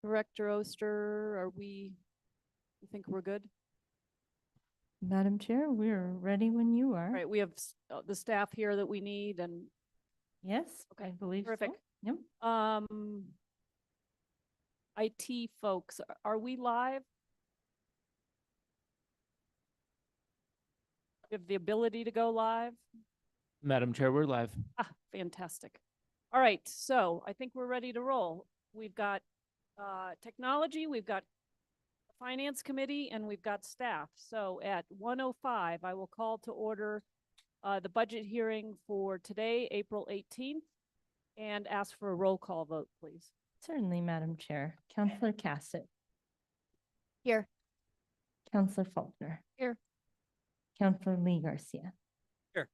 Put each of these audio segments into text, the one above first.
Director Oster, you think we're good? Madam Chair, we're ready when you All are. right, we have the staff here that we need and, Yes, I Okay, believe so. terrific. Yep. IT folks, are we live? We have the ability to go live? Madam Chair, we're live. Ah, fantastic. All right, so I think we're ready to roll. We've got technology, we've got the Finance Committee, and we've got staff. So at 1:05, I will call to order the budget hearing for today, April 18th, and ask for a roll call vote, please. Certainly, Madam Chair. Councillor Cassett. Here. Councillor Faulkner. Here. Councillor Lee Garcia. Here.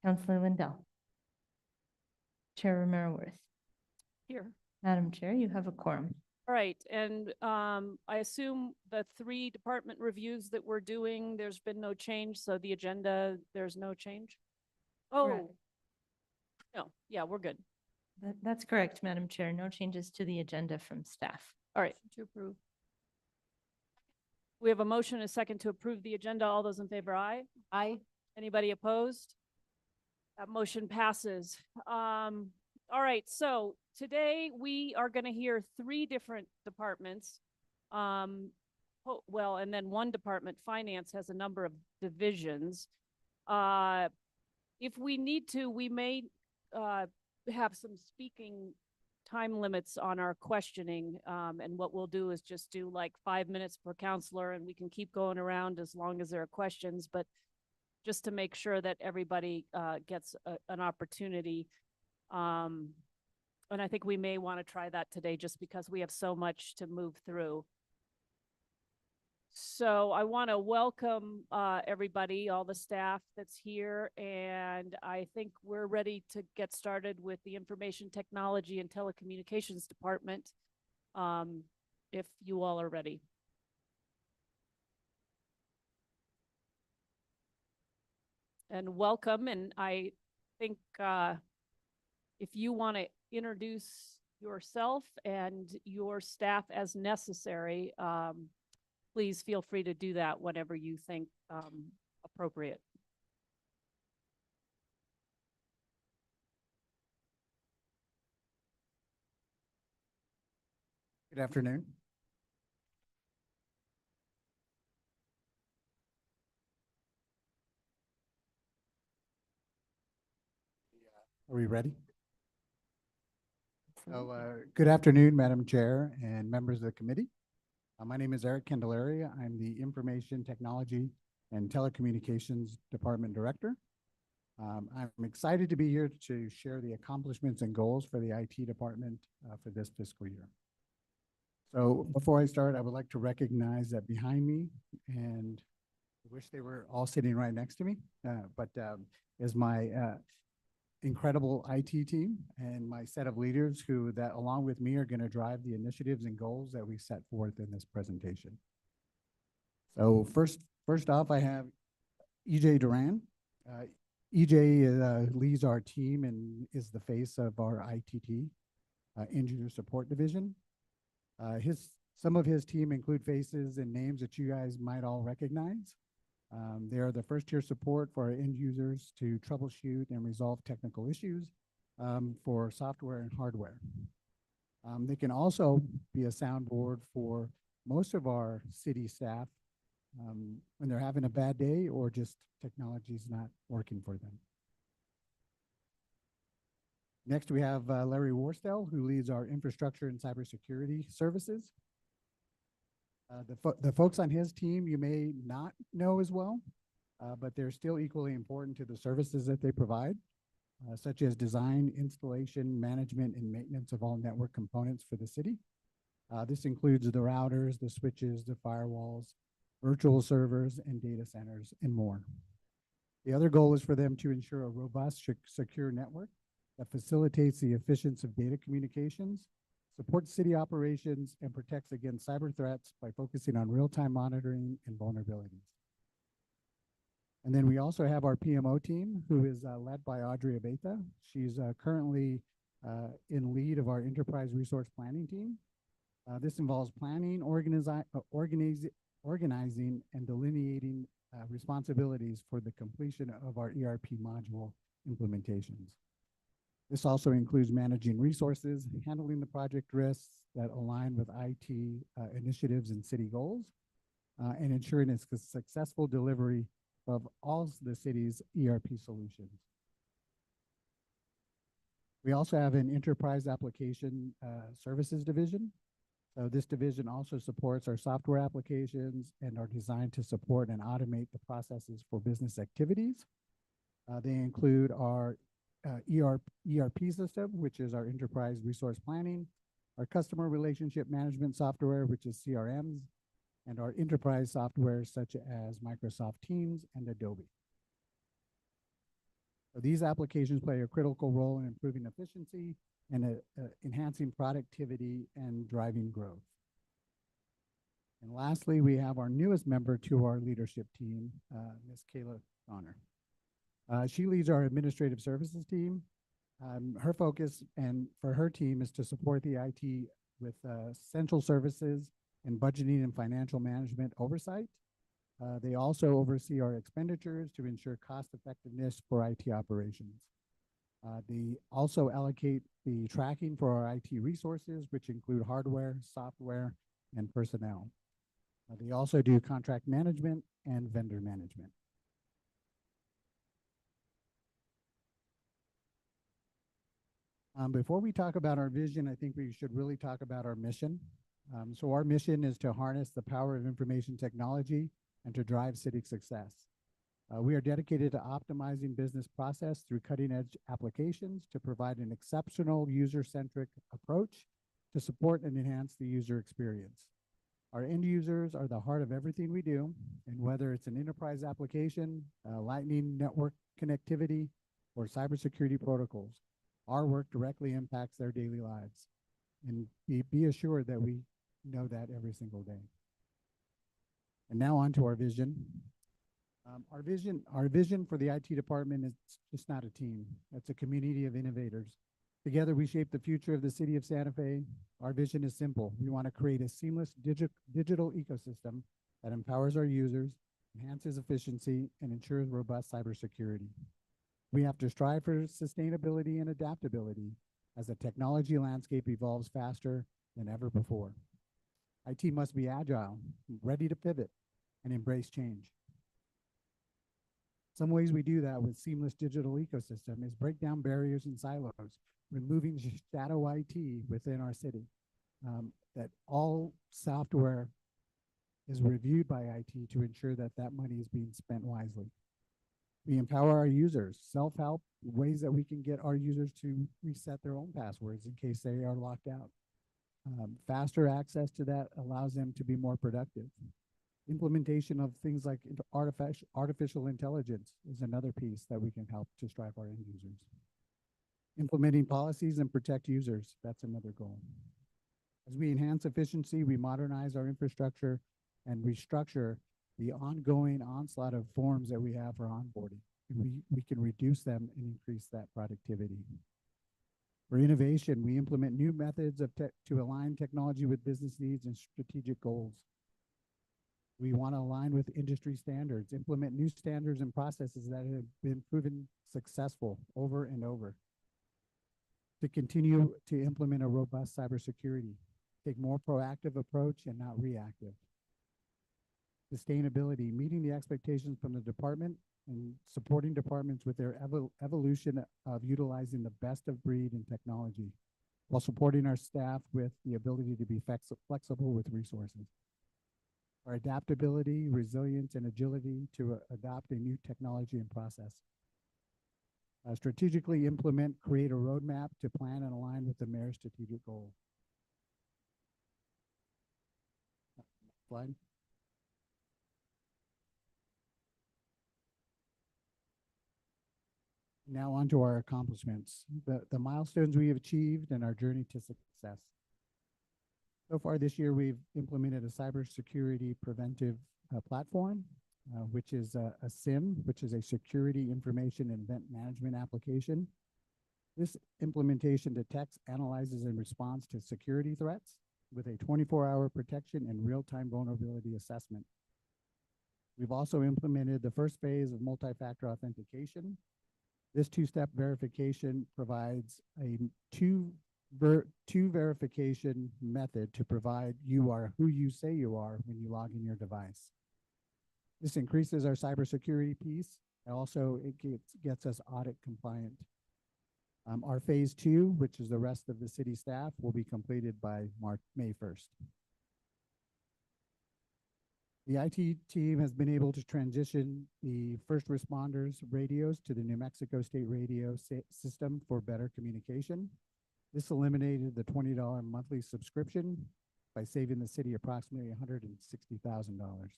Councillor Lindell. Chair Romero Worth. Here. Madam Chair, you have a quorum. All right, and I assume the 3 department reviews that we're doing, there's been no change, so the agenda, there's no change? Correct. Oh, no, yeah, we're good. That's correct, Madam Chair. No changes to the agenda from staff. All right. To approve. We have a motion and a second to approve the agenda. All those in favor, aye? Aye. Anybody opposed? That motion passes. All right, so today we are going to hear 3 different departments. Well, and then one department, finance, has a number of divisions. If we need to, we may have some speaking time limits on our questioning. And what we'll do is just do like 5 minutes per counselor, and we can keep going around as long as there are questions, but just to make sure that everybody gets an opportunity. And I think we may want to try that today just because we have so much to move through. So I want to welcome everybody, all the staff that's here, and I think we're ready to get started with the Information Technology and Telecommunications Department, if you all are ready. And welcome, and I think if you want to introduce yourself and your staff as necessary, please feel free to do that whenever you think appropriate. Good afternoon. Are we ready? So, good afternoon, Madam Chair and members of the committee. My name is Eric Candelaria. I'm the Information Technology and Telecommunications Department Director. I'm excited to be here to share the accomplishments and goals for the IT department for this fiscal year. So before I start, I would like to recognize that behind me, and I wish they were all sitting right next to me, is my incredible IT team and my set of leaders who that along with me are going to drive the initiatives and goals that we set forth in this presentation. So first off, I have EJ Duran. EJ leads our team and is the face of our ITT, Engineer Support Division. Some of his team include faces and names that you guys might all recognize. They are the first-tier support for our end users to troubleshoot and resolve technical issues for software and hardware. They can also be a soundboard for most of our city staff when they're having a bad day or just technology is not working for them. Next, we have Larry Worstel, who leads our infrastructure and cybersecurity services. The folks on his team you may not know as well, but they're still equally important to the services that they provide, such as design, installation, management, and maintenance of all network components for the city. This includes the routers, the switches, the firewalls, virtual servers, and data centers, and more. The other goal is for them to ensure a robust, secure network that facilitates the efficiency of data communications, supports city operations, and protects against cyber threats by focusing on real-time monitoring and vulnerabilities. And then we also have our PMO team, who is led by Audrey Abeta. She's currently in lead of our enterprise resource planning team. This involves planning, organizing, and delineating responsibilities for the completion of our ERP module implementations. This also includes managing resources, handling the project risks that align with IT initiatives and city goals, and ensuring its successful delivery of all the city's ERP solutions. We also have an enterprise application services division. So this division also supports our software applications and are designed to support and automate the processes for business activities. They include our ERP system, which is our enterprise resource planning, our customer relationship management software, which is CRMs, and our enterprise software such as Microsoft Teams and Adobe. So these applications play a critical role in improving efficiency and enhancing productivity and driving growth. And lastly, we have our newest member to our leadership team, Ms. Kayla Donner. She leads our administrative services team. Her focus and for her team is to support the IT with central services and budgeting and financial management oversight. They also oversee our expenditures to ensure cost effectiveness for IT operations. They also allocate the tracking for our IT resources, which include hardware, software, and personnel. They also do contract management and vendor management. Before we talk about our vision, I think we should really talk about our mission. So our mission is to harness the power of information technology and to drive civic success. We are dedicated to optimizing business process through cutting-edge applications to provide an exceptional user-centric approach to support and enhance the user experience. Our end users are the heart of everything we do, and whether it's an enterprise application, lightning network connectivity, or cybersecurity protocols, our work directly impacts their daily lives. And be assured that we know that every single day. And now on to our vision. Our vision for the IT department is just not a team. It's a community of innovators. Together, we shape the future of the city of Santa Fe. Our vision is simple. We want to create a seamless digital ecosystem that empowers our users, enhances efficiency, and ensures robust cybersecurity. We have to strive for sustainability and adaptability as the technology landscape evolves faster than ever before. IT must be agile, ready to pivot, and embrace change. Some ways we do that with seamless digital ecosystem is break down barriers and silos, removing shadow IT within our city. That all software is reviewed by IT to ensure that that money is being spent wisely. We empower our users, self-help, ways that we can get our users to reset their own passwords in case they are locked out. Faster access to that allows them to be more productive. Implementation of things like artificial intelligence is another piece that we can help to strive our end users. Implementing policies and protect users, that's another goal. As we enhance efficiency, we modernize our infrastructure and restructure the ongoing onslaught of forms that we have for onboarding. We can reduce them and increase that productivity. For innovation, we implement new methods to align technology with business needs and strategic goals. We want to align with industry standards, implement new standards and processes that have been proven successful over and over. To continue to implement a robust cybersecurity, take more proactive approach and not reactive. Sustainability, meeting the expectations from the department and supporting departments with their evolution of utilizing the best of breed in technology, while supporting our staff with the ability to be flexible with resources. Our adaptability, resilience, and agility to adopt a new technology and process. Strategically implement, create a roadmap to plan and align with the mayor's strategic goals. Slide. Now on to our accomplishments, the milestones we have achieved and our journey to success. So far this year, we've implemented a cybersecurity preventive platform, which is a SIM, which is a security information and event management application. This implementation detects, analyzes, and responds to security threats with a 24-hour protection and real-time vulnerability assessment. We've also implemented the first phase of multi-factor authentication. This two-step verification provides a two verification method to provide you are who you say you are when you log in your device. This increases our cybersecurity piece. And also, it gets us audit compliant. Our phase 2, which is the rest of the city staff, will be completed by May 1st. The IT team has been able to transition the first responders radios to the New Mexico State radio system for better communication. This eliminated the $20 monthly subscription by saving the city approximately $160,000.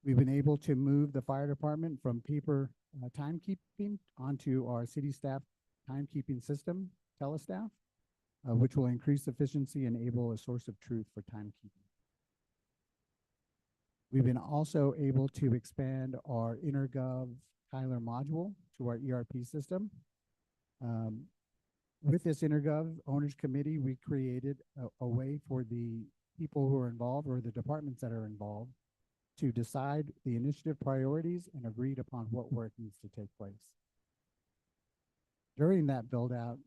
We've been able to move the fire department from paper timekeeping onto our city staff timekeeping system, Telestaff, which will increase efficiency and enable a source of truth for timekeeping. We've been also able to expand our InterGov Tyler module to our ERP system. With this InterGov Owners Committee, we created a way for the people who are involved or the departments that are involved to decide the initiative priorities and agreed upon what work needs to take place. During that build out,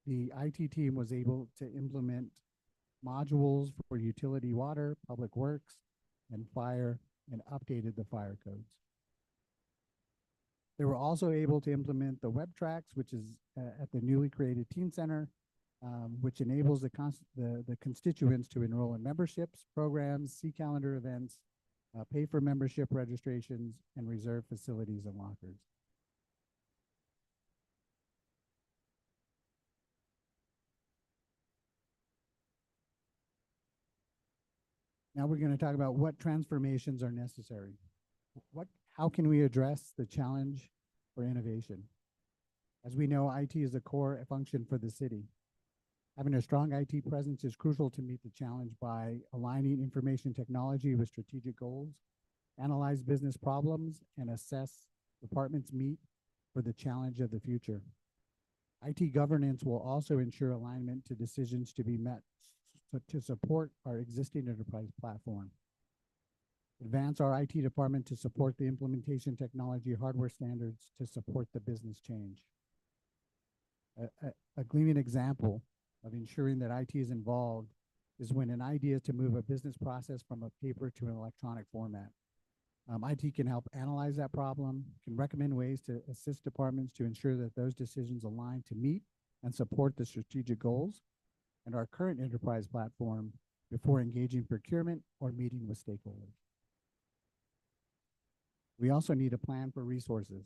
the IT team was able to implement modules for utility water, public works, and fire, and updated the fire codes. They were also able to implement the web tracks, which is at the newly created teen center, which enables the constituents to enroll in memberships, programs, see calendar events, pay for membership registrations, and reserve facilities and lockers. Now we're going to talk about what transformations are necessary. How can we address the challenge for innovation? As we know, IT is a core function for the city. Having a strong IT presence is crucial to meet the challenge by aligning information technology with strategic goals, analyze business problems, and assess departments meet for the challenge of the future. IT governance will also ensure alignment to decisions to be met to support our existing enterprise platform. Advance our IT department to support the implementation technology hardware standards to support the business change. A gleaming example of ensuring that IT is involved is when an idea is to move a business process from a paper to an electronic format. IT can help analyze that problem, can recommend ways to assist departments to ensure that those decisions align to meet and support the strategic goals and our current enterprise platform before engaging procurement or meeting with stakeholders. We also need a plan for resources.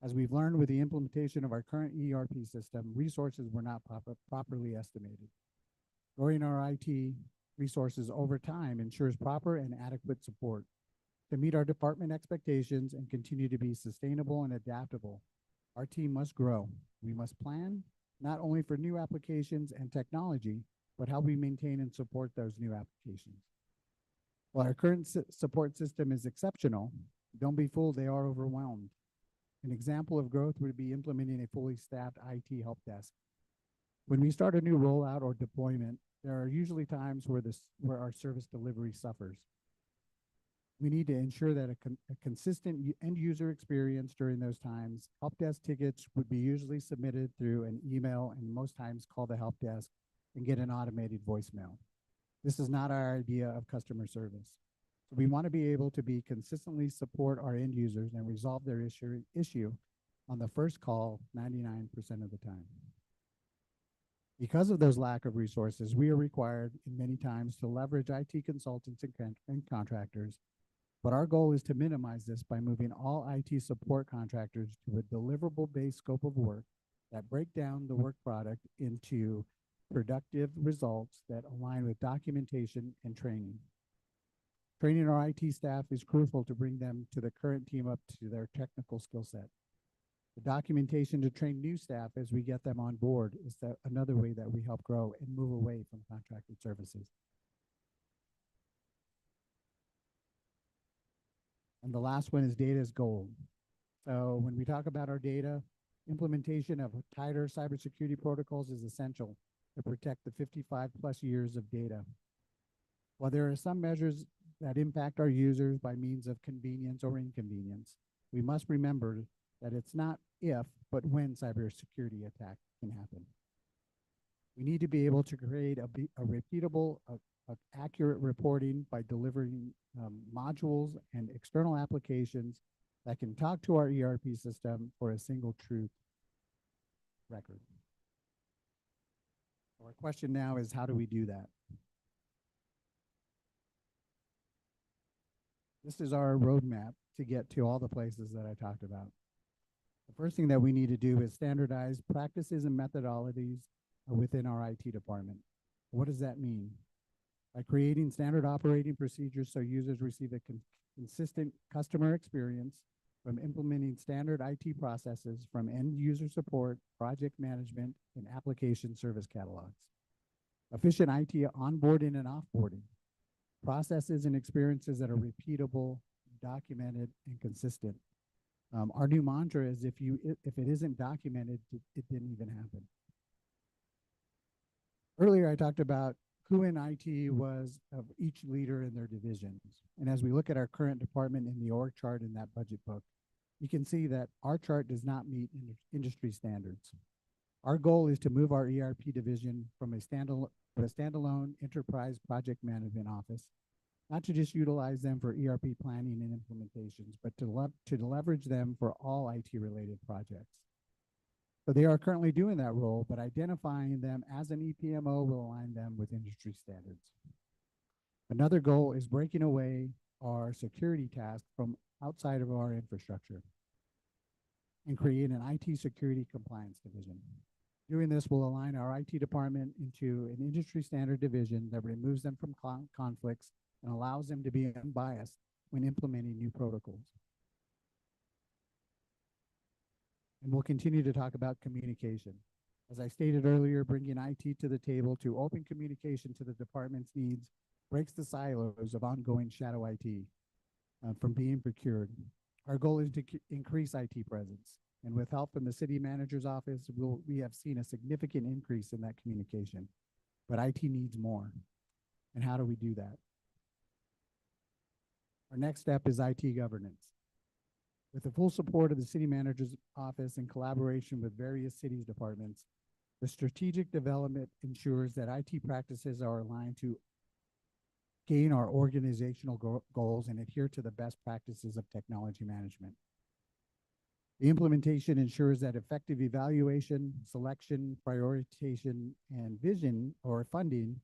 As we've learned with the implementation of our current ERP system, resources were not properly estimated. Growing our IT resources over time ensures proper and adequate support to meet our department expectations and continue to be sustainable and adaptable. Our team must grow. We must plan not only for new applications and technology, but how we maintain and support those new applications. While our current support system is exceptional, don't be fooled, they are overwhelmed. An example of growth would be implementing a fully staffed IT help desk. When we start a new rollout or deployment, there are usually times where our service delivery suffers. We need to ensure that a consistent end user experience during those times. Help desk tickets would be usually submitted through an email and most times call the help desk and get an automated voicemail. This is not our idea of customer service. So we want to be able to consistently support our end users and resolve their issue on the first call 99% of the time. Because of those lack of resources, we are required in many times to leverage IT consultants and contractors. But our goal is to minimize this by moving all IT support contractors to a deliverable-based scope of work that break down the work product into productive results that align with documentation and training. Training our IT staff is crucial to bring them to the current team up to their technical skill set. The documentation to train new staff as we get them on board is another way that we help grow and move away from contracted services. And the last one is data is gold. So when we talk about our data, implementation of tighter cybersecurity protocols is essential. to protect the 55+ years of data. While there are some measures that impact our users by means of convenience or inconvenience, we must remember that it's not if, but when cybersecurity attack can happen. We need to be able to create a repeatable, accurate reporting by delivering modules and external applications that can talk to our ERP system for a single truth record. Our question now is, how do we do that? This is our roadmap to get to all the places that I talked about. The first thing that we need to do is standardize practices and methodologies within our IT department. What does that mean? By creating standard operating procedures so users receive a consistent customer experience, from implementing standard IT processes, from end user support, project management, and application service catalogs. Efficient IT onboarding and offboarding. Processes and experiences that are repeatable, documented, and consistent. Our new mantra is if it isn't documented, it didn't even happen. Earlier, I talked about who in IT was of each leader in their divisions. And as we look at our current department in the org chart in that budget book, you can see that our chart does not meet industry standards. Our goal is to move our ERP division from a standalone enterprise project management office, not to just utilize them for ERP planning and implementations, but to leverage them for all IT-related projects. So they are currently doing that role, but identifying them as an EPMO will align them with industry standards. Another goal is breaking away our security task from outside of our infrastructure and create an IT security compliance division. Doing this will align our IT department into an industry standard division that removes them from conflicts and allows them to be unbiased when implementing new protocols. And we'll continue to talk about communication. As I stated earlier, bringing IT to the table to open communication to the department's needs breaks the silos of ongoing shadow IT from being procured. Our goal is to increase IT presence. And with help from the city manager's office, we have seen a significant increase in that communication. But IT needs more. And how do we do that? Our next step is IT governance. With the full support of the city manager's office in collaboration with various cities departments, the strategic development ensures that IT practices are aligned to gain our organizational goals and adhere to the best practices of technology management. The implementation ensures that effective evaluation, selection, prioritization, and vision or funding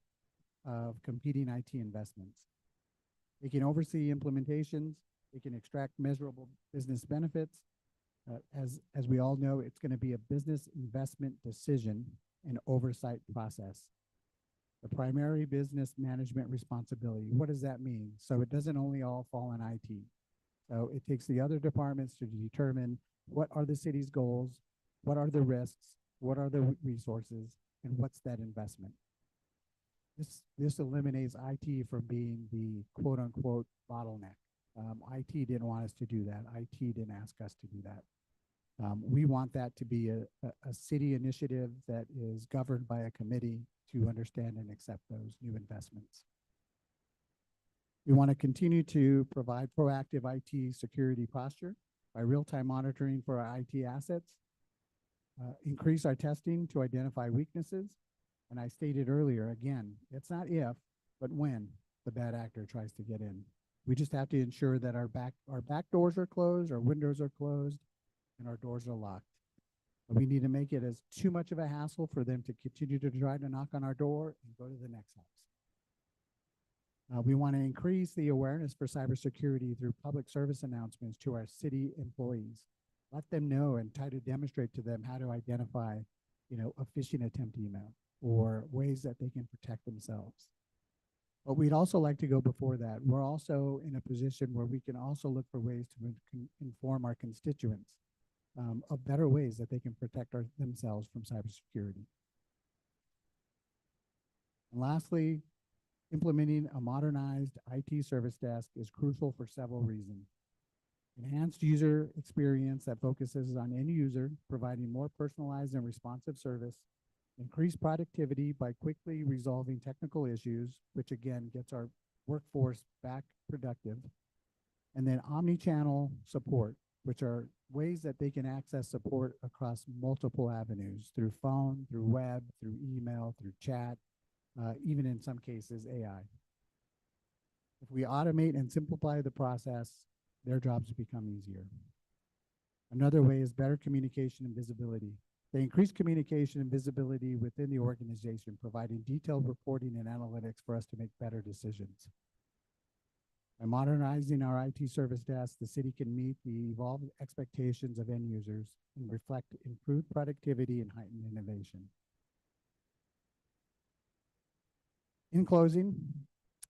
of competing IT investments. It can oversee implementations. It can extract measurable business benefits. As we all know, it's going to be a business investment decision and oversight process. The primary business management responsibility. What does that mean? So it doesn't only all fall on IT. So it takes the other departments to determine what are the city's goals, what are the risks, what are the resources, and what's that investment. This eliminates IT from being the quote unquote bottleneck. IT didn't want us to do that. IT didn't ask us to do that. We want that to be a city initiative that is governed by a committee to understand and accept those new investments. We want to continue to provide proactive IT security posture by real-time monitoring for our IT assets, increase our testing to identify weaknesses. And I stated earlier, again, it's not if, but when the bad actor tries to get in. We just have to ensure that our back doors are closed, our windows are closed, and our doors are locked. But we need to make it as too much of a hassle for them to continue to try to knock on our door and go to the next house. We want to increase the awareness for cybersecurity through public service announcements to our city employees. Let them know and try to demonstrate to them how to identify, a phishing attempt email or ways that they can protect themselves. But we'd also like to go before that. We're also in a position where we can also look for ways to inform our constituents of better ways that they can protect themselves from cybersecurity. And lastly, implementing a modernized IT service desk is crucial for several reasons. Enhanced user experience that focuses on end user, providing more personalized and responsive service, increase productivity by quickly resolving technical issues, which again gets our workforce back productive, and then omni-channel support, which are ways that they can access support across multiple avenues through phone, through web, through email, through chat, even in some cases AI. If we automate and simplify the process, their jobs become easier. Another way is better communication and visibility. They increase communication and visibility within the organization, providing detailed reporting and analytics for us to make better decisions. By modernizing our IT service desk, the city can meet the evolved expectations of end users and reflect improved productivity and heightened innovation. In closing,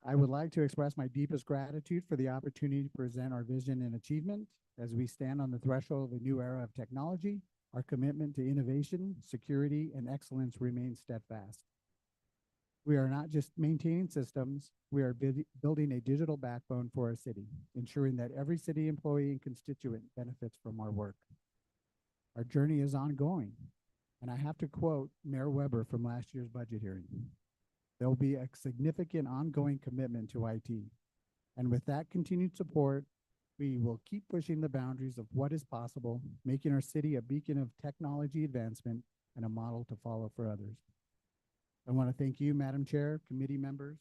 I would like to express my deepest gratitude for the opportunity to present our vision and achievement. As we stand on the threshold of a new era of technology, our commitment to innovation, security, and excellence remains steadfast. We are not just maintaining systems, we are building a digital backbone for our city, ensuring that every city employee and constituent benefits from our work. Our journey is ongoing, and I have to quote Mayor Weber from last year's budget hearing. There will be a significant ongoing commitment to IT, and with that continued support, we will keep pushing the boundaries of what is possible, making our city a beacon of technology advancement and a model to follow for others. I want to thank you, Madam Chair, committee members,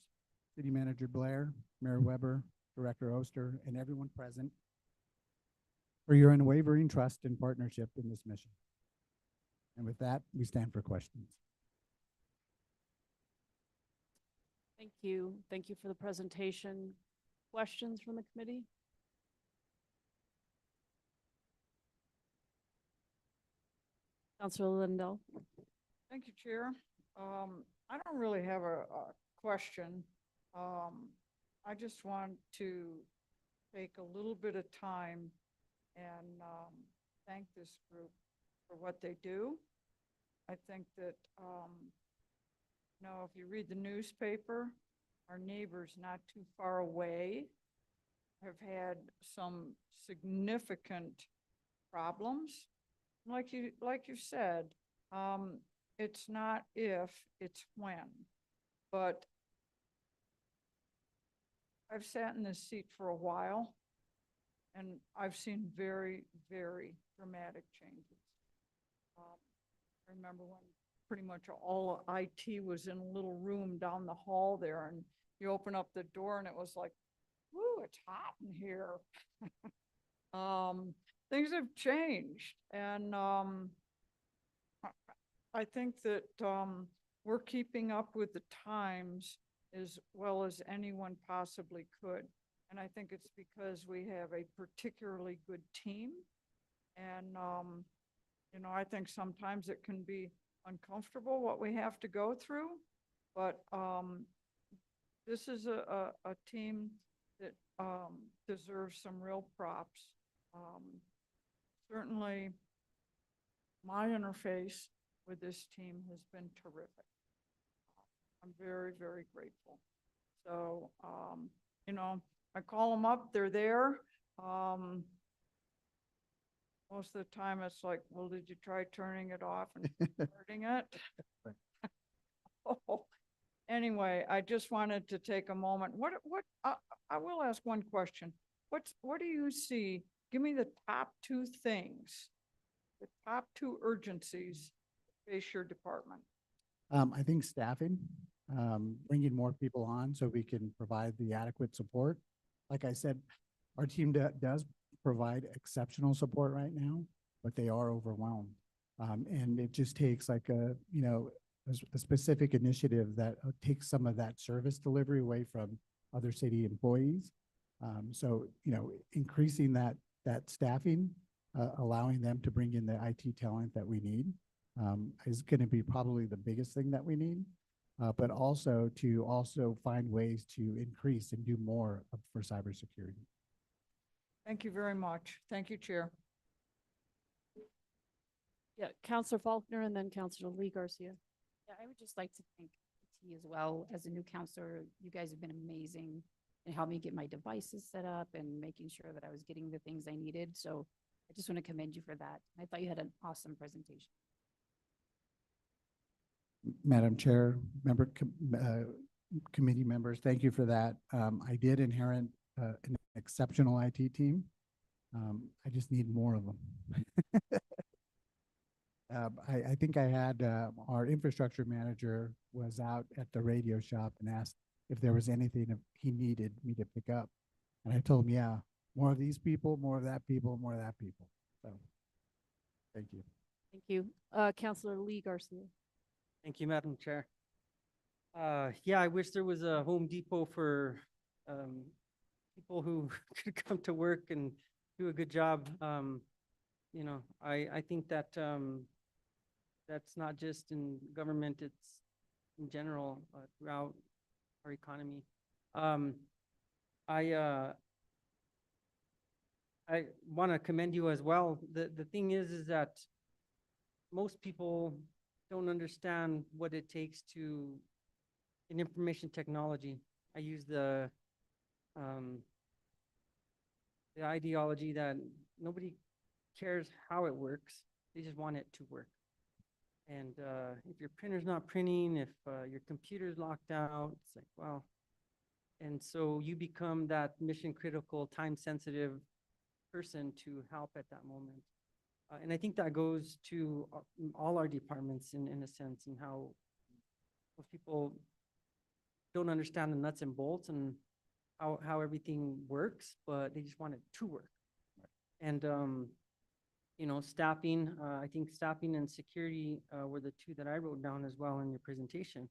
City Manager Blair, Mayor Weber, Director Oster, and everyone present for your unwavering trust and partnership in this mission. And with that, we stand for questions. Thank you. Thank you for the presentation. Questions from the committee? Councilor Lindell. Thank you, Chair. I don't really have a question. I just want to take a little bit of time and thank this group for what they do. I think that, if you read the newspaper, our neighbors not too far away have had some significant problems. Like you said, it's not if, it's when. But I've sat in this seat for a while, and I've seen very, very dramatic changes. I remember when pretty much all IT was in a little room down the hall there, and you open up the door and it was like, whoo, it's hot in here. Things have changed, and I think that we're keeping up with the times as well as anyone possibly could. And I think it's because we have a particularly good team. And, I think sometimes it can be uncomfortable what we have to go through, but this is a team that deserves some real props. Certainly, my interface with this team has been terrific. I'm very, very grateful. So, I call them up, they're there. Most of the time it's like, well, did you try turning it off and starting it? Oh. Anyway, I just wanted to take a moment. I will ask one question. What do you see? Give me the top two things, the top two urgencies that face your department. I think staffing, bringing more people on so we can provide the adequate support. Like I said, our team does provide exceptional support right now, but they are overwhelmed. And it just takes like a specific initiative that takes some of that service delivery away from other city employees. So, increasing that staffing, allowing them to bring in the IT talent that we need is going to be probably the biggest thing that we need. But also to find ways to increase and do more for cybersecurity. Thank you very much. Thank you, Chair. Yeah, Councilor Faulkner and then Councilor Lee Garcia. Yeah, I would just like to thank T as well. As a new counselor, you guys have been amazing in helping me get my devices set up and making sure that I was getting the things I needed. So I just want to commend you for that. I thought you had an awesome presentation. Madam Chair, committee members, thank you for that. I did inherit an exceptional IT team. I just need more of them. I think I had, our infrastructure manager was out at the radio shop and asked if there was anything that he needed me to pick up. And I told him, yeah, more of these people, more of that people, more of that people. So, thank you. Thank you. Counselor Lee Garcia. Thank you, Madam Chair. Yeah, I wish there was a Home Depot for people who could come to work and do a good job. You know, I think that that's not just in government, it's in general throughout our economy. I want to commend you as well. The thing is that most people don't understand what it takes to in information technology. I use the ideology that nobody cares how it works, they just want it to work. And if your printer's not printing, if your computer's locked out, it's like, well, and so you become that mission critical, time sensitive person to help at that moment. And I think that goes to all our departments in a sense, and how most people don't understand the nuts and bolts and how everything works, but they just want it to work. And, you know, staffing, I think staffing and security were the two that I wrote down as well in your presentation.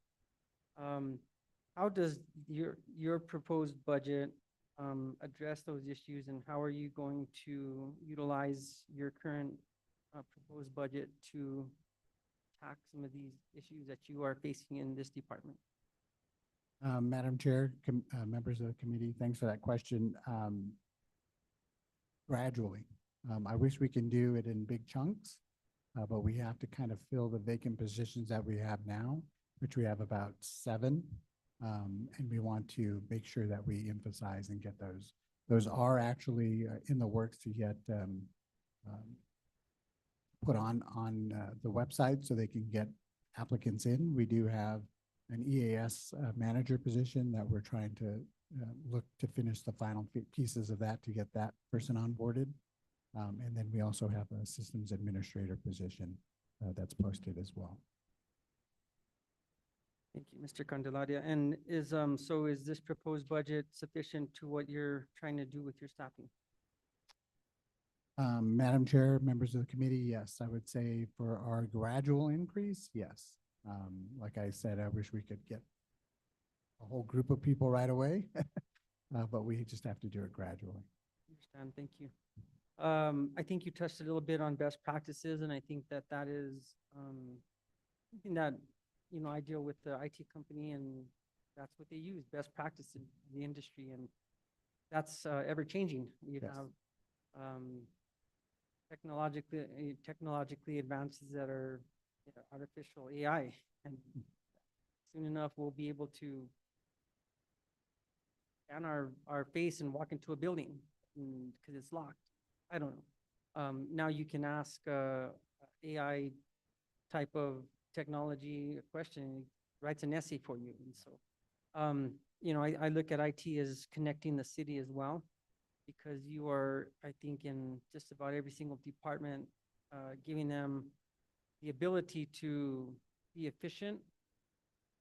How does your proposed budget address those issues, and how are you going to utilize your current proposed budget to tackle some of these issues that you are facing in this department? Madam Chair, members of the committee, thanks for that question. Gradually, I wish we can do it in big chunks, but we have to kind of fill the vacant positions that we have now, which we have about 7. And we want to make sure that we emphasize and get those. Those are actually in the works to get put on the website so they can get applicants in. We do have an EAS manager position that we're trying to look to finish the final pieces of that to get that person onboarded. And then we also have a systems administrator position that's posted as well. Thank you, Mr. Candelaria. And is so is this proposed budget sufficient to what you're trying to do with your staffing? Madam Chair, members of the committee, yes, I would say for our gradual increase, yes. Like I said, I wish we could get a whole group of people right away, but we just have to do it gradually. Understand, thank you. I think you touched a little bit on best practices, and I think that that is something that, you know, I deal with the IT company, and that's what they use, best practice in the industry, and that's ever changing. You Yes. have technologically advances that are, you know, artificial AI, and soon enough we'll be able to scan our face and walk into a building because it's locked. I don't know. Now you can ask AI type of technology a question, it writes an essay for you. And so, you know, I look at IT as connecting the city as well, because you are, I think, in just about every single department, giving them the ability to be efficient,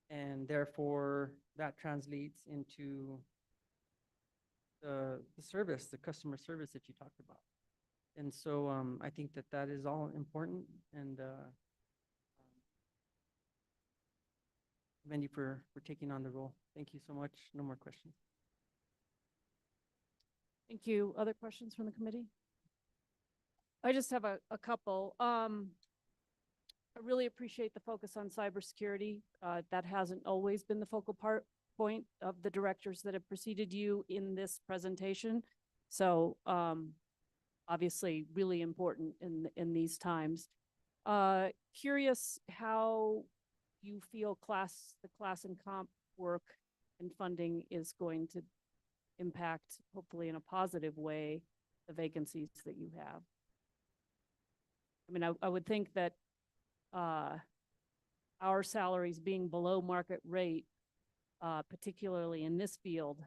and therefore that translates into the service, the customer service that you talked about. And so I think that that is all important, and commend you for taking on the role. Thank you so much. No more questions. Thank you. Other questions from the committee? I just have a couple. I really appreciate the focus on cybersecurity. That hasn't always been the focal point of the directors that have preceded you in this presentation. So obviously really important in these times. Curious how you feel the class and comp work and funding is going to impact, hopefully in a positive way, the vacancies that you have. I mean, I would think that our salaries being below market rate, particularly in this field,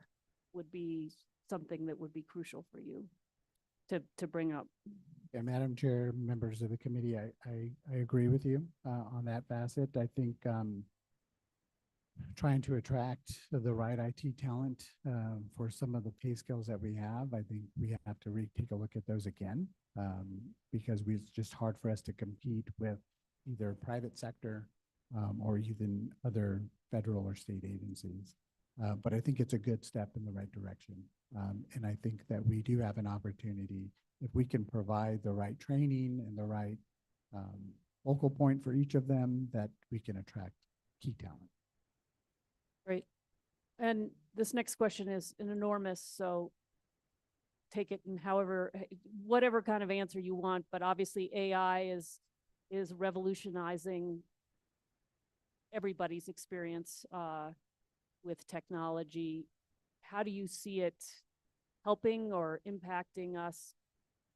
would be something that would be crucial for you to bring up. Yeah, Madam Chair, members of the committee, I agree with you on that facet. I think trying to attract the right IT talent for some of the pay scales that we have, I think we have to take a look at those again because it's just hard for us to compete with either private sector or even other federal or state agencies. But I think it's a good step in the right direction. And I think that we do have an opportunity if we can provide the right training and the right focal point for each of them, that we can attract key talent. Great. And this next question is an enormous, so take it in however, whatever kind of answer you want, but obviously AI is revolutionizing everybody's experience with technology. How do you see it helping or impacting us,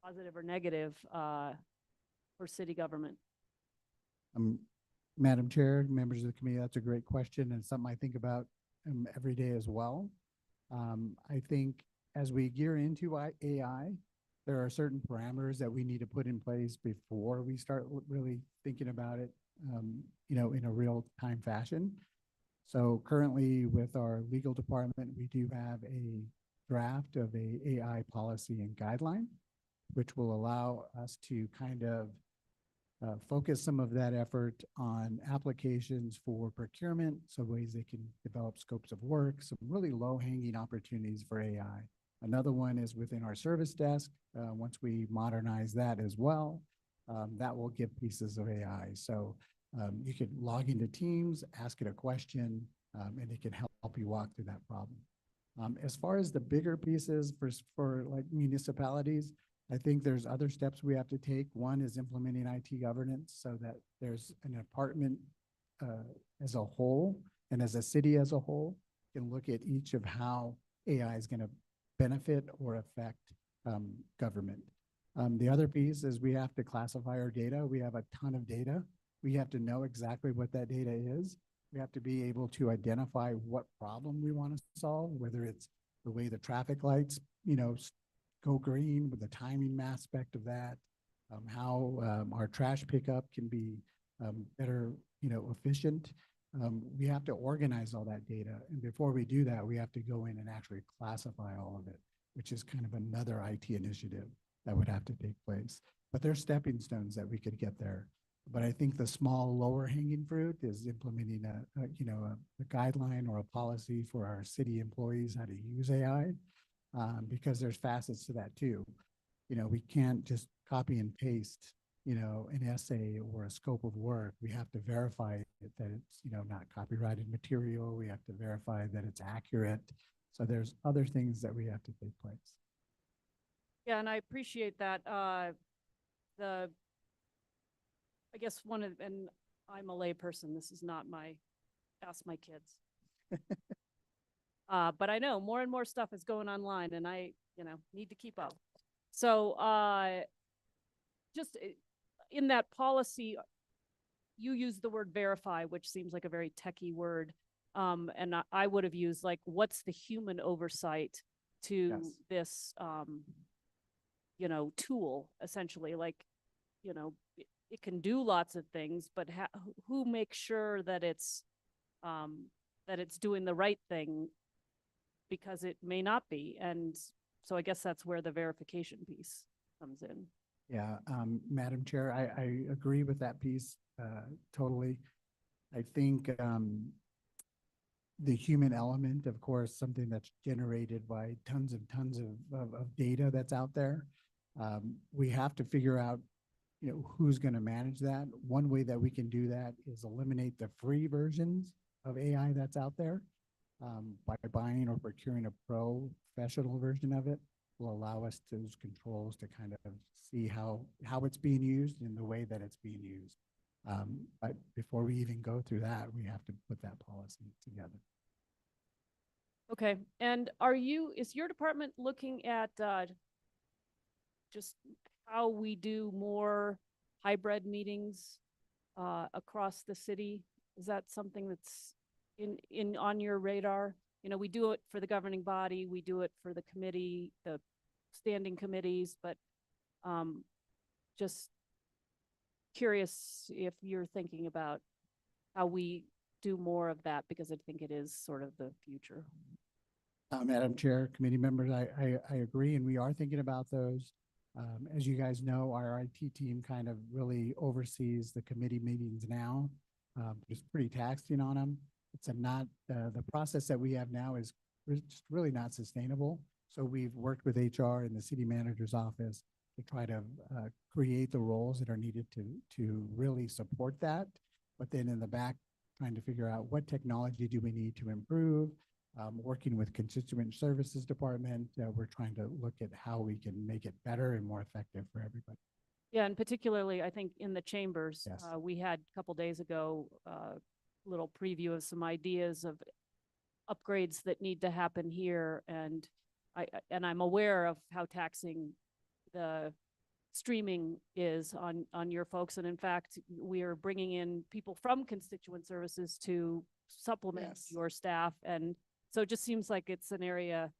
positive or negative, for city government? Madam Chair, members of the committee, that's a great question and something I think about every day as well. I think as we gear into AI, there are certain parameters that we need to put in place before we start really thinking about it, in a real time fashion. So currently with our legal department, we do have a draft of a AI policy and guideline, which will allow us to kind of focus some of that effort on applications for procurement, so ways they can develop scopes of work, some really low-hanging opportunities for AI. Another one is within our service desk. Once we modernize that as well, that will give pieces of AI. So you could log into Teams, ask it a question, and it can help you walk through that problem. As far as the bigger pieces for like municipalities, I think there's other steps we have to take. One is implementing IT governance so that there's an department as a whole and as a city as a whole can look at each of how AI is going to benefit or affect government. The other piece is we have to classify our data. We have a ton of data. We have to know exactly what that data is. We have to be able to identify what problem we want to solve, whether it's the way the traffic lights, go green, with the timing aspect of that, how our trash pickup can be better, efficient. We have to organize all that data. And before we do that, we have to go in and actually classify all of it, which is kind of another IT initiative that would have to take place. But there's stepping stones that we could get there. But I think the small lower hanging fruit is implementing a guideline or a policy for our city employees how to use AI. Because there's facets to that too. We can't just copy and paste, an essay or a scope of work. We have to verify that it's, not copyrighted material. We have to verify that it's accurate. So there's other things that we have to take place. Yeah, and I appreciate that. I guess and I'm a layperson. This is not ask my kids. But I know more and more stuff is going online and I, need to keep up. So just in that policy, you use the word verify, which seems like a very techie word. And I would have used like, what's the human oversight to this, tool essentially? Like, it can do lots of things, but who makes sure that it's doing the right thing? Because it may not be. And so I guess that's where the verification piece comes in. Yeah, Madam Chair, I agree with that piece totally. I think the human element, of course, something that's generated by tons and tons of data that's out there. We have to figure out, who's going to manage that. One way that we can do that is eliminate the free versions of AI that's out there. By buying or procuring a professional version of it will allow us those controls to kind of see how it's being used in the way that it's being used. But before we even go through that, we have to put that policy together. Okay. And is your department looking at just how we do more hybrid meetings across the city? Is that something that's on your radar? You know, we do it for the governing body, we do it for the committee, the standing committees, but just curious if you're thinking about how we do more of that, because I think it is sort of the future. Madam Chair, committee members, I agree, and we are thinking about those. As you guys know, our IT team kind of really oversees the committee meetings now. It's pretty taxing on them. It's the process that we have now is just really not sustainable. So we've worked with HR and the city manager's office to try to create the roles that are needed to really support that. But then in the back, trying to figure out what technology do we need to improve. Working with constituent services department, we're trying to look at how we can make it better and more effective for everybody. Yeah, and particularly, I think in the chambers, Yes. we had a couple days ago, little preview of some ideas of upgrades that need to happen here. And I'm aware of how taxing the streaming is on your folks. And in fact, we are bringing in people from constituent services to supplement Yes. your staff. And so it just seems like it's an area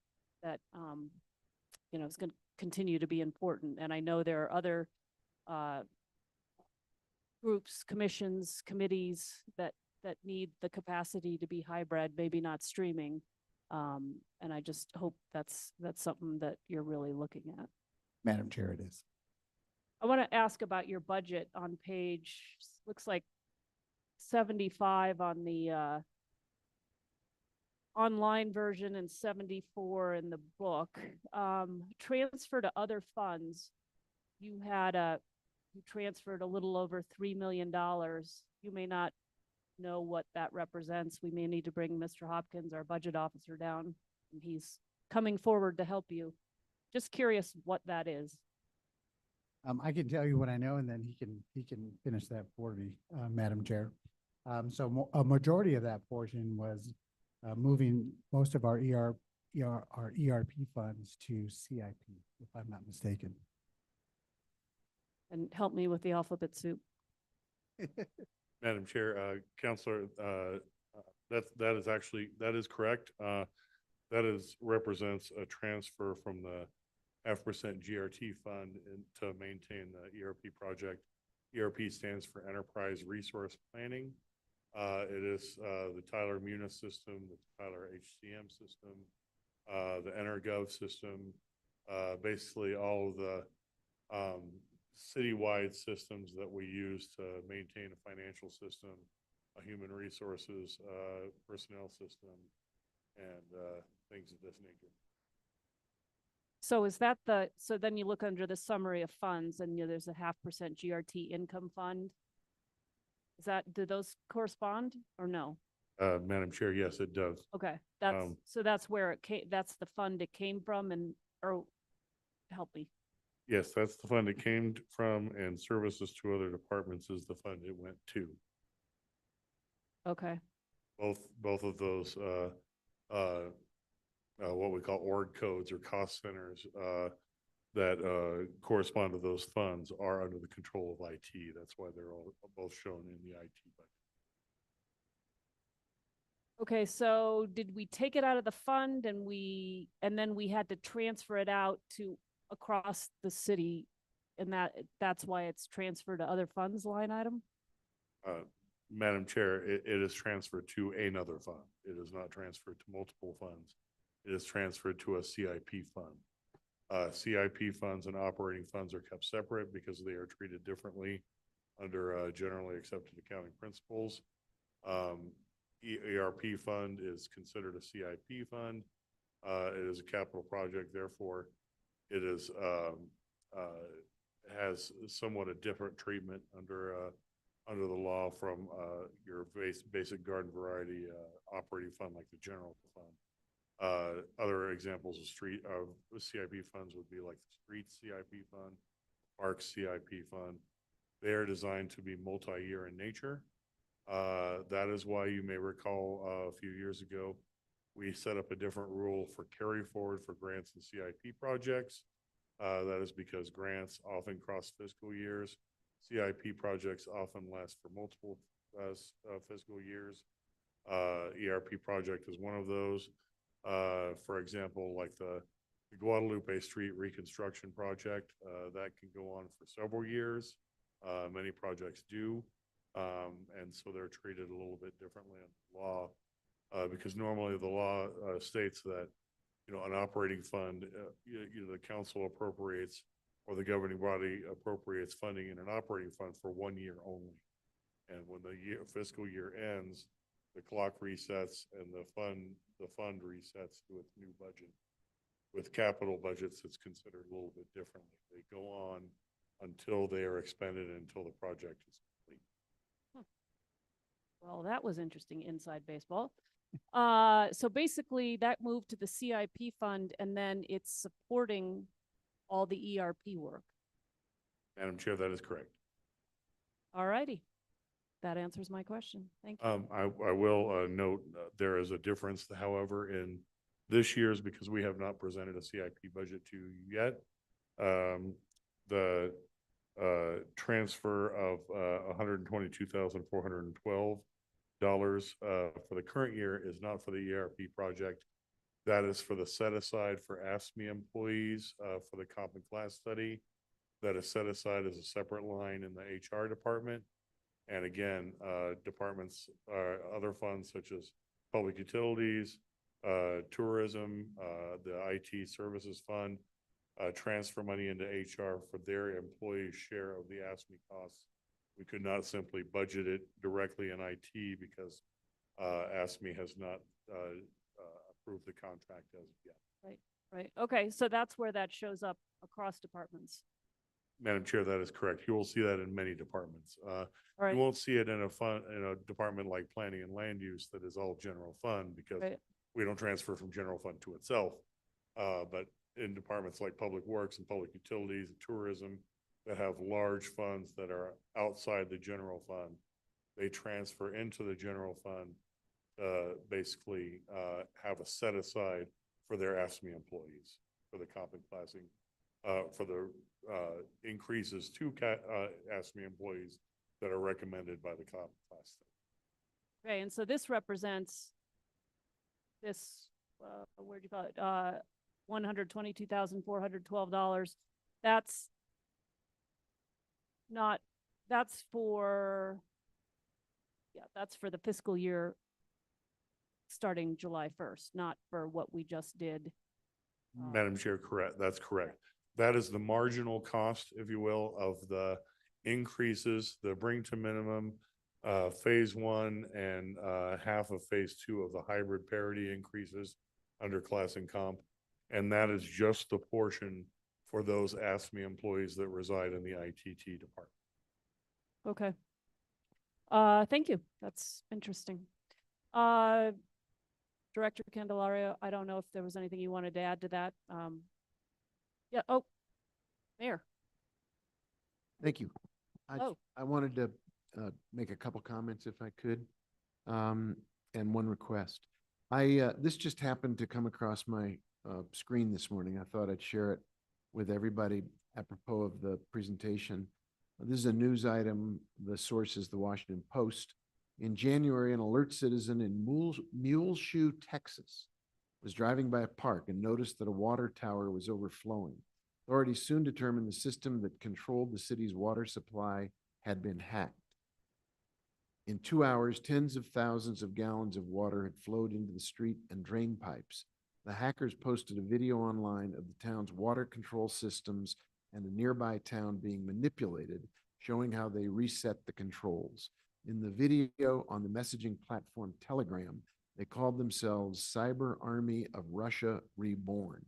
that, you know, is going to continue to be important. And I know there are other groups, commissions, committees that need the capacity to be hybrid, maybe not streaming. And I just hope that's something that you're really looking at. Madam Chair, it is. I want to ask about your budget on page, looks like 75 on the online version and 74 in the book. Transfer to other funds. You transferred a little over $3 million. You may not know what that represents. We may need to bring Mr. Hopkins, our budget officer, down, and he's coming forward to help you. Just curious what that is. I can tell you what I know, and then he can finish that for me, Madam Chair. So a majority of that portion was moving most of our ERP funds to CIP, if I'm not mistaken. And help me with the alphabet soup. Madam Chair, Counselor, that is correct. Represents a transfer from the 0.5% GRT fund to maintain the ERP project. ERP stands for Enterprise Resource Planning. It is the Tyler Munis system, the Tyler HCM system, the EnerGov system, basically all of the citywide systems that we use to maintain a financial system, a human resources, personnel system, and things of this nature. So is that so then you look under the summary of funds and there's a 0.5% GRT income fund. Do those correspond or no? Madam Chair, yes, it does. Okay, Um, so that's where it came, that's the fund it came from or help me. Yes, that's the fund it came from, and services to other departments is the fund it went to. Okay, Both of those, what we call org codes or cost centers, that correspond to those funds are under the control of IT. That's why they're all both shown in the IT budget. okay, so did we take it out of the fund and then we had to transfer it out to across the city, and that's why it's transferred to other funds line item? Madam Chair, it is transferred to another fund. It is not transferred to multiple funds. It is transferred to a CIP fund. CIP funds and operating funds are kept separate because they are treated differently under generally accepted accounting principles. ERP fund is considered a CIP fund. It is a capital project, therefore it is has somewhat a different treatment under the law from your basic garden variety operating fund like the general fund. Other examples of CIP funds would be like the street CIP fund, parks CIP fund. They are designed to be multi-year in nature. That is why you may recall a few years ago, we set up a different rule for carry forward for grants and CIP projects. That is because grants often cross fiscal years. CIP projects often last for multiple fiscal years. ERP project is one of those. For example, like the Guadalupe Street reconstruction project, that can go on for several years. Many projects do. And so they're treated a little bit differently in the law. Because normally the law, states that, an operating fund, the council appropriates or the governing body appropriates funding in an operating fund for 1 year only. And when the fiscal year ends, the clock resets and the fund resets to its new budget. With capital budgets, it's considered a little bit differently. They go on until they are expended, until the project is complete. Well, that was interesting inside baseball. So basically that moved to the CIP fund and then it's supporting all the ERP work. Madam Chair, that is correct. All righty. That answers my question. Thank you. I will note, there is a difference, however, in this year's, because we have not presented a CIP budget to you yet. The transfer of $122,412 for the current year is not for the ERP project. That is for the set aside for ASME employees for the comp and class study. That is set aside as a separate line in the HR department. And again, departments, other funds such as public utilities, tourism, the IT services fund, transfer money into HR for their employees' share of the ASME costs. We could not simply budget it directly in IT because ASME has not approved the contract as of yet. Right. Okay. So that's where that shows up across departments. Madam Chair, that is correct. You will see that in many departments. All You right. won't see it in a department like planning and land use that is all general fund because Right. we don't transfer from general fund to itself. But in departments like public works and public utilities and tourism that have large funds that are outside the general fund, they transfer into the general fund, basically have a set aside for their ASME employees, for the comp and classing, for the increases to ASME employees that are recommended by the comp class. Okay. And so this represents this, where'd you call it? $122,412. That's not, that's for the fiscal year starting July 1st, not for what we just did. Madam Chair, correct. That's correct. That is the marginal cost, if you will, of the increases, the bring to minimum, phase one and half of phase two of the hybrid parity increases under class and comp. And that is just the portion for those ASME employees that reside in the ITT department. Okay. Thank you. That's interesting. Director Candelario, I don't know if there was anything you wanted to add to that. Yeah. Oh, Mayor. Thank you. Oh. I wanted to make a couple comments if I could, and one request. This just happened to come across my screen this morning. I thought I'd share it with everybody apropos of the presentation. This is a news item. The source is the Washington Post. In January, an alert citizen in Muleshoe, Texas, was driving by a park and noticed that a water tower was overflowing. Authorities soon determined the system that controlled the city's water supply had been hacked. In 2 hours, tens of thousands of gallons of water had flowed into the street and drain pipes. The hackers posted a video online of the town's water control systems and a nearby town being manipulated, showing how they reset the controls. In the video on the messaging platform Telegram, they called themselves Cyber Army of Russia Reborn.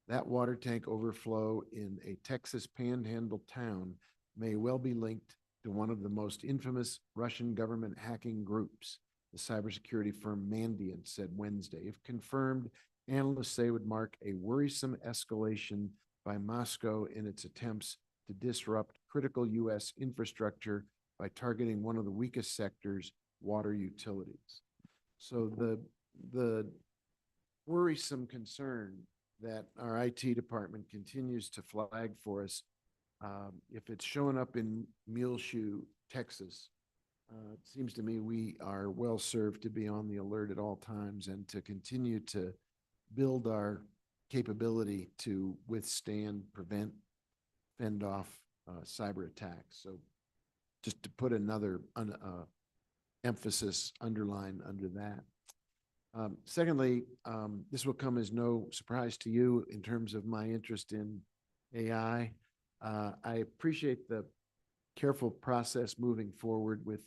That water tank overflow in a Texas panhandle town may well be linked to one of the most infamous Russian government hacking groups, the cybersecurity firm Mandiant said Wednesday. If confirmed, analysts say would mark a worrisome escalation by Moscow in its attempts to disrupt critical U.S. infrastructure by targeting one of the weakest sectors, water utilities. So the worrisome concern that our IT department continues to flag for us, if it's showing up in Muleshoe, Texas, It seems to me we are well served to be on the alert at all times and to continue to build our capability to withstand, prevent, fend off cyber attacks. So just to put another emphasis, underline under that. Secondly, this will come as no surprise to you in terms of my interest in AI. I appreciate the careful process moving forward with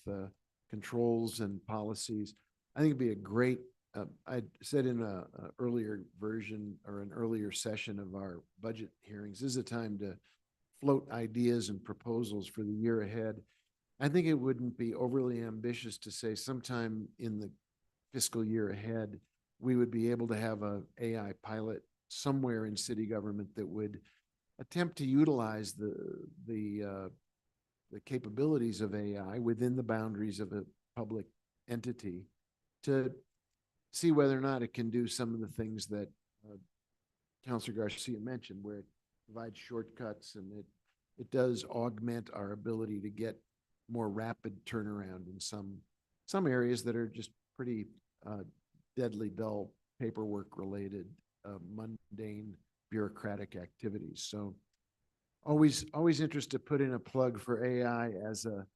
controls and policies. I think it'd be a great, I said in a earlier version or an earlier session of our budget hearings, this is a time to float ideas and proposals for the year ahead. I think it wouldn't be overly ambitious to say sometime in the fiscal year ahead, we would be able to have a AI pilot somewhere in city government that would attempt to utilize the capabilities of AI within the boundaries of a public entity to see whether or not it can do some of the things that Councilor Garcia mentioned, where it provides shortcuts and it does augment our ability to get more rapid turnaround in some areas that are just pretty deadly dull, paperwork related, mundane bureaucratic activities. So always interested to put in a plug for AI as a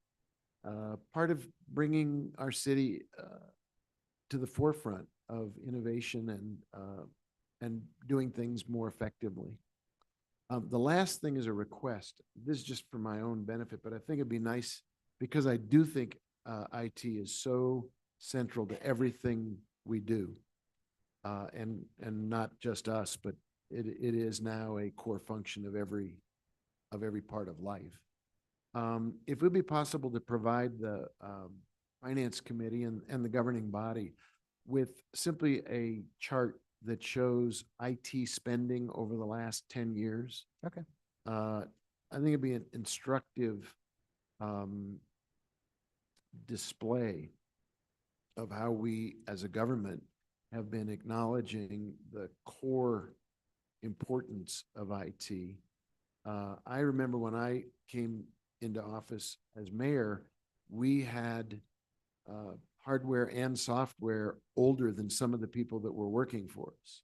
part of bringing our city to the forefront of innovation and doing things more effectively. The last thing is a request. This is just for my own benefit, but I think it'd be nice because I do think IT is so central to everything we do, and not just us, but it is now a core function of every part of life. If it would be possible to provide the Finance Committee and the governing body with simply a chart that shows IT spending over the last 10 years. Okay. I think it'd be an instructive display of how we as a government have been acknowledging the core importance of IT. I remember when I came into office as mayor, we had hardware and software older than some of the people that were working for us.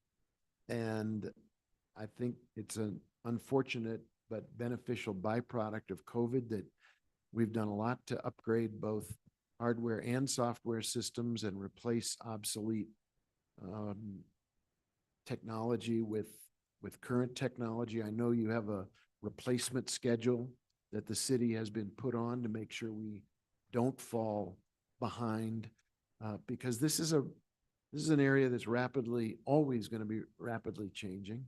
And I think it's an unfortunate but beneficial byproduct of COVID that we've done a lot to upgrade both hardware and software systems and replace obsolete technology with current technology. I know you have a replacement schedule that the city has been put on to make sure we don't fall behind, because this is an area that's always going to be rapidly changing.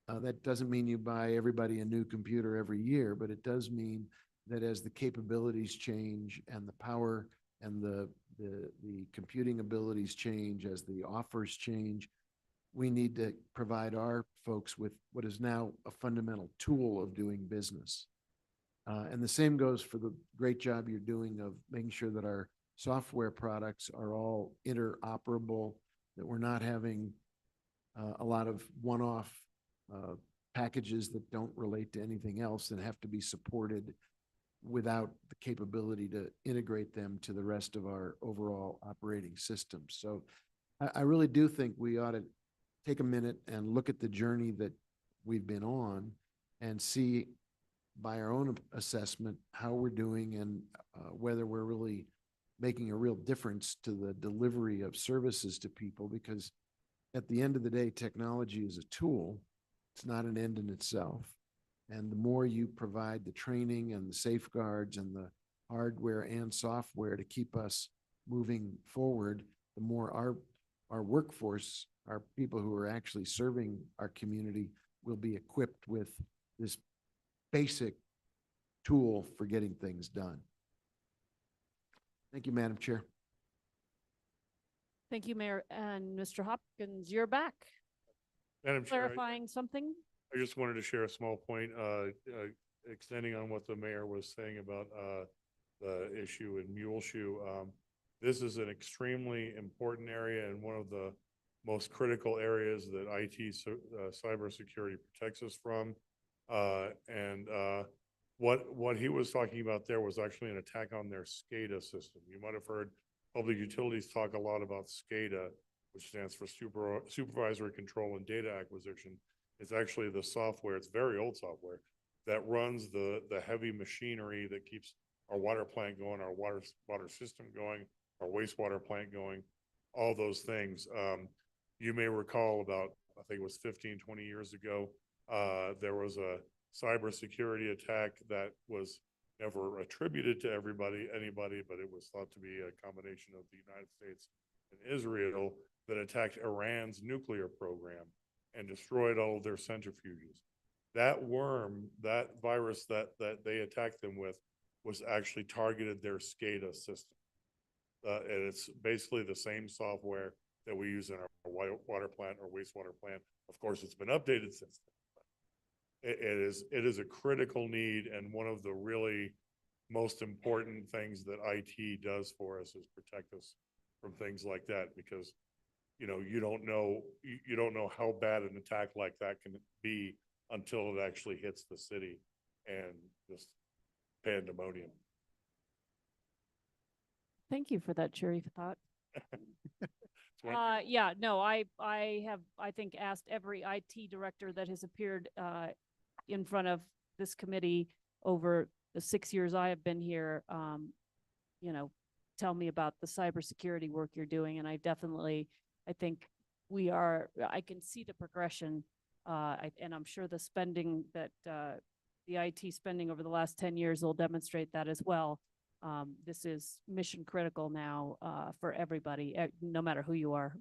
That doesn't mean you buy everybody a new computer every year, but it does mean that as the capabilities change and the power and the computing abilities change, as the offers change, we need to provide our folks with what is now a fundamental tool of doing business. And the same goes for the great job you're doing of making sure that our software products are all interoperable, that we're not having a lot of one-off packages that don't relate to anything else and have to be supported without the capability to integrate them to the rest of our overall operating system. So I really do think we ought to take a minute and look at the journey that we've been on and see by our own assessment how we're doing and whether we're really making a real difference to the delivery of services to people, because at the end of the day, technology is a tool. It's not an end in itself. And the more you provide the training and the safeguards and the hardware and software to keep us moving forward, the more our workforce, our people who are actually serving our community, will be equipped with this basic tool for getting things done. Thank you, Madam Chair. Thank you, Mayor. And Mr. Hopkins, you're back. Madam Chair, Clarifying something? I just wanted to share a small point, extending on what the mayor was saying about the issue in Muleshoe. This is an extremely important area and one of the most critical areas that IT cybersecurity protects us from. And What he was talking about there was actually an attack on their SCADA system. You might have heard public utilities talk a lot about SCADA, which stands for Supervisory Control and Data Acquisition. It's actually the software, it's very old software, that runs the heavy machinery that keeps our water plant going, our water system going, our wastewater plant going, all those things. You may recall about, I think it was 15, 20 years ago, there was a cybersecurity attack that was never attributed to anybody, but it was thought to be a combination of the United States and Israel that attacked Iran's nuclear program and destroyed all of their centrifuges. That worm, that virus that they attacked them with was actually targeted their SCADA system. And it's basically the same software that we use in our water plant or wastewater plant. Of course, it's been updated since then. It is a critical need, and one of the really most important things that IT does for us is protect us from things like that, because you don't know how bad an attack like that can be until it actually hits the city and just pandemonium. Thank you for that cheery thought. It's one- Yeah, no, I have, I think, asked every IT director that has appeared in front of this committee over the 6 years I have been here, tell me about the cybersecurity work you're doing. And I think I can see the progression, and I'm sure the spending that the IT spending over the last 10 years will demonstrate that as well. This is mission critical now for everybody, no matter who you are,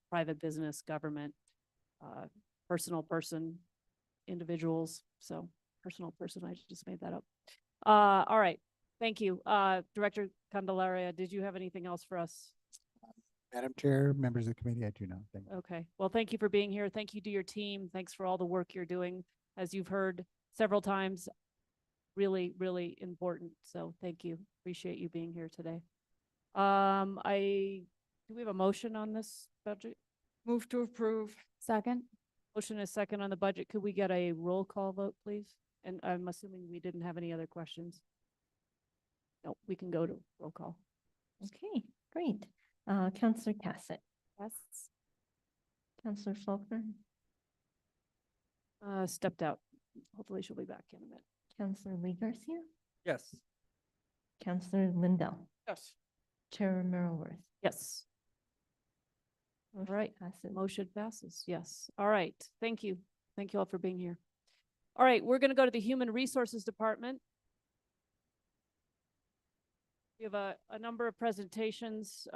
private business, government, personal person, individuals. So personal person, I just made that up. All right. Thank you. Director Candelaria, did you have anything else for us? Madam Chair, members of the committee, I do not. Thank you. Okay. Well, thank you for being here. Thank you to your team. Thanks for all the work you're doing. As you've heard several times, really, really important. So thank you. Appreciate you being here today. Do we have a motion on this budget? Move to approve. Second? Motion is second on the budget. Could we get a roll call vote, please? And I'm assuming we didn't have any other questions. No, we can go to roll call. Okay, great. Counselor Cassett, Yes. Counselor Faulkner, Stepped out. Hopefully she'll be back in a minute. Counselor Lee Garcia, Yes. Counselor Lindell, Yes. Chair Romero Worth. Yes. Motion right. passes. Motion passes. Yes. All right. Thank you. Thank you all for being here. All right. We're going to go to the Human Resources Department. We have a number of presentations.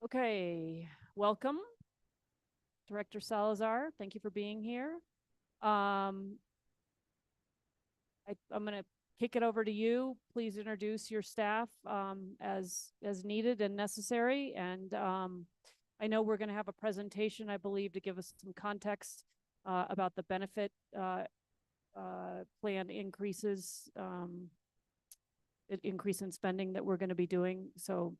Okay, welcome, Director Salazar. Thank you for being here. I'm going to kick it over to you. Please introduce your staff as needed and necessary. And I know we're going to have a presentation, I believe, to give us some context about the benefit plan increases, increase in spending that we're going to be doing. So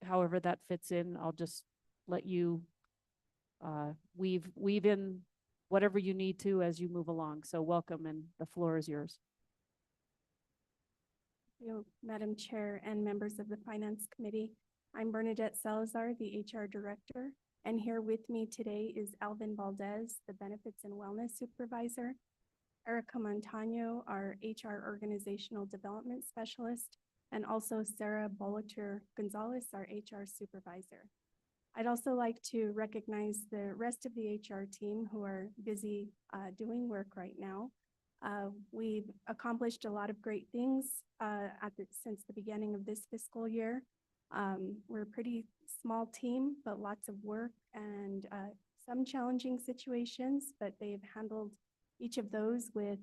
however that fits in, I'll just let you weave in whatever you need to as you move along. So welcome, and the floor is yours. You, Madam Chair and members of the Finance Committee. I'm Bernadette Salazar, the HR Director, and here with me today is Alvin Valdez, the Benefits and Wellness Supervisor, Erica Montano, our HR Organizational Development Specialist, and also Sarah Bolater Gonzalez, our HR Supervisor. I'd also like to recognize the rest of the HR team who are busy doing work right now. We've accomplished a lot of great things since the beginning of this fiscal year. We're a pretty small team, but lots of work and some challenging situations, but they've handled each of those with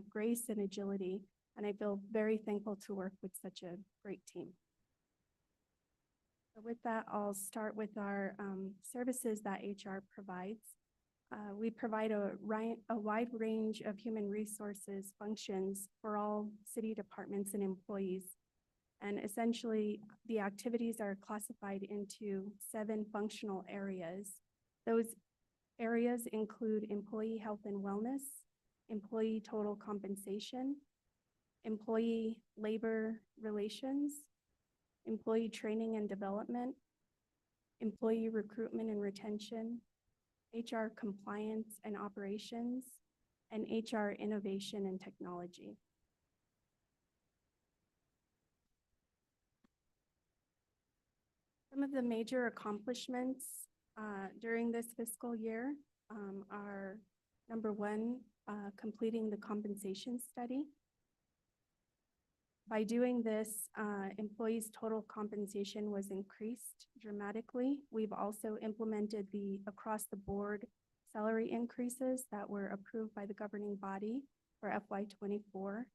grace and agility. And I feel very thankful to work with such a great team. So with that, I'll start with our services that HR provides. We provide a wide range of human resources functions for all city departments and employees. And essentially, the activities are classified into 7 functional areas. Those areas include employee health and wellness, employee total compensation, employee labor relations, employee training and development, employee recruitment and retention, HR compliance and operations, and HR innovation and technology. Some of the major accomplishments during this fiscal year are, number 1, completing the compensation study. By doing this, employees' total compensation was increased dramatically. We've also implemented the across-the-board salary increases that were approved by the governing body for FY24.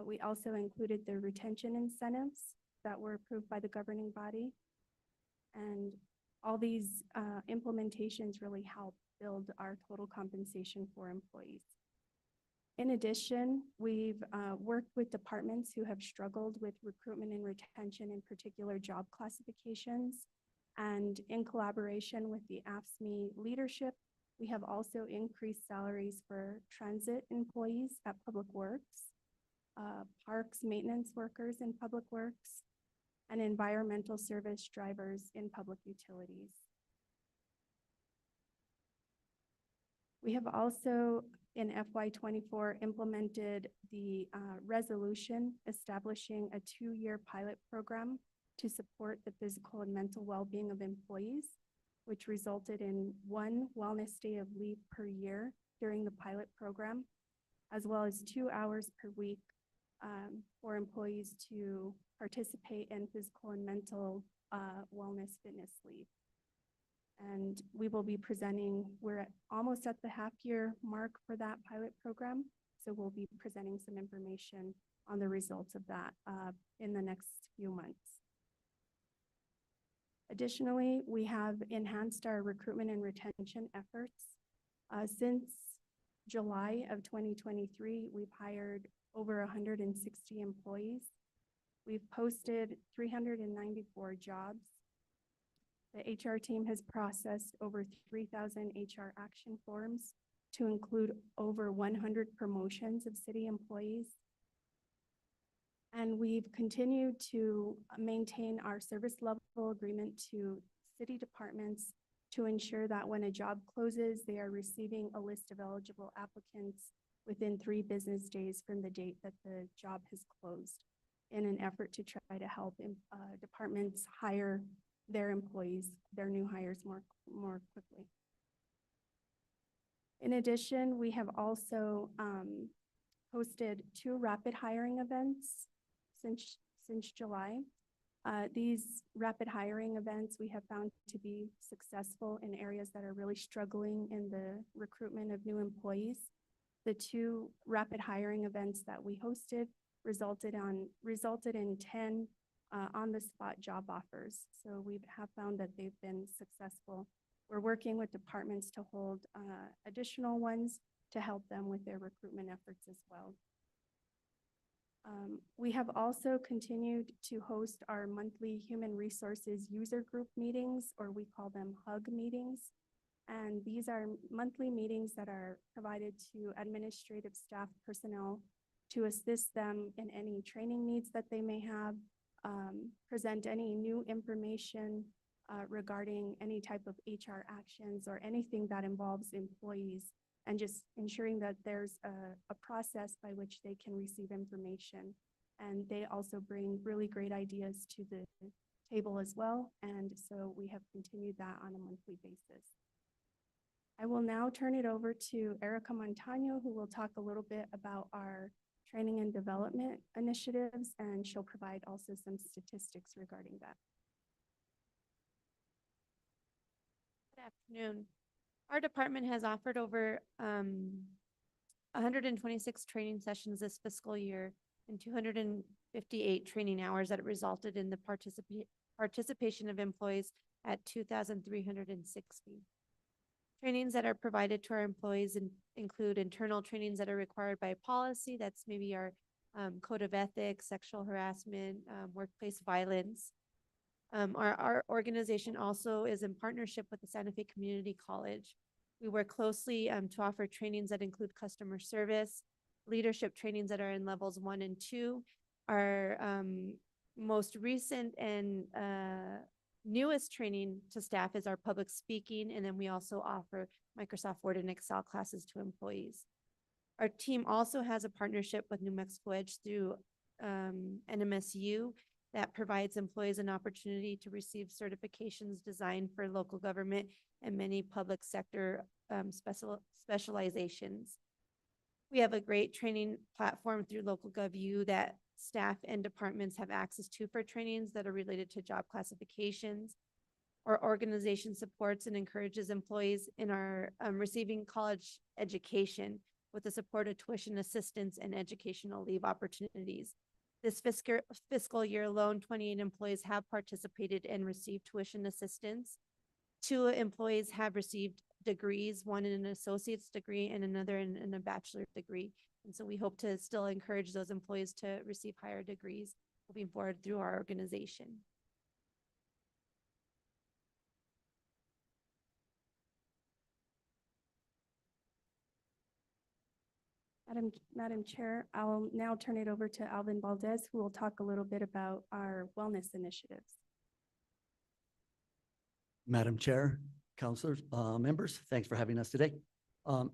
We also included the retention incentives that were approved by the governing body. And all these implementations really help build our total compensation for employees. In addition, we've worked with departments who have struggled with recruitment and retention, in particular job classifications. And in collaboration with the AFSCME leadership, we have also increased salaries for transit employees at Public Works, parks maintenance workers in Public Works, and environmental service drivers in public utilities. We have also, in FY24, implemented the resolution establishing a 2-year pilot program to support the physical and mental well-being of employees, which resulted in 1 wellness day of leave per year during the pilot program, as well as 2 hours per week for employees to participate in physical and mental wellness fitness leave. And we will be presenting, we're almost at the half-year mark for that pilot program, so we'll be presenting some information on the results of that in the next few months. Additionally, we have enhanced our recruitment and retention efforts. Since July of 2023, we've hired over 160 employees. We've posted 394 jobs. The HR team has processed over 3,000 HR action forms to include over 100 promotions of city employees. And we've continued to maintain our service level agreement to city departments to ensure that when a job closes, they are receiving a list of eligible applicants within 3 business days from the date that the job has closed, in an effort to try to help departments hire their employees, their new hires more quickly. In addition, we have also hosted 2 rapid hiring events since July. These rapid hiring events we have found to be successful in areas that are really struggling in the recruitment of new employees. The 2 rapid hiring events that we hosted resulted in 10 on-the-spot job offers. So we have found that they've been successful. We're working with departments to hold additional ones to help them with their recruitment efforts as well. We have also continued to host our monthly human resources user group meetings, or we call them HUG meetings. And these are monthly meetings that are provided to administrative staff personnel to assist them in any training needs that they may have, present any new information regarding any type of HR actions or anything that involves employees, and just ensuring that there's a process by which they can receive information. And they also bring really great ideas to the table as well. And so we have continued that on a monthly basis. I will now turn it over to Erica Montano, who will talk a little bit about our training and development initiatives, and she'll provide also some statistics regarding that. Afternoon. Our department has offered over 126 training sessions this fiscal year and 258 training hours that resulted in the participation of employees at 2,360. Trainings that are provided to our employees include internal trainings that are required by policy. That's maybe our code of ethics, sexual harassment, workplace violence. Our organization also is in partnership with the Santa Fe Community College. We work closely to offer trainings that include customer service, leadership trainings that are in levels 1 and 2. Our most recent and newest training to staff is our public speaking, and then we also offer Microsoft Word and Excel classes to employees. Our team also has a partnership with New Mexico Edge through NMSU that provides employees an opportunity to receive certifications designed for local government and many public sector specializations. We have a great training platform through Local GovU that staff and departments have access to for trainings that are related to job classifications. Our organization supports and encourages employees in our receiving college education with the support of tuition assistance and educational leave opportunities. This fiscal year alone, 28 employees have participated and received tuition assistance. 2 employees have received degrees, one in an associate's degree and another in a bachelor's degree. And so we hope to still encourage those employees to receive higher degrees moving forward through our organization. Madam Chair, I'll now turn it over to Alvin Valdez, who will talk a little bit about our wellness initiatives. Madam Chair, counselors, members, thanks for having us today.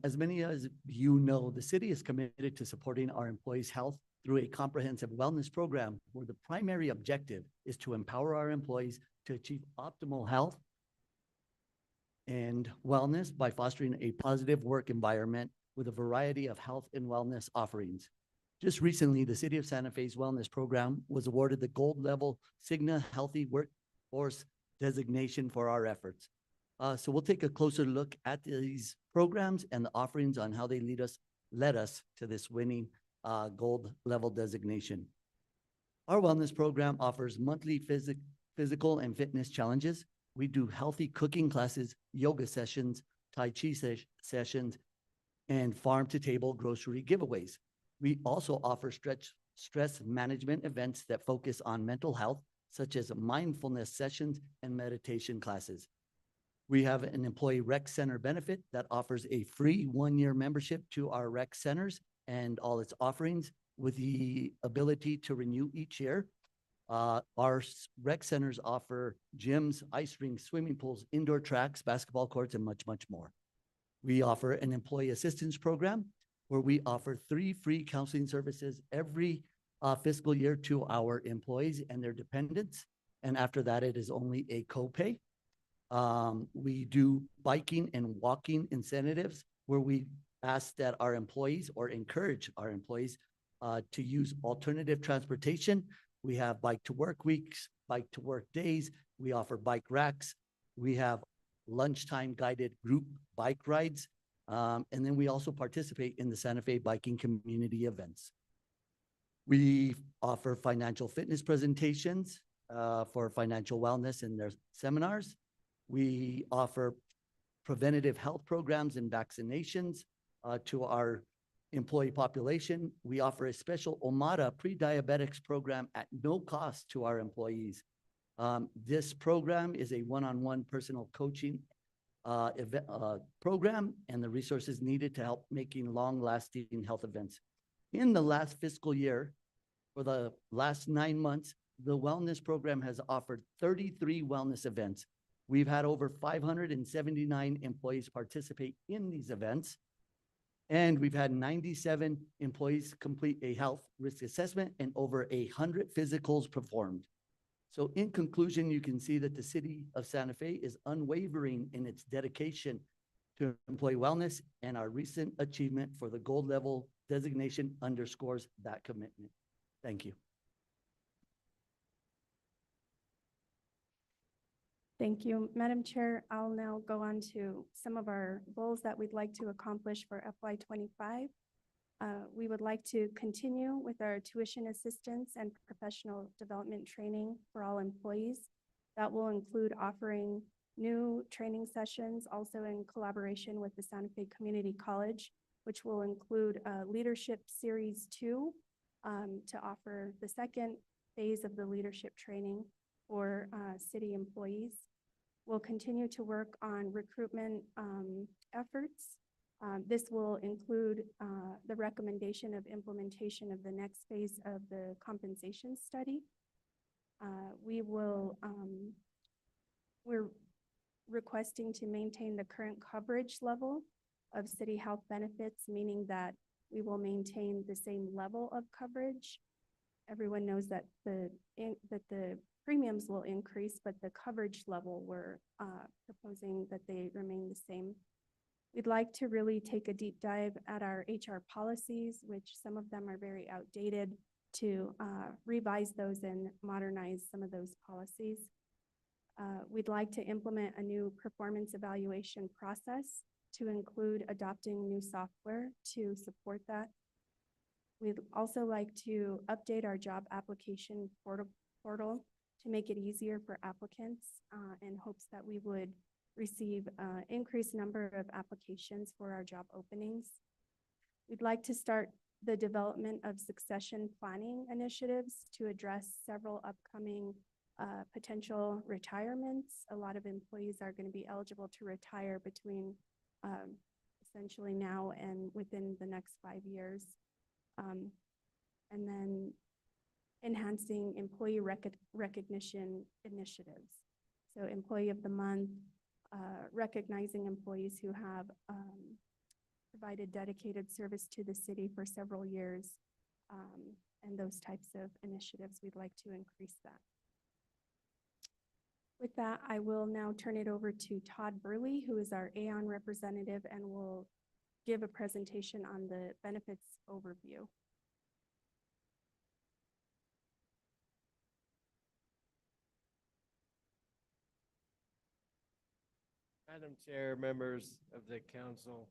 As many as you know, the city is committed to supporting our employees' health through a comprehensive wellness program where the primary objective is to empower our employees to achieve optimal health and wellness by fostering a positive work environment with a variety of health and wellness offerings. Just recently, the City of Santa Fe's wellness program was awarded the gold level Cigna Healthy Workforce designation for our efforts. So we'll take a closer look at these programs and the offerings on how they led us to this winning gold level designation. Our wellness program offers monthly physical and fitness challenges. We do healthy cooking classes, yoga sessions, Tai Chi sessions, and farm-to-table grocery giveaways. We also offer stress management events that focus on mental health, such as mindfulness sessions and meditation classes. We have an employee rec center benefit that offers a free 1-year membership to our rec centers and all its offerings with the ability to renew each year. Our rec centers offer gyms, ice rinks, swimming pools, indoor tracks, basketball courts, and much, much more. We offer an employee assistance program where we offer 3 free counseling services every fiscal year to our employees and their dependents. And after that, it is only a copay. We do biking and walking incentives where we ask that our employees or encourage our employees to use alternative transportation. We have bike to work weeks, bike to work days. We offer bike racks. We have lunchtime guided group bike rides. And then we also participate in the Santa Fe biking community events. We offer financial fitness presentations for financial wellness in their seminars. We offer preventative health programs and vaccinations to our employee population. We offer a special Omada pre-diabetics program at no cost to our employees. This program is a one-on-one personal coaching program and the resources needed to help making long-lasting health events. In the last fiscal year, for the last 9 months, the wellness program has offered 33 wellness events. We've had over 579 employees participate in these events, and we've had 97 employees complete a health risk assessment and over 100 physicals performed. So in conclusion, you can see that the city of Santa Fe is unwavering in its dedication to employee wellness, and our recent achievement for the gold level designation underscores that commitment. Thank you. Thank you, Madam Chair. I'll now go on to some of our goals that we'd like to accomplish for FY '25. We would like to continue with our tuition assistance and professional development training for all employees. That will include offering new training sessions, also in collaboration with the Santa Fe Community College, which will include Leadership Series 2 to offer the second phase of the leadership training for city employees. We'll continue to work on recruitment efforts. This will include the recommendation of implementation of the next phase of the compensation study. We're requesting to maintain the current coverage level of city health benefits, meaning that we will maintain the same level of coverage. Everyone knows that the premiums will increase, but the coverage level, we're proposing that they remain the same. We'd like to really take a deep dive at our HR policies, which some of them are very outdated, to revise those and modernize some of those policies. We'd like to implement a new performance evaluation process to include adopting new software to support that. We'd also like to update our job application portal to make it easier for applicants in hopes that we would receive an increased number of applications for our job openings. We'd like to start the development of succession planning initiatives to address several upcoming potential retirements. A lot of employees are going to be eligible to retire between essentially now and within the next 5 years. And then enhancing employee recognition initiatives. So Employee of the Month, recognizing employees who have provided dedicated service to the city for several years, and those types of initiatives, we'd like to increase that. With that, I will now turn it over to Todd Burley, who is our Aon representative, and will give a presentation on the benefits overview. Madam Chair, members of the council,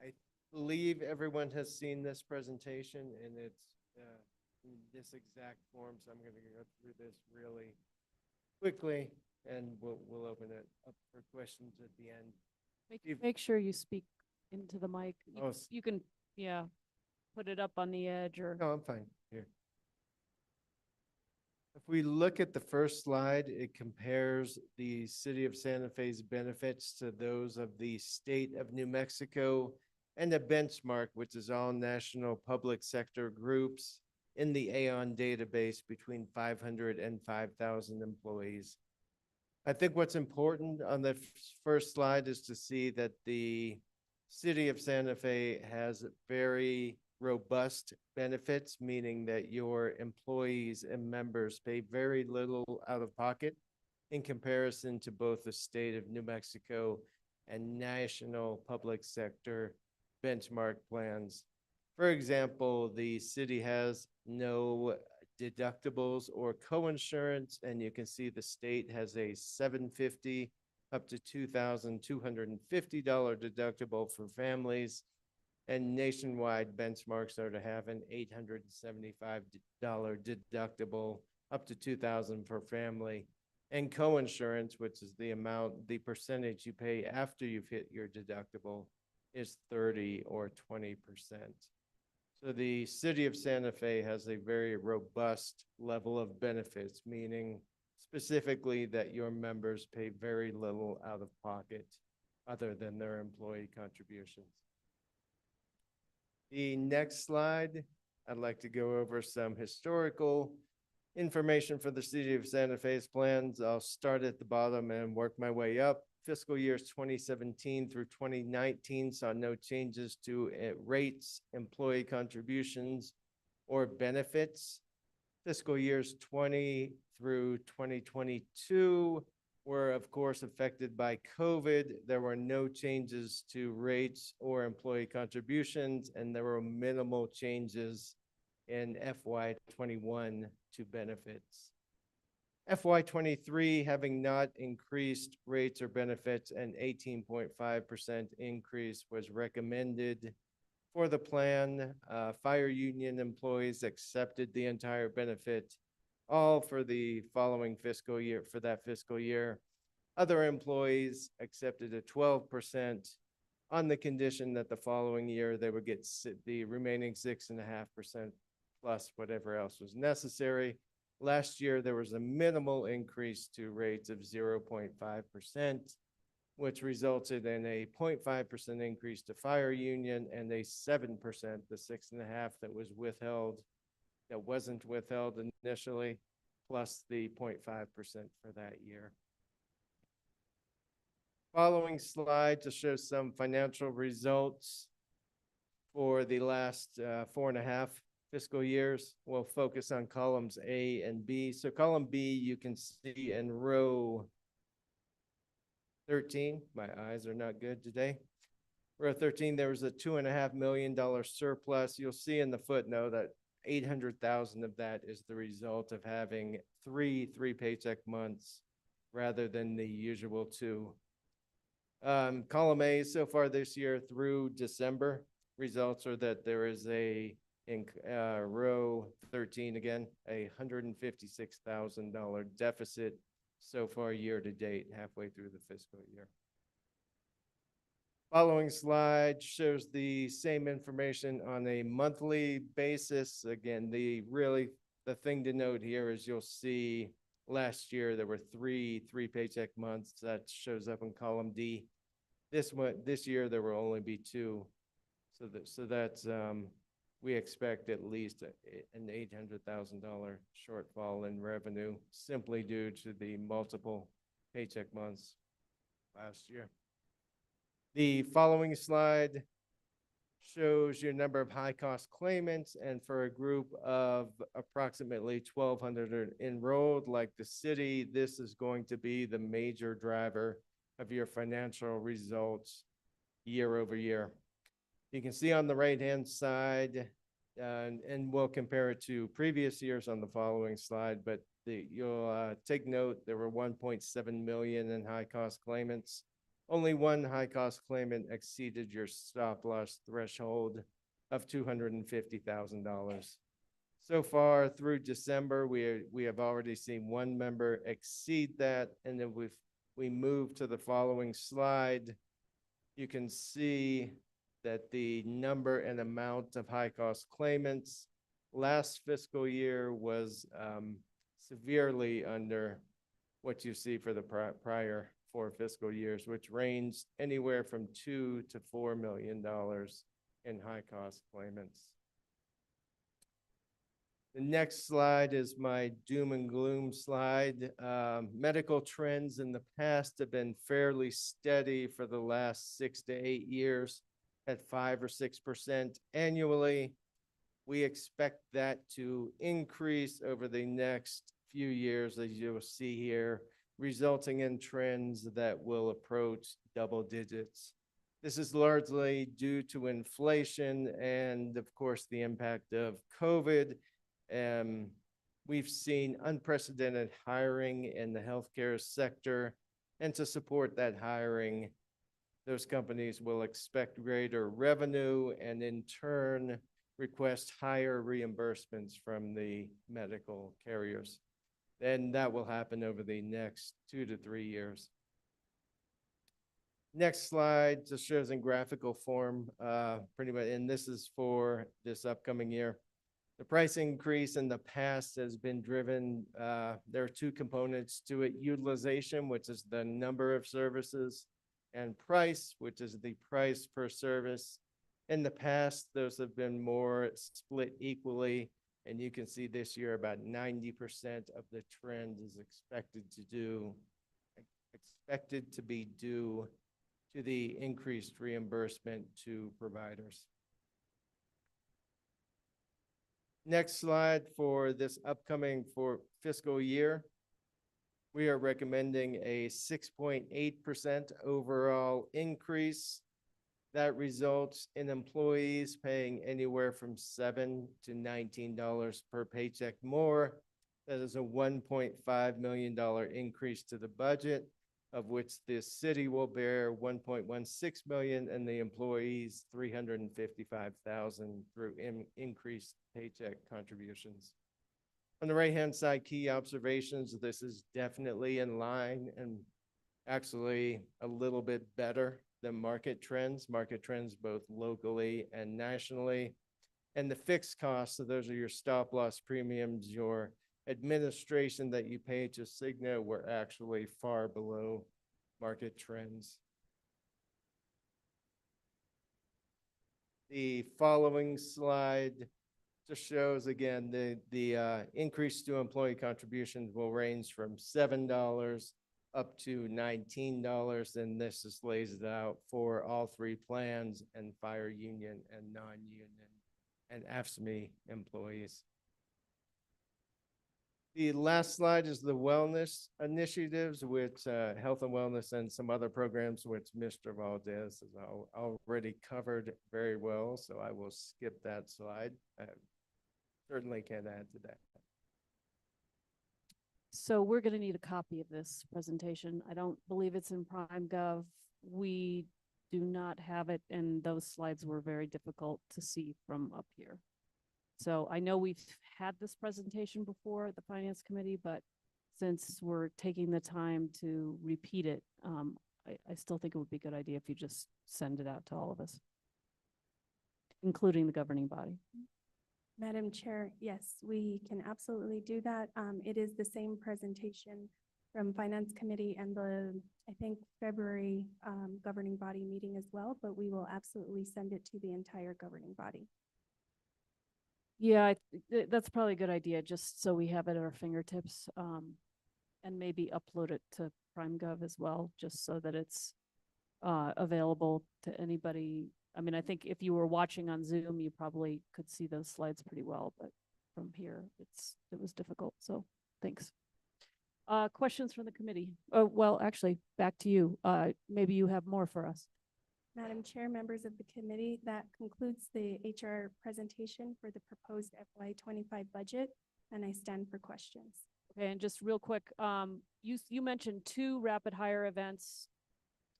I believe everyone has seen this presentation and it's in this exact form, so I'm going to go through this really quickly and we'll open it up for questions at the end. Make sure you speak into the mic. Oh, You can, yeah, put it up on the edge or. No, I'm fine. Here. If we look at the first slide, it compares the city of Santa Fe's benefits to those of the state of New Mexico and a benchmark, which is all national public sector groups in the Aon database between 500 and 5,000 employees. I think what's important on the first slide is to see that the city of Santa Fe has very robust benefits, meaning that your employees and members pay very little out of pocket in comparison to both the state of New Mexico and national public sector benchmark plans. For example, the city has no deductibles or coinsurance, and you can see the state has a $750 up to $2,250 deductible for families. And nationwide benchmarks are to have an $875 deductible up to $2,000 per family. And coinsurance, which is the amount, the percentage you pay after you've hit your deductible, is 30 or 20%. So the city of Santa Fe has a very robust level of benefits, meaning specifically that your members pay very little out of pocket other than their employee contributions. The next slide, I'd like to go over some historical information for the city of Santa Fe's plans. I'll start at the bottom and work my way up. Fiscal years 2017 through 2019 saw no changes to rates, employee contributions, or benefits. Fiscal years 20 through 2022 were, of course, affected by COVID. There were no changes to rates or employee contributions, and there were minimal changes in FY21 to benefits. FY twenty-three, having not increased rates or benefits, an 18.5% increase was recommended for the plan. Fire union employees accepted the entire benefit, all for the following fiscal year, for that fiscal year. Other employees accepted a 12% on the condition that the following year they would get the remaining 6.5% plus whatever else was necessary. Last year, there was a minimal increase to rates of 0.5%, which resulted in a 0.5% increase to fire union and a 7%, the 6.5% that was withheld, that wasn't withheld initially, plus the 0.5% for that year. Following slide to show some financial results for the last 4.5 fiscal years. We'll focus on columns A and B. So column B, you can see in row 13. My eyes are not good today. Row 13, there was a $2.5 million surplus. You'll see in the footnote that 800,000 of that is the result of having three paycheck months rather than the usual 2. Column A, so far this year through December, results are that there is in row 13 again, a $156,000 deficit so far year to date, halfway through the fiscal year. Following slide shows the same information on a monthly basis. Again, the thing to note here is you'll see last year there were three paycheck months. That shows up in column D. This year there will only be 2. So that's we expect at least an $800,000 shortfall in revenue simply due to the multiple paycheck months last year. The following slide shows your number of high-cost claimants, and for a group of approximately 1,200 enrolled like the city, this is going to be the major driver of your financial results year over year. You can see on the right-hand side, and we'll compare it to previous years on the following slide, but you'll take note there were 1.7 million in high-cost claimants. Only one high-cost claimant exceeded your stop-loss threshold of $250,000. So far through December, we have already seen one member exceed that, and then we move to the following slide. You can see that the number and amount of high-cost claimants last fiscal year was severely under what you see for the prior 4 fiscal years, which ranged anywhere from $2 to $4 million in high-cost claimants. The next slide is my doom and gloom slide. Medical trends in the past have been fairly steady for the last 6 to 8 years at 5 or 6% annually. We expect that to increase over the next few years, as you'll see here, resulting in trends that will approach double digits. This is largely due to inflation and, of course, the impact of COVID. We've seen unprecedented hiring in the healthcare sector, and to support that hiring, those companies will expect greater revenue and in turn request higher reimbursements from the medical carriers. And that will happen over the next 2 to 3 years. Next slide just shows in graphical form, pretty much, and this is for this upcoming year. The price increase in the past has been driven, there are 2 components to it: utilization, which is the number of services, and price, which is the price per service. In the past, those have been more split equally, and you can see this year about 90% of the trend is expected to be due to the increased reimbursement to providers. Next slide for this upcoming fiscal year. We are recommending a 6.8% overall increase. That results in employees paying anywhere from $7 to $19 per paycheck more That is a $1.5 million increase to the budget, of which the city will bear 1.16 million and the employees 355,000 through increased paycheck contributions. On the right-hand side, key observations, this is definitely in line and actually a little bit better than market trends both locally and nationally. And the fixed costs, so those are your stop loss premiums, your administration that you pay to Cigna, were actually far below market trends. The following slide just shows again the increase to employee contributions will range from $7 up to $19, and this just lays it out for all three plans and fire union and non-union and AFSCME employees. The last slide is the wellness initiatives, which health and wellness and some other programs, which Mr. Valdez has already covered very well. So I will skip that slide. I certainly can't add to that. So we're going to need a copy of this presentation. I don't believe it's in PrimeGov. We do not have it, and those slides were very difficult to see from up here. So I know we've had this presentation before at the Finance Committee, but since we're taking the time to repeat it, I still think it would be a good idea if you just send it out to all of us, including the governing body. Madam Chair, yes, we can absolutely do that. It is the same presentation from Finance Committee and the, I think, February governing body meeting as well, but we will absolutely send it to the entire governing body. Yeah, that's probably a good idea, just so we have it at our fingertips, and maybe upload it to PrimeGov as well, just so that it's available to anybody. I mean, I think if you were watching on Zoom, you probably could see those slides pretty well, but from here, it was difficult. So thanks. Questions from the committee? Oh, well, actually, back to you. Maybe you have more for us. Madam Chair, members of the committee, that concludes the HR presentation for the proposed FY25 budget, and I stand for questions. Okay, and just real quick, you mentioned 2 rapid hire events.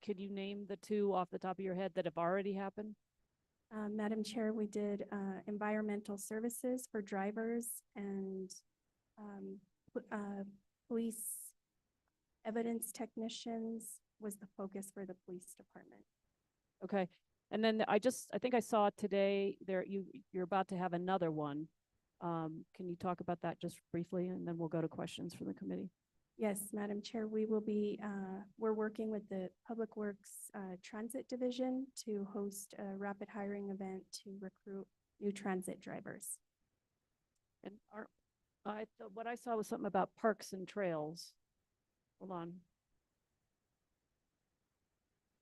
Could you name the 2 off the top of your head that have already happened? Madam Chair, we did environmental services for drivers and police evidence technicians was the focus for the police department. Okay, and then I think I saw today you're about to have another one. Can you talk about that just briefly, and then we'll go to questions from the committee? Yes, Madam Chair, we will be, we're working with the Public Works Transit Division to host a rapid hiring event to recruit new transit drivers. And what I saw was something about parks and trails. Hold on.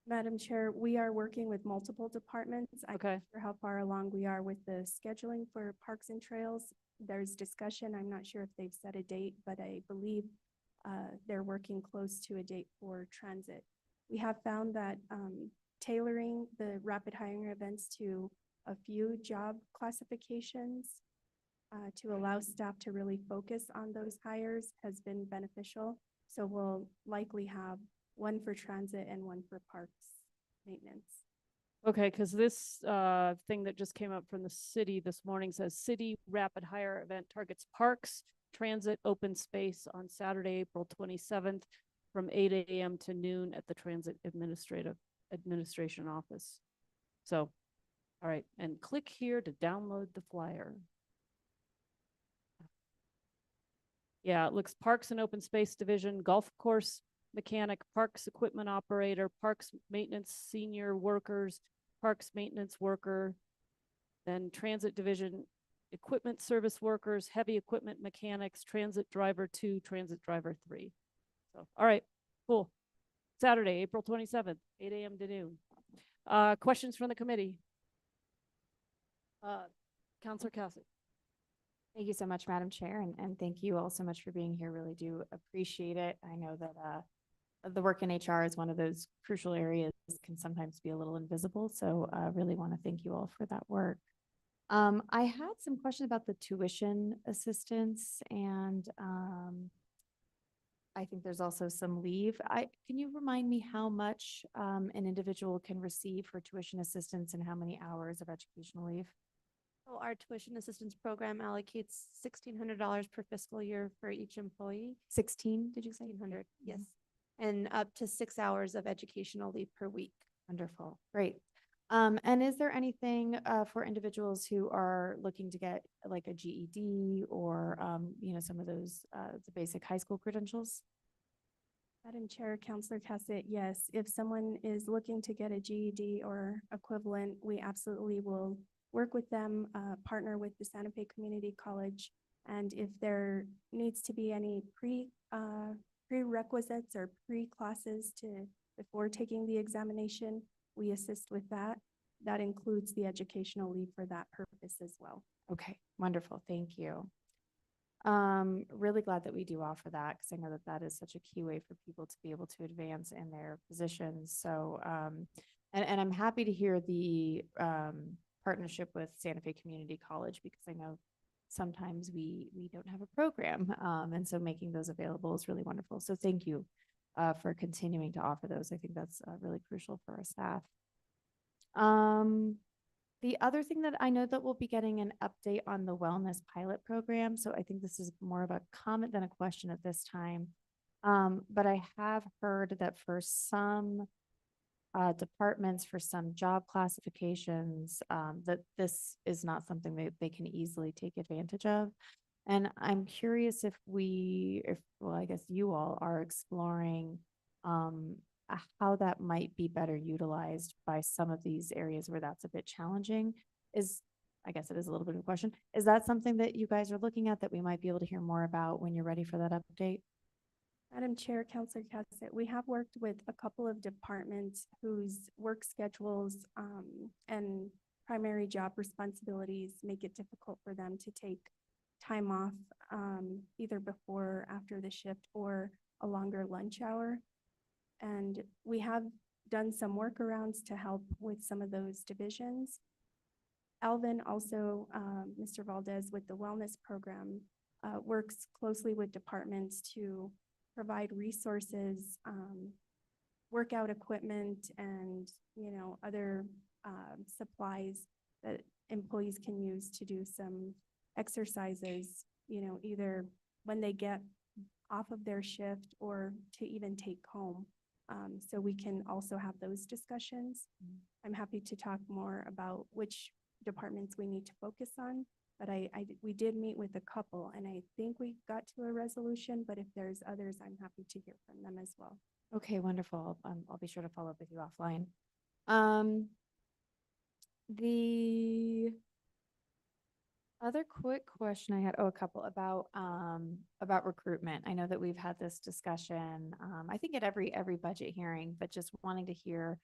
Madam Chair, we are working with multiple departments. I'm Okay. not sure how far along we are with the scheduling for parks and trails. There's discussion. I'm not sure if they've set a date, but I believe they're working close to a date for transit. We have found that tailoring the rapid hiring events to a few job classifications to allow staff to really focus on those hires has been beneficial. So we'll likely have one for transit and one for parks maintenance. Okay, because this thing that just came up from the city this morning says city rapid hire event targets parks, transit, open space on Saturday, April 27th from 8 a.m. to noon at the Transit Administration Office. So, all right, and click here to download the flyer. Yeah, it looks Parks and Open Space Division, golf course mechanic, parks equipment operator, parks maintenance senior workers, parks maintenance worker, then transit division, equipment service workers, heavy equipment mechanics, transit driver 2, transit driver 3. So, all right, cool. Saturday, April 27th, 8 a.m. to noon. Questions from the committee? Councilor Cassidy. Thank you so much, Madam Chair, and thank you all so much for being here. Really do appreciate it. I know that the work in HR is one of those crucial areas, can sometimes be a little invisible. So I really want to thank you all for that work. I had some question about the tuition assistance and, I think there's also some leave. Can you remind me how much, an individual can receive for tuition assistance and how many hours of educational leave? So our tuition assistance program allocates $1,600 per fiscal year for each employee. 16, did you say? 1,600, yes. Mhm. And up to 6 hours of educational leave per week. Wonderful, great. And is there anything for individuals who are looking to get like a GED or, some of those, the basic high school credentials? Madam Chair, Counselor Cassett, yes, if someone is looking to get a GED or equivalent, we absolutely will work with them, partner with the Santa Fe Community College. And if there needs to be any prerequisites or pre-classes before taking the examination, we assist with that. That includes the educational leave for that purpose as well. Okay, wonderful, thank you. Really glad that we do offer that because I know that that is such a key way for people to be able to advance in their positions. So, and I'm happy to hear the partnership with Santa Fe Community College because I know sometimes we don't have a program, and so making those available is really wonderful. So thank you for continuing to offer those. I think that's really crucial for our staff. The other thing that I know that we'll be getting an update on the wellness pilot program. So I think this is more of a comment than a question at this time. But I have heard that for some departments, for some job classifications, that this is not something that they can easily take advantage of. And I'm curious if well, I guess you all are exploring how that might be better utilized by some of these areas where that's a bit challenging. I guess it is a little bit of a question. Is that something that you guys are looking at that we might be able to hear more about when you're ready for that update? Madam Chair, Counselor Cassett, we have worked with a couple of departments whose work schedules and primary job responsibilities make it difficult for them to take time off either before or after the shift or a longer lunch hour. And we have done some workarounds to help with some of those divisions. Alvin also, Mr. Valdez with the wellness program, works closely with departments to provide resources, workout equipment and, other supplies that employees can use to do some exercises, either when they get off of their shift or to even take home. So we can also have those discussions. I'm happy to talk more about which departments we need to focus on, but we did meet with a couple and I think we got to a resolution, but if there's others, I'm happy to hear from them as well. Okay, wonderful. I'll be sure to follow up with you offline. The other quick question I had, a couple about recruitment. I know that we've had this discussion, I think at every budget hearing, but just wanting to hear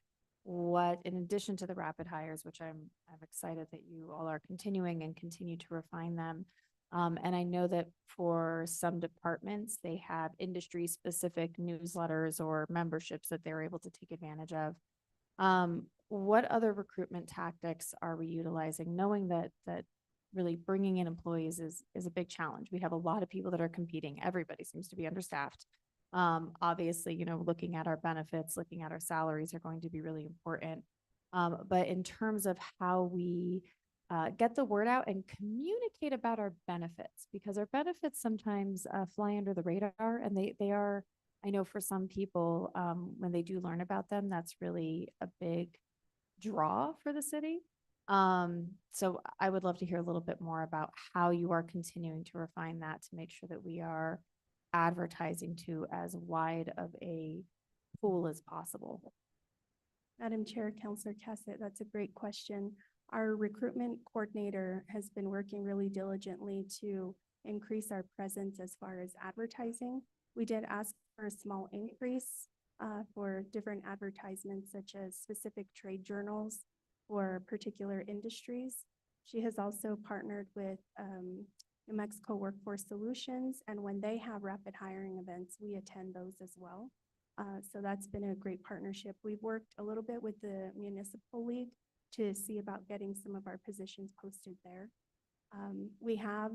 what, in addition to the rapid hires, which I'm excited that you all are continuing and continue to refine them. And I know that for some departments, they have industry-specific newsletters or memberships that they're able to take advantage of. What other recruitment tactics are we utilizing, knowing that really bringing in employees is a big challenge? We have a lot of people that are competing. Everybody seems to be understaffed. Obviously, looking at our benefits, looking at our salaries are going to be really important. But in terms of how we get the word out and communicate about our benefits, because our benefits sometimes fly under the radar, and they are, I know for some people, when they do learn about them, that's really a big draw for the city. So I would love to hear a little bit more about how you are continuing to refine that to make sure that we are advertising to as wide of a pool as possible. Madam Chair, Counselor Cassett, that's a great question. Our recruitment coordinator has been working really diligently to increase our presence as far as advertising. We did ask for a small increase for different advertisements such as specific trade journals for particular industries. She has also partnered with New Mexico Workforce Solutions, and when they have rapid hiring events, we attend those as well. So that's been a great partnership. We've worked a little bit with the Municipal League to see about getting some of our positions posted there. We have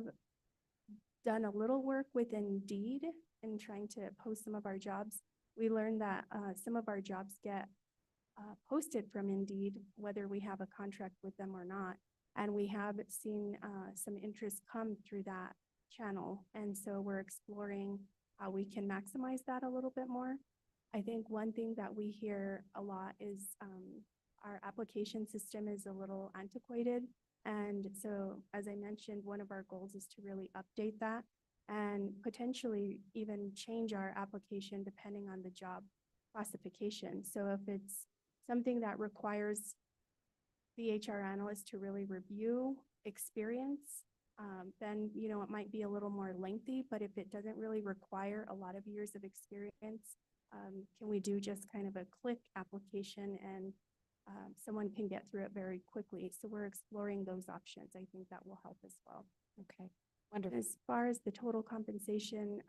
done a little work with Indeed in trying to post some of our jobs. We learned that some of our jobs get posted from Indeed, whether we have a contract with them or not. And we have seen some interest come through that channel. And so we're exploring how we can maximize that a little bit more. I think one thing that we hear a lot is our application system is a little antiquated. And so, as I mentioned, one of our goals is to really update that and potentially even change our application depending on the job classification. So if it's something that requires the HR analyst to really review experience, then, you know, it might be a little more lengthy, but if it doesn't really require a lot of years of experience, can we do just kind of a click application and someone can get through it very quickly? So we're exploring those options. I think that will help as well. Okay, wonderful. As far as the total compensation,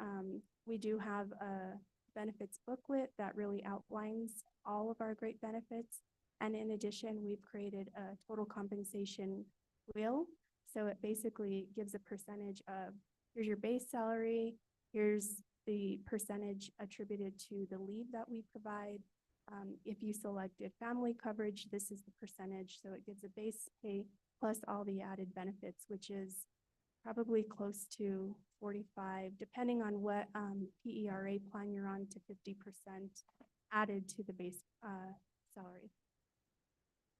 we do have a benefits booklet that really outlines all of our great benefits. And in addition, we've created a total compensation wheel. So it basically gives a percentage of, here's your base salary, here's the percentage attributed to the leave that we provide. If you selected family coverage, this is the percentage. So it gives a base pay plus all the added benefits, which is probably close to 45, depending on what PERA plan you're on, to 50% added to the base salary.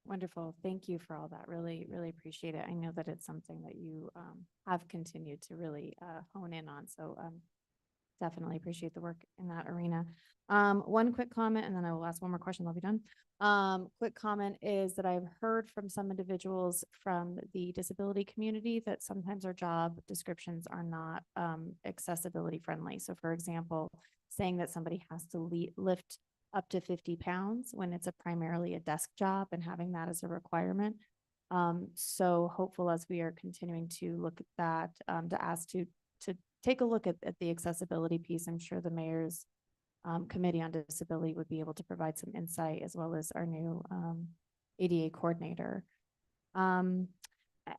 Wonderful. Thank you for all that. Really, really appreciate it. I know that it's something that you have continued to really hone in on. So definitely appreciate the work in that arena. One quick comment, and then I will ask one more question, I'll be done. Quick comment is that I've heard from some individuals from the disability community that sometimes our job descriptions are not accessibility friendly. So for example, saying that somebody has to lift up to 50 pounds when it's primarily a desk job and having that as a requirement. So hopeful as we are continuing to look at that, to ask to take a look at the accessibility piece. I'm sure the mayor's Committee on Disability would be able to provide some insight, as well as our new ADA coordinator. And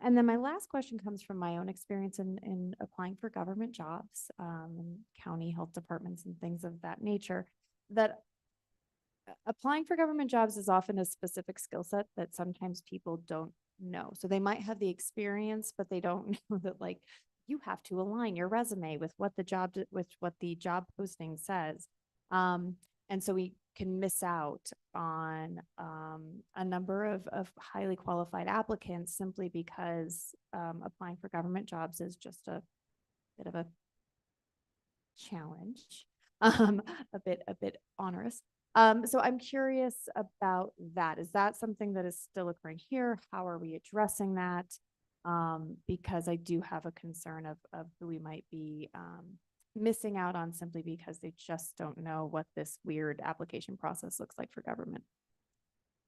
then my last question comes from my own experience in applying for government jobs, and county health departments and things of that nature, that applying for government jobs is often a specific skill set that sometimes people don't know. So they might have the experience, but they don't know that, like, you have to align your resume with what the job posting says. And so we can miss out on a number of highly qualified applicants simply because applying for government jobs is just a bit of a challenge, a bit onerous. So I'm curious about that. Is that something that is still occurring here? How are we addressing that? Because I do have a concern of who we might be missing out on simply because they just don't know what this weird application process looks like for government.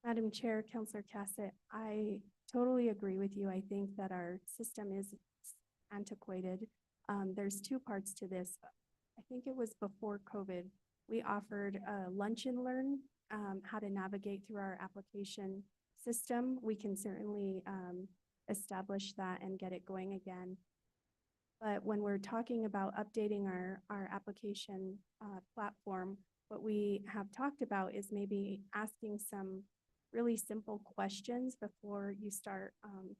Madam Chair, Councilor Cassett, I totally agree with you. I think that our system is antiquated. There's two parts to this. I think it was before COVID. We offered a lunch and learn, how to navigate through our application system. We can certainly establish that and get it going again. But when we're talking about updating our application platform, what we have talked about is maybe asking some really simple questions before you start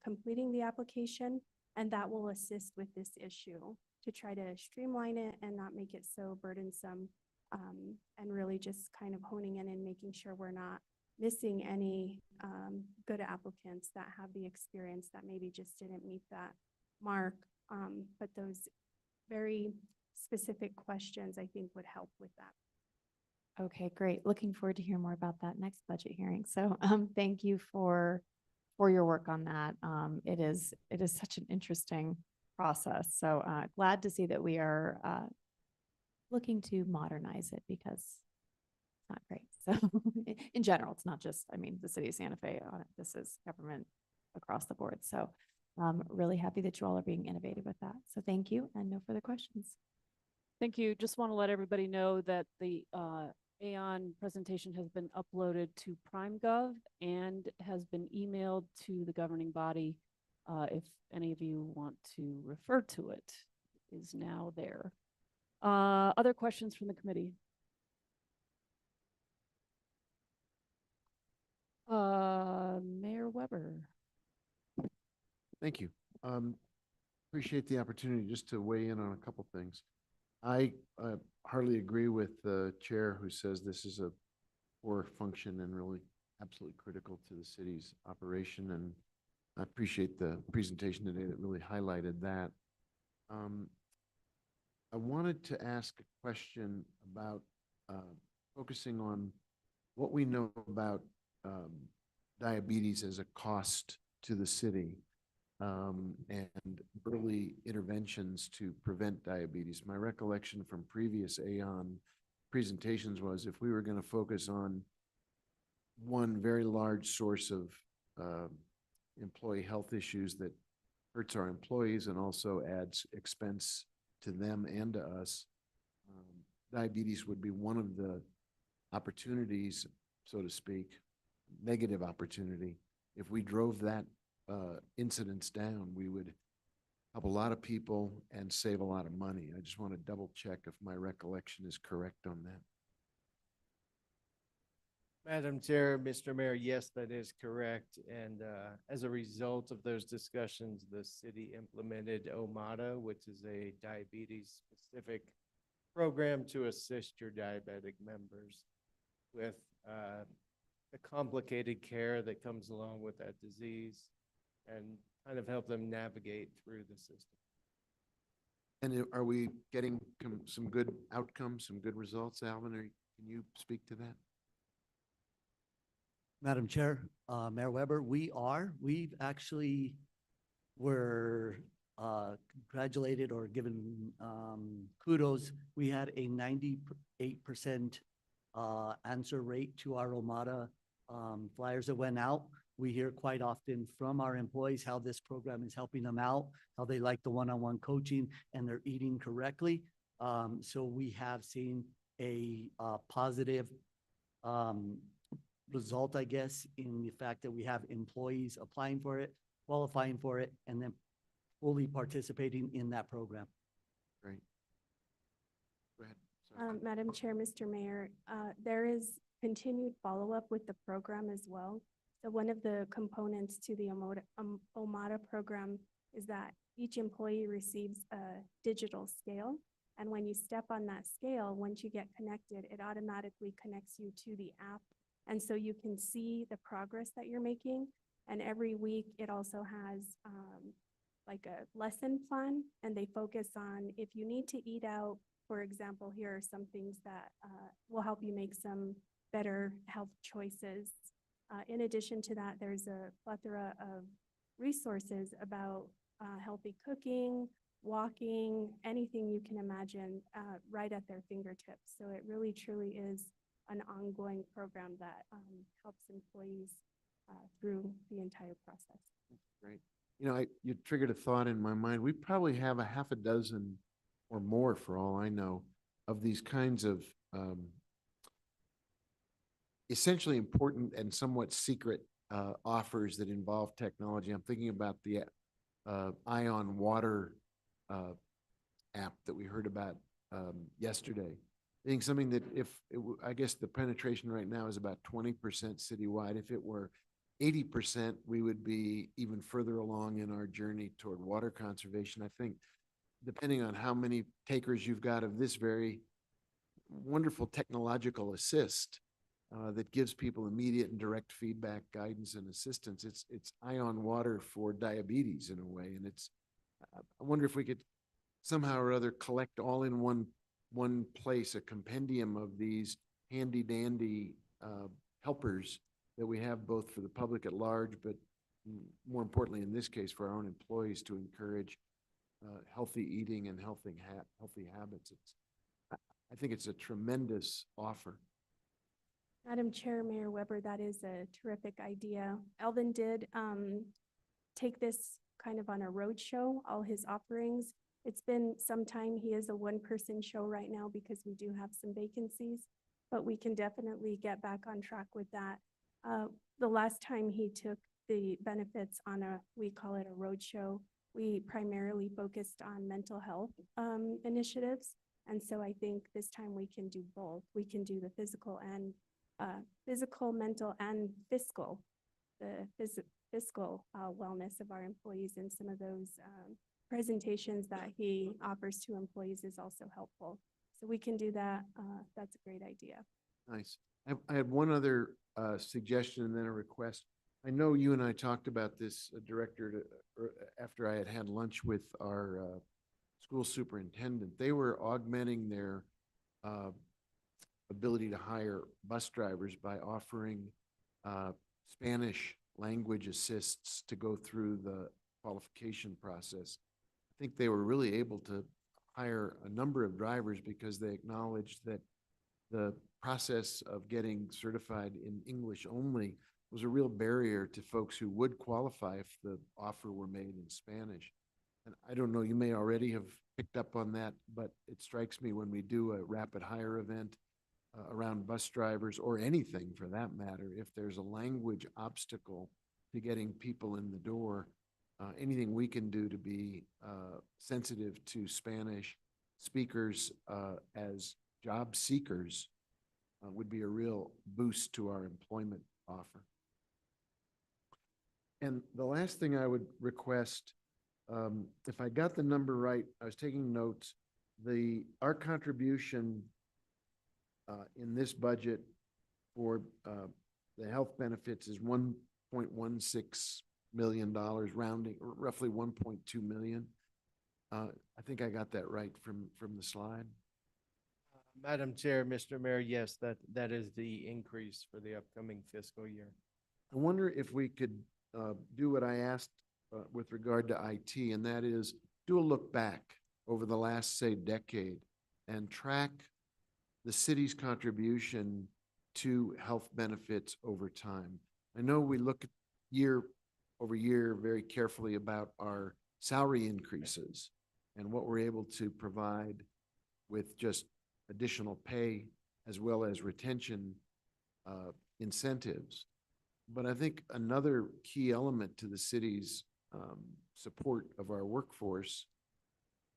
completing the application, and that will assist with this issue to try to streamline it and not make it so burdensome, and really just kind of honing in and making sure we're not missing any good applicants that have the experience that maybe just didn't meet that mark. But those very specific questions, I think, would help with that. Okay, great. Looking forward to hearing more about that next budget hearing. So thank you for your work on that. It is such an interesting process. So glad to see that we are looking to modernize it, because it's not great. So in general, it's not just, I mean, the city of Santa Fe on it. This is government across the board. So really happy that you all are being innovative with that. So thank you, and no further questions. Thank you. Just want to let everybody know that the Aon presentation has been uploaded to PrimeGov and has been emailed to the governing body. If any of you want to refer to it, is now there. Other questions from the committee? Mayor Weber. Thank you. Appreciate the opportunity just to weigh in on a couple things. I hardly agree with the chair who says this is a core function and really absolutely critical to the city's operation. And I appreciate the presentation today that really highlighted that. I wanted to ask a question about focusing on what we know about diabetes as a cost to the city. And early interventions to prevent diabetes. My recollection from previous Aon presentations was if we were going to focus on one very large source of employee health issues that hurts our employees and also adds expense to them and to us, diabetes would be one of the opportunities, so to speak, negative opportunity. If we drove that incidents down, we would help a lot of people and save a lot of money. I just want to double check if my recollection is correct on that. Madam Chair, Mr. Mayor, yes, that is correct. And as a result of those discussions, the city implemented OMADA, which is a diabetes-specific program to assist your diabetic members with the complicated care that comes along with that disease, and kind of help them navigate through the system. And are we getting some good outcomes, some good results, Alvin? Can you speak to that? Madam Chair, Mayor Weber, we've actually were congratulated or given kudos. We had a 98% answer rate to our OMADA flyers that went out. We hear quite often from our employees how this program is helping them out, how they like the one-on-one coaching and they're eating correctly. So we have seen a positive result, I guess, in the fact that we have employees applying for it, qualifying for it, and then fully participating in that program. Great. Go ahead. Sorry. Madam Chair, Mr. Mayor, there is continued follow-up with the program as well. So one of the components to the OMADA program is that each employee receives a digital scale. And when you step on that scale, once you get connected, it automatically connects you to the app. And so you can see the progress that you're making. And every week it also has like a lesson plan, and they focus on if you need to eat out, for example, here are some things that will help you make some better health choices. In addition to that, there's a plethora of resources about healthy cooking, walking, anything you can imagine right at their fingertips. So it really truly is an ongoing program that helps employees through the entire process. Great. You know, you triggered a thought in my mind. We probably have a half a dozen or more, for all I know, of these kinds of essentially important and somewhat secret offers that involve technology. I'm thinking about the Ion Water app that we heard about yesterday. I think something that I guess the penetration right now is about 20% citywide. If it were 80%, we would be even further along in our journey toward water conservation. I think depending on how many takers you've got of this very wonderful technological assist that gives people immediate and direct feedback, guidance, and assistance. It's Ion Water for diabetes in a way. And I wonder if we could somehow or other collect all in one place, a compendium of these handy dandy helpers that we have both for the public at large, but more importantly, in this case, for our own employees to encourage healthy eating and healthy habits. I think it's a tremendous offer. Madam Chair, Mayor Weber, that is a terrific idea. Alvin did take this kind of on a roadshow, all his offerings. It's been some time. He is a one-person show right now because we do have some vacancies. but we can definitely get back on track with that. The last time he took the benefits on we call it a roadshow, we primarily focused on mental health initiatives. And so I think this time we can do both. We can do the physical, mental, and fiscal. The fiscal wellness of our employees, and some of those presentations that he offers to employees is also helpful. So we can do that. That's a great idea. Nice. I had one other suggestion and then a request. I know you and I talked about this, Director, after I had lunch with our school superintendent. They were augmenting their ability to hire bus drivers by offering Spanish language assists to go through the qualification process. I think they were really able to hire a number of drivers because they acknowledged that the process of getting certified in English only was a real barrier to folks who would qualify if the offer were made in Spanish. And I don't know, you may already have picked up on that, but it strikes me when we do a rapid hire event around bus drivers, or anything for that matter, if there's a language obstacle to getting people in the door, anything we can do to be sensitive to Spanish speakers as job seekers would be a real boost to our employment offer. And the last thing I would request, if I got the number right, I was taking notes, our contribution in this budget for the health benefits is $1.16 million, rounding, or roughly 1.2 million. I think I got that right from the slide. Madam Chair, Mr. Mayor, yes, that is the increase for the upcoming fiscal year. I wonder if we could do what I asked with regard to IT, and that is do a look back over the last, say, decade and track the city's contribution to health benefits over time. I know we look at year over year very carefully about our salary increases and what we're able to provide with just additional pay as well as retention incentives. But I think another key element to the city's support of our workforce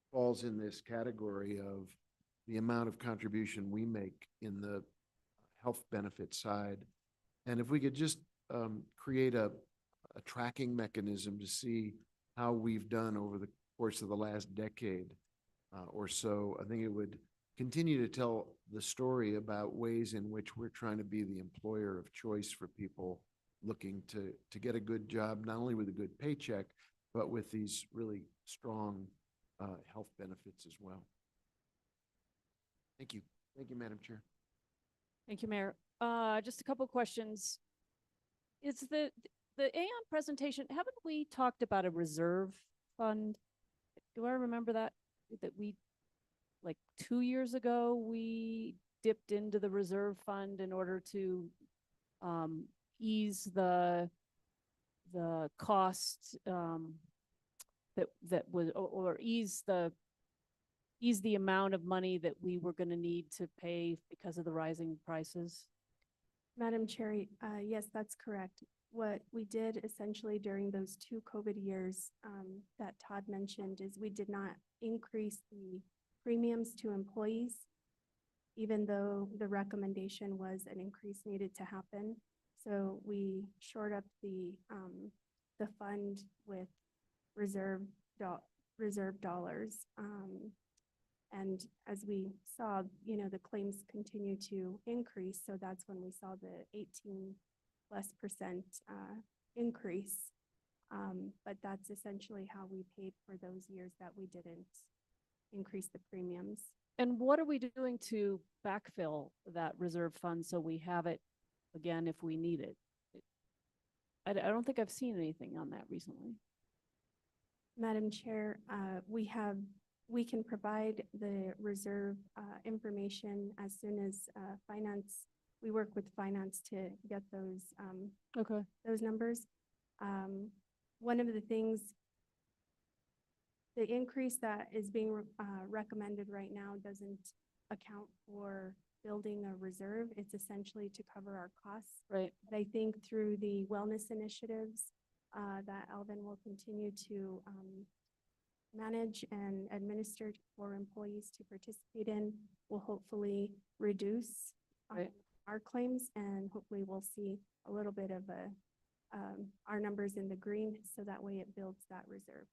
falls in this category of the amount of contribution we make in the health benefit side. And if we could just create a tracking mechanism to see how we've done over the course of the last decade or so, I think it would continue to tell the story about ways in which we're trying to be the employer of choice for people looking to get a good job, not only with a good paycheck, but with these really strong health benefits as well. Thank you. Thank you, Madam Chair. Thank you, Mayor. Just a couple questions. Is the Aon presentation, haven't we talked about a reserve fund? Do I remember that we, like 2 years ago, we dipped into the reserve fund in order to ease the cost that was, or ease the amount of money that we were going to need to pay because of the rising prices? Madam Chair, yes, that's correct. What we did essentially during those 2 COVID years that Todd mentioned is we did not increase the premiums to employees, even though the recommendation was an increase needed to happen. So we shored up the fund with reserve dollars. And as we saw, the claims continue to increase. So that's when we saw the 18+% increase. But that's essentially how we paid for those years that we didn't increase the premiums. And what are we doing to backfill that reserve fund so we have it again if we need it? I don't think I've seen anything on that recently. Madam Chair, we can provide the reserve information as soon as we work with finance to get those numbers. One of the things, the increase that is being recommended right now doesn't account for building a reserve. It's essentially to cover our costs. Right. But I think through the wellness initiatives that Alvin will continue to manage and administer for employees to participate in will hopefully reduce Right. our claims, and hopefully we'll see a little bit of our numbers in the green, so that way it builds that reserve.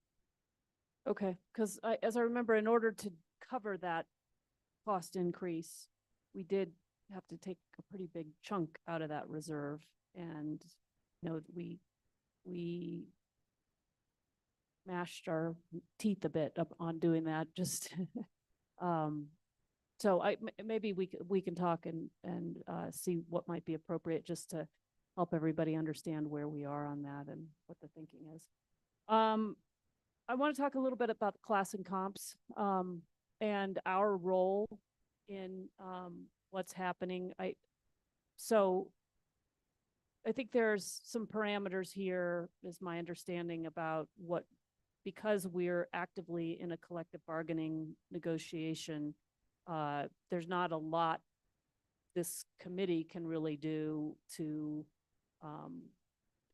Okay, because as I remember, in order to cover that cost increase, we did have to take a pretty big chunk out of that reserve. And, we mashed our teeth a bit up on doing that, just, so maybe we can talk and see what might be appropriate, just to help everybody understand where we are on that and what the thinking is. I want to talk a little bit about the class and comps, and our role in, what's happening. So I think there's some parameters here, is my understanding, about what, because we're actively in a collective bargaining negotiation, there's not a lot this committee can really do to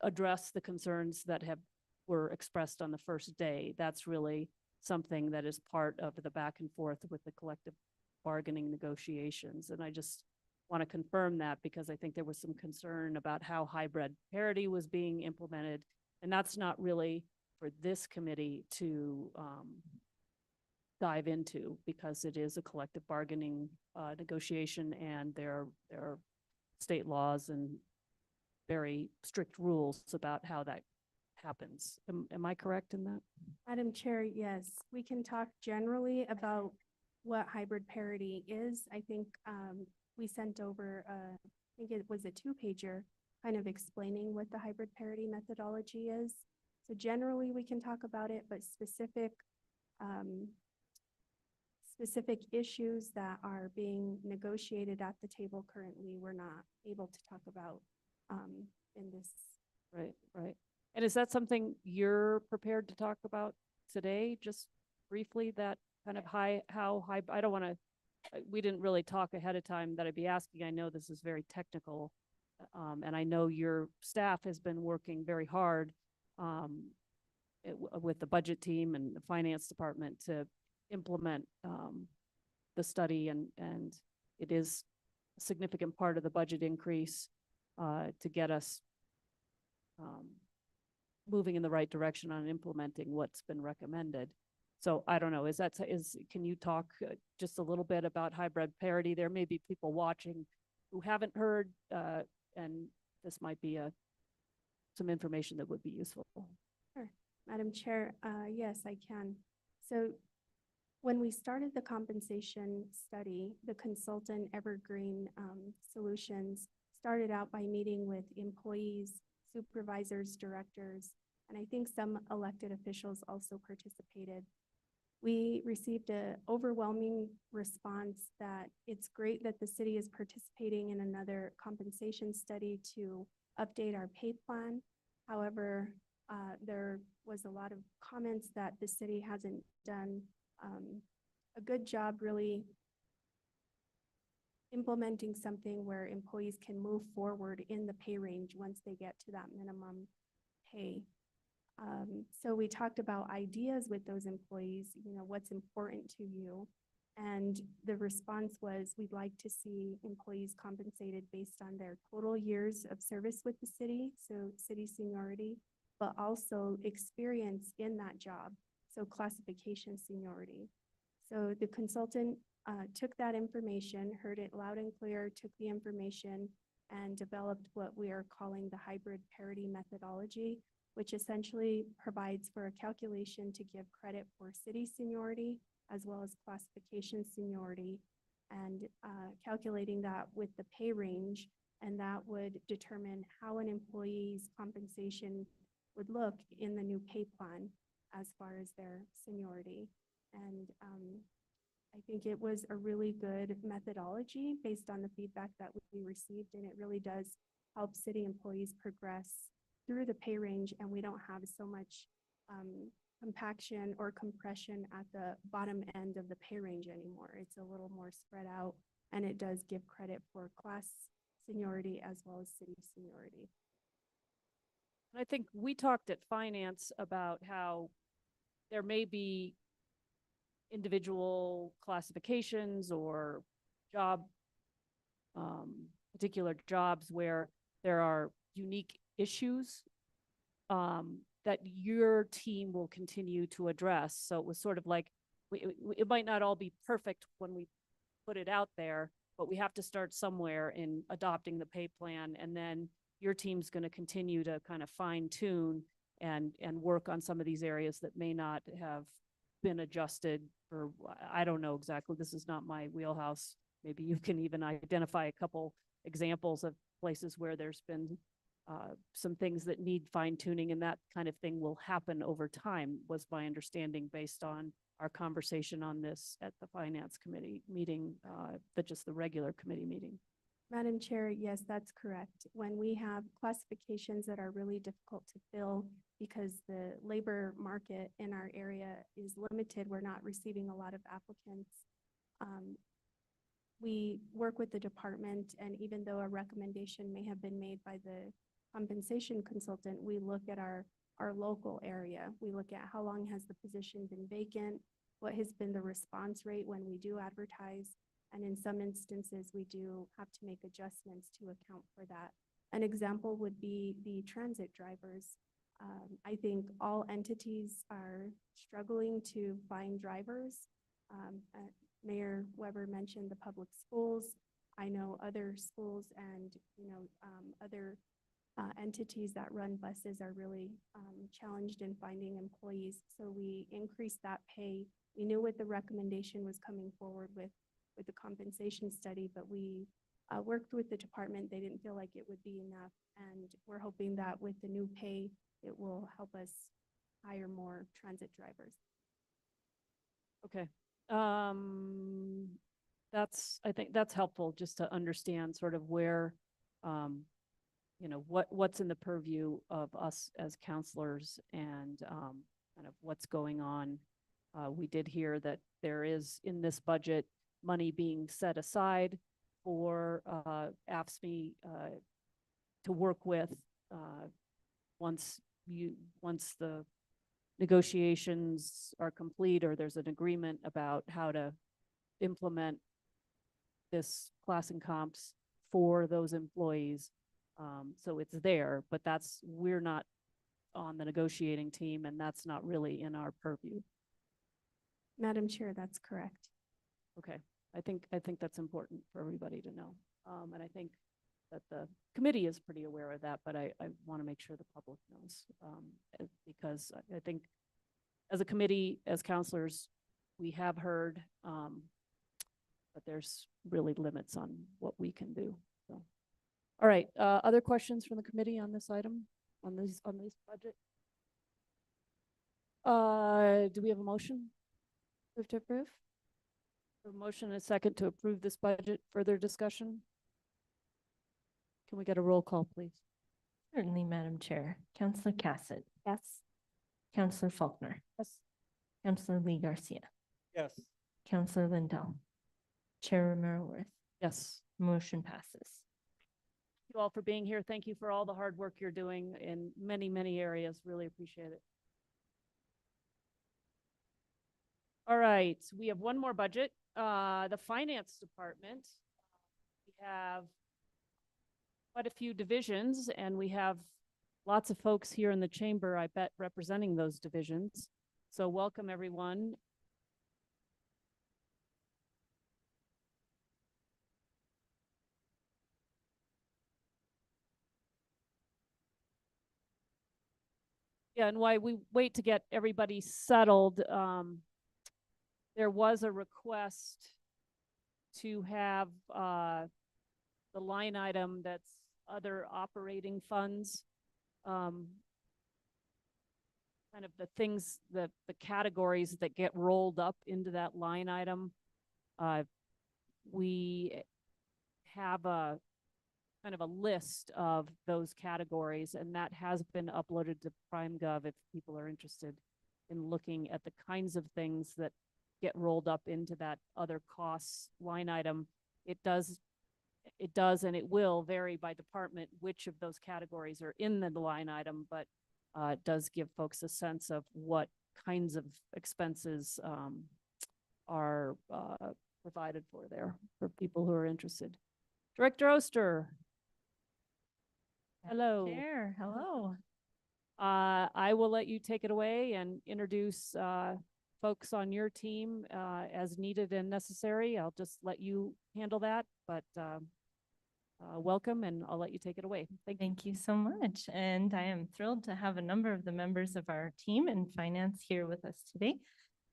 address the concerns that were expressed on the first day. That's really something that is part of the back and forth with the collective bargaining negotiations. And I just want to confirm that, because I think there was some concern about how hybrid parity was being implemented. And that's not really for this committee to dive into, because it is a collective bargaining negotiation, and there are state laws and very strict rules about how that happens. Am I correct in that? Madam Chair, yes, we can talk generally about what hybrid parity is. I think we sent over, I think it was a 2-pager, kind of explaining what the hybrid parity methodology is. So generally, we can talk about it, but specific issues that are being negotiated at the table currently, we're not able to talk about in this. Right, right. And is that something you're prepared to talk about today, just briefly, that kind of how high, I don't want to, we didn't really talk ahead of time that I'd be asking. I know this is very technical, and I know your staff has been working very hard with the budget team and the finance department to implement the study, and it is a significant part of the budget increase to get us moving in the right direction on implementing what's been recommended. So I don't know, can you talk just a little bit about hybrid parity? There may be people watching who haven't heard, and this might be some information that would be useful. Sure. Madam Chair, yes, I can. So when we started the compensation study, the consultant Evergreen Solutions started out by meeting with employees, supervisors, directors, and I think some elected officials also participated. We received an overwhelming response that it's great that the city is participating in another compensation study to update our pay plan. However, there was a lot of comments that the city hasn't done a good job really implementing something where employees can move forward in the pay range once they get to that minimum pay. So we talked about ideas with those employees, what's important to you. And the response was, we'd like to see employees compensated based on their total years of service with the city, so city seniority, but also experience in that job, so classification seniority. So the consultant took that information, heard it loud and clear, took the information, and developed what we are calling the hybrid parity methodology, which essentially provides for a calculation to give credit for city seniority as well as classification seniority, and calculating that with the pay range, and that would determine how an employee's compensation would look in the new pay plan as far as their seniority. And I think it was a really good methodology based on the feedback that we received, and it really does help city employees progress through the pay range, and we don't have so much compaction or compression at the bottom end of the pay range anymore. It's a little more spread out and it does give credit for class seniority as well as city seniority. I think we talked at finance about how there may be individual classifications or job, particular jobs where there are unique issues that your team will continue to address. So it was sort of like, it might not all be perfect when we put it out there, but we have to start somewhere in adopting the pay plan. And then your team's going to continue to kind of fine tune and work on some of these areas that may not have been adjusted for, I don't know exactly. This is not my wheelhouse. Maybe you can even identify a couple examples of places where there's been some things that need fine tuning, and that kind of thing will happen over time, was my understanding based on our conversation on this at the finance committee meeting, just the regular committee meeting. Madam Chair, yes, that's correct. When we have classifications that are really difficult to fill because the labor market in our area is limited, we're not receiving a lot of applicants. We work with the department, and even though a recommendation may have been made by the compensation consultant, we look at our local area. We look at how long has the position been vacant, what has been the response rate when we do advertise, and in some instances, we do have to make adjustments to account for that. An example would be the transit drivers. I think all entities are struggling to find drivers. Mayor Weber mentioned the public schools. I know other schools and, other entities that run buses are really challenged in finding employees. So we increased that pay. We knew what the recommendation was coming forward with the compensation study, but we worked with the department. They didn't feel like it would be enough. And we're hoping that with the new pay, it will help us hire more transit drivers. Okay. I think that's helpful just to understand sort of where, what's in the purview of us as counselors and kind of what's going on. We did hear that there is in this budget money being set aside for AFSCME to work with once the negotiations are complete or there's an agreement about how to implement this class and comps for those employees. So it's there, but we're not on the negotiating team, and that's not really in our purview. Madam Chair, that's correct. Okay, I think that's important for everybody to know. And I think that the committee is pretty aware of that, but I want to make sure the public knows, because I think as a committee, as counselors, we have heard, but there's really limits on what we can do. So, all right, other questions from the committee on this item, on this budget? Do we have a motion? Move to approve? A motion and a second to approve this budget. Further discussion? Can we get a roll call, please? Certainly, Madam Chair. Counselor Cassett, Yes. Counselor Faulkner, Yes. Counselor Lee Garcia, Yes. Counselor Lindell, Chair Romero Worth. Yes. Motion passes. Thank you all for being here. Thank you for all the hard work you're doing in many, many areas. Really appreciate it. All right, we have one more budget. The finance department. We have quite a few divisions, and we have lots of folks here in the chamber, I bet, representing those divisions. So welcome, everyone. Yeah, and while we wait to get everybody settled, there was a request to have the line item that's other operating funds, kind of the things, the categories that get rolled up into that line item. We have a kind of a list of those categories, and that has been uploaded to PrimeGov if people are interested in looking at the kinds of things that get rolled up into that other costs line item. it does and it will vary by department which of those categories are in the line item, but it does give folks a sense of what kinds of expenses are provided for there for people who are interested. Director Oster. Hello. Chair, hello. I will let you take it away and introduce folks on your team as needed and necessary. I'll just let you handle that, but welcome, and I'll let you take it away. Thank you so much. And I am thrilled to have a number of the members of our team in finance here with us today.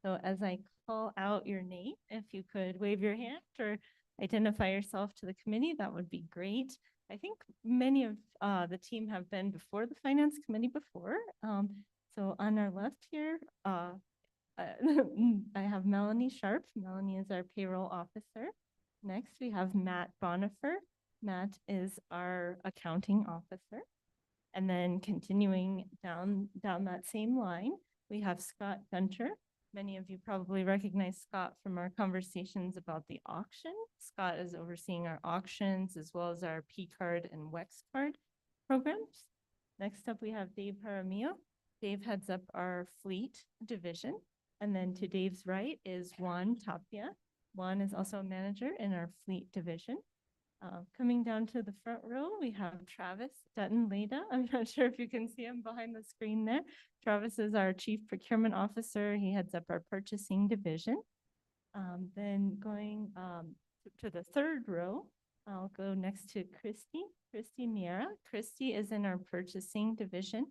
So as I call out your name, if you could wave your hand or identify yourself to the committee, that would be great. I think many of the team have been before the finance committee before. So on our left here, I have Melanie Sharp. Melanie is our payroll officer. Next, we have Matt Bonifer. Matt is our accounting officer. And then continuing down that same line, we have Scott Gunter. Many of you probably recognize Scott from our conversations about the auction. Scott is overseeing our auctions as well as our P-card and WEX card programs. Next up, we have Dave Jaramillo. Dave heads up our fleet division. And then to Dave's right is Juan Tapia. Juan is also a manager in our fleet division. Coming down to the front row, we have Travis Dutton-Leda. I'm not sure if you can see him behind the screen there. Travis is our Chief Procurement Officer. He heads up our purchasing division. Then going to the third row, I'll go next to Christy Miera. Christy is in our purchasing division.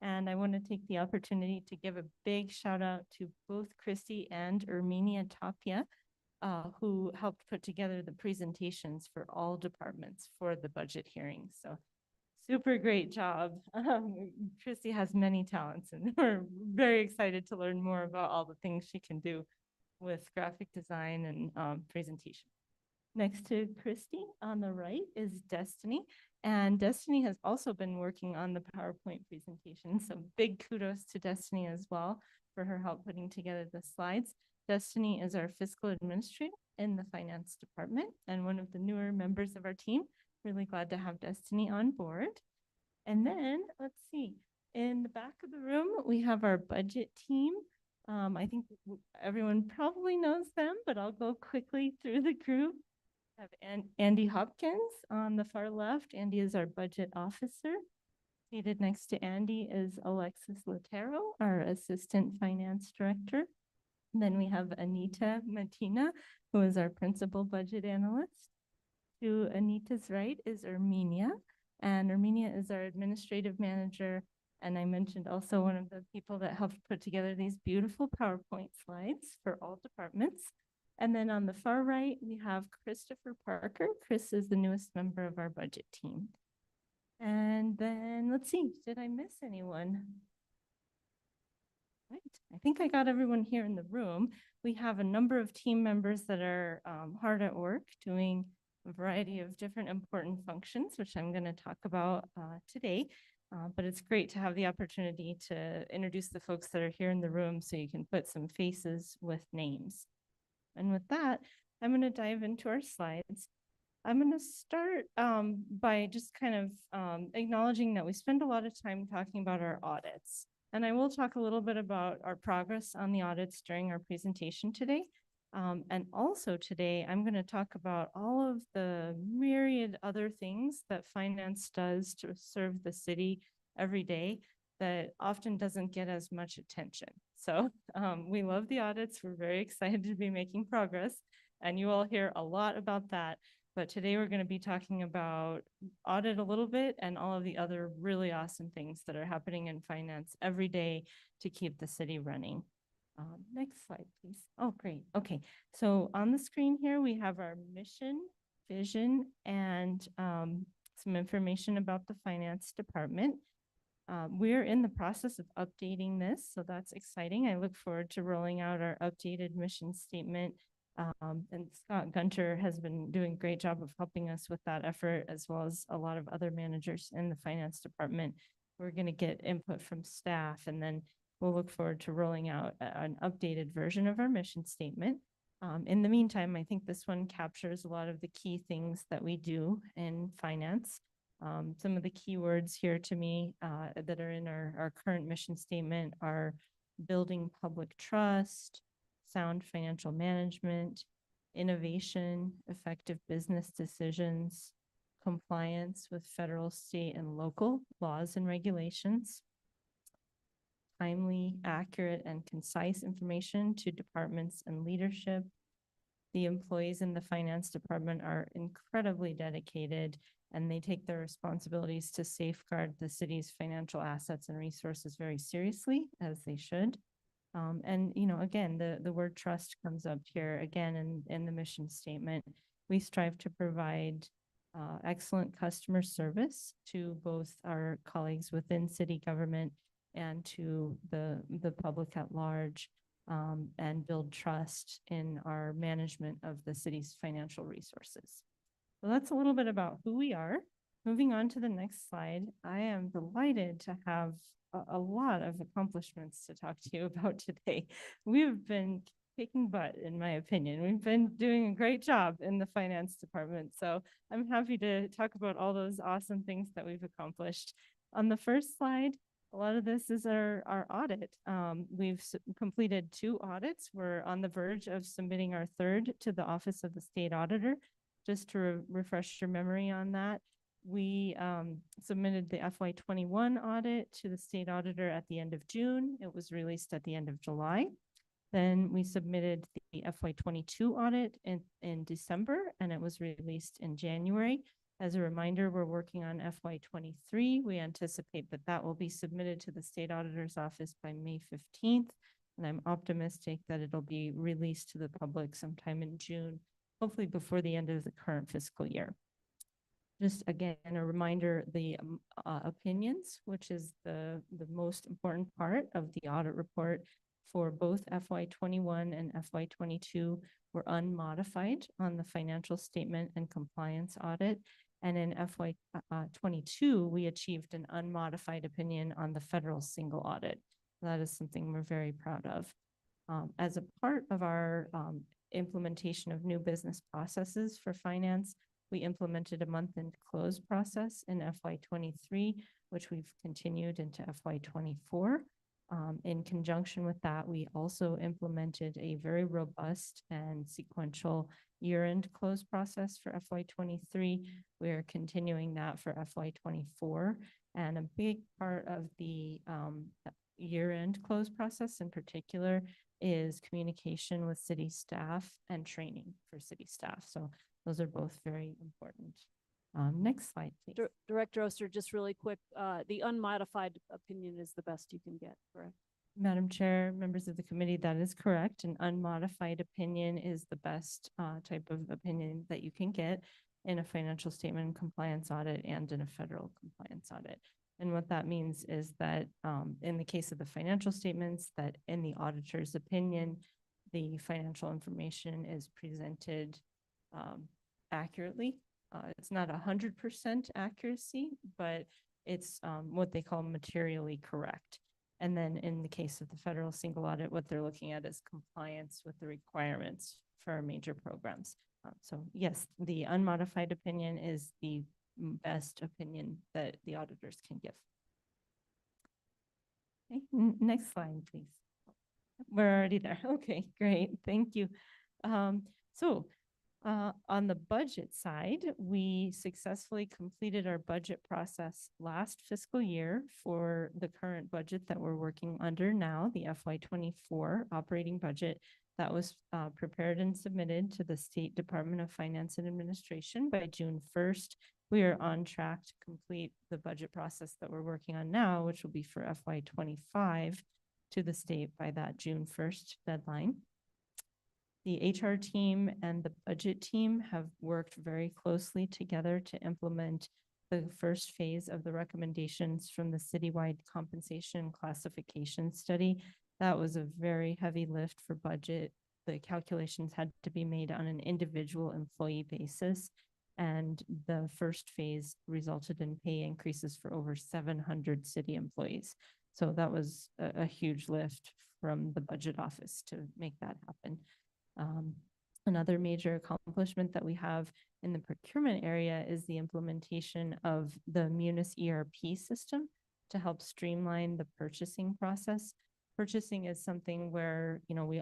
And I want to take the opportunity to give a big shout out to both Christy and Erminia Tapia, who helped put together the presentations for all departments for the budget hearings. So super great job. Christy has many talents and we're very excited to learn more about all the things she can do with graphic design and presentation. Next to Christy on the right is Destiny. And Destiny has also been working on the PowerPoint presentation. So big kudos to Destiny as well for her help putting together the slides. Destiny is our fiscal administrator in the finance department and one of the newer members of our team. Really glad to have Destiny on board. And then let's see, in the back of the room, we have our budget team. I think everyone probably knows them, but I'll go quickly through the group. I have Andy Hopkins on the far left. Andy is our budget officer. Seated next to Andy is Alexis Latero, our assistant finance director. And then we have Anita Matina, who is our principal budget analyst. To Anita's right is Erminia, and Erminia is our administrative manager. And I mentioned also one of the people that helped put together these beautiful PowerPoint slides for all departments. And then on the far right, we have Christopher Parker. Chris is the newest member of our budget team. And then let's see, did I miss anyone? Right. I think I got everyone here in the room. We have a number of team members that are hard at work doing a variety of different important functions, which I'm going to talk about today. But it's great to have the opportunity to introduce the folks that are here in the room so you can put some faces with names. And with that, I'm going to dive into our slides. I'm going to start by just kind of acknowledging that we spend a lot of time talking about our audits. And I will talk a little bit about our progress on the audits during our presentation today. And also today, I'm going to talk about all of the myriad other things that finance does to serve the city every day that often doesn't get as much attention. So we love the audits. We're very excited to be making progress. And you all hear a lot about that. But today we're going to be talking about audit a little bit and all of the other really awesome things that are happening in finance every day to keep the city running. Next slide, please. Oh, great. Okay. So on the screen here, we have our mission, vision, and some information about the finance department. We're in the process of updating this, so that's exciting. I look forward to rolling out our updated mission statement. And Scott Gunter has been doing a great job of helping us with that effort, as well as a lot of other managers in the finance department. We're going to get input from staff, and then we'll look forward to rolling out an updated version of our mission statement. In the meantime, I think this one captures a lot of the key things that we do in finance. Some of the key words here to me that are in our current mission statement are building public trust, sound financial management, innovation, effective business decisions, compliance with federal, state, and local laws and regulations, timely, accurate, and concise information to departments and leadership. The employees in the finance department are incredibly dedicated, and they take their responsibilities to safeguard the city's financial assets and resources very seriously, as they should. And, you know, again, the word trust comes up here again in the mission statement. We strive to provide excellent customer service to both our colleagues within city government and to the public at large, and build trust in our management of the city's financial resources. So that's a little bit about who we are. Moving on to the next slide, I am delighted to have a lot of accomplishments to talk to you about today. We've been kicking butt, in my opinion. We've been doing a great job in the finance department. So I'm happy to talk about all those awesome things that we've accomplished. On the first slide, a lot of this is our audit. We've completed 2 audits. We're on the verge of submitting our 3rd to the Office of the State Auditor. Just to refresh your memory on that, we submitted the FY21 audit to the state auditor at the end of June. It was released at the end of July. Then we submitted the FY22 audit in December, and it was released in January. As a reminder, we're working on FY23. We anticipate that that will be submitted to the state auditor's office by May 15th, and I'm optimistic that it'll be released to the public sometime in June, hopefully before the end of the current fiscal year. Just again, a reminder, the opinions, which is the most important part of the audit report for both FY21 and FY22, were unmodified on the financial statement and compliance audit. And in FY22, we achieved an unmodified opinion on the federal single audit. That is something we're very proud of. As a part of our implementation of new business processes for finance, we implemented a month-end close process in FY23, which we've continued into FY24. In conjunction with that, we also implemented a very robust and sequential year-end close process for FY23. We are continuing that for FY24. And a big part of the year-end close process in particular is communication with city staff and training for city staff. So those are both very important. Next slide, please. Director Oster, just really quick, the unmodified opinion is the best you can get, correct? Madam Chair, members of the committee, that is correct. An unmodified opinion is the best type of opinion that you can get in a financial statement and compliance audit and in a federal compliance audit. And what that means is that in the case of the financial statements, that in the auditor's opinion, the financial information is presented accurately. It's not 100% accuracy, but it's what they call materially correct. And then in the case of the federal single audit, what they're looking at is compliance with the requirements for our major programs. So yes, the unmodified opinion is the best opinion that the auditors can give. Okay, next slide, please. We're already there. Okay, great. Thank you. On the budget side, we successfully completed our budget process last fiscal year for the current budget that we're working under now, the FY24 operating budget that was prepared and submitted to the State Department of Finance and Administration by June 1st. We are on track to complete the budget process that we're working on now, which will be for FY25 to the state by that June 1st deadline. The HR team and the budget team have worked very closely together to implement the first phase of the recommendations from the citywide compensation classification study. That was a very heavy lift for budget. The calculations had to be made on an individual employee basis, and the first phase resulted in pay increases for over 700 city employees. So that was a huge lift from the budget office to make that happen. Another major accomplishment that we have in the procurement area is the implementation of the Munis ERP system to help streamline the purchasing process. Purchasing is something where, you know,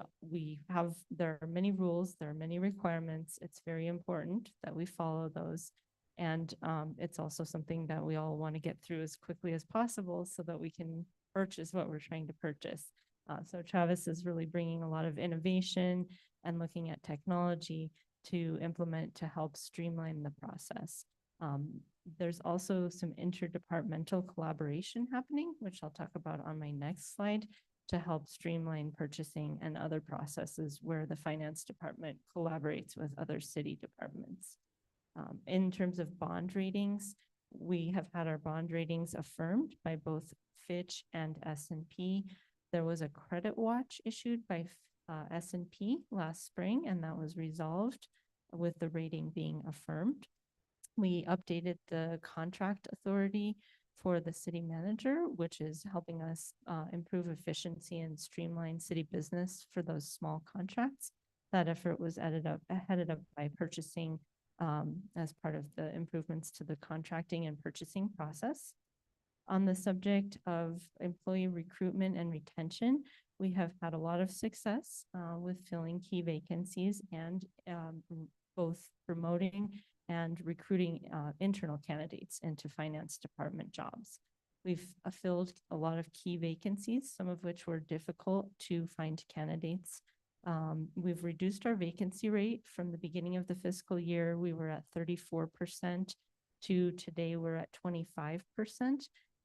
there are many rules, there are many requirements. It's very important that we follow those. And it's also something that we all want to get through as quickly as possible so that we can purchase what we're trying to purchase. So Travis is really bringing a lot of innovation and looking at technology to implement to help streamline the process. There's also some interdepartmental collaboration happening, which I'll talk about on my next slide, to help streamline purchasing and other processes where the finance department collaborates with other city departments. In terms of bond ratings, we have had our bond ratings affirmed by both Fitch and S&P. There was a credit watch issued by S&P last spring, and that was resolved with the rating being affirmed. We updated the contract authority for the city manager, which is helping us improve efficiency and streamline city business for those small contracts. That effort was headed up by purchasing as part of the improvements to the contracting and purchasing process. On the subject of employee recruitment and retention, we have had a lot of success with filling key vacancies and both promoting and recruiting internal candidates into finance department jobs. We've filled a lot of key vacancies, some of which were difficult to find candidates. We've reduced our vacancy rate from the beginning of the fiscal year. We were at 34% to today we're at 25%.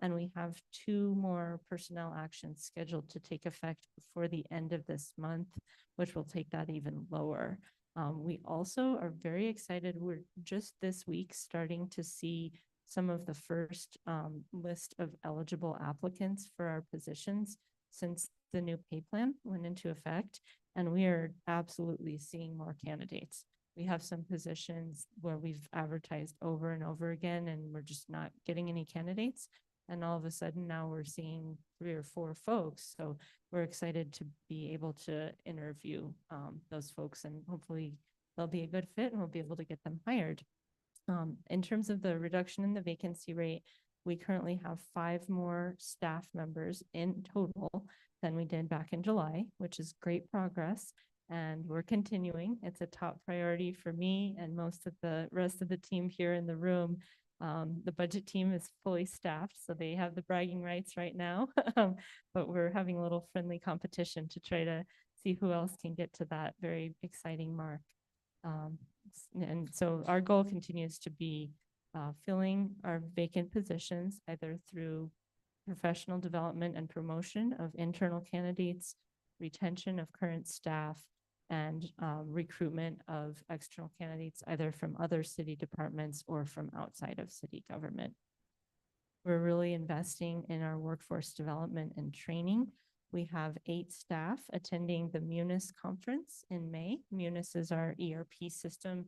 And we have 2 more personnel actions scheduled to take effect before the end of this month, which will take that even lower. We also are very excited. We're just this week starting to see some of the first list of eligible applicants for our positions since the new pay plan went into effect. And we are absolutely seeing more candidates. We have some positions where we've advertised over and over again, and we're just not getting any candidates. And all of a sudden now we're seeing 3 or 4 folks. So we're excited to be able to interview those folks, and hopefully they'll be a good fit and we'll be able to get them hired. In terms of the reduction in the vacancy rate, we currently have 5 more staff members in total than we did back in July, which is great progress. And we're continuing. It's a top priority for me and most of the rest of the team here in the room. The budget team is fully staffed, so they have the bragging rights right now, but we're having a little friendly competition to try to see who else can get to that very exciting mark. And so our goal continues to be filling our vacant positions either through professional development and promotion of internal candidates, retention of current staff, and recruitment of external candidates either from other city departments or from outside of city government. We're really investing in our workforce development and training. We have 8 staff attending the Munis conference in May. Munis is our ERP system,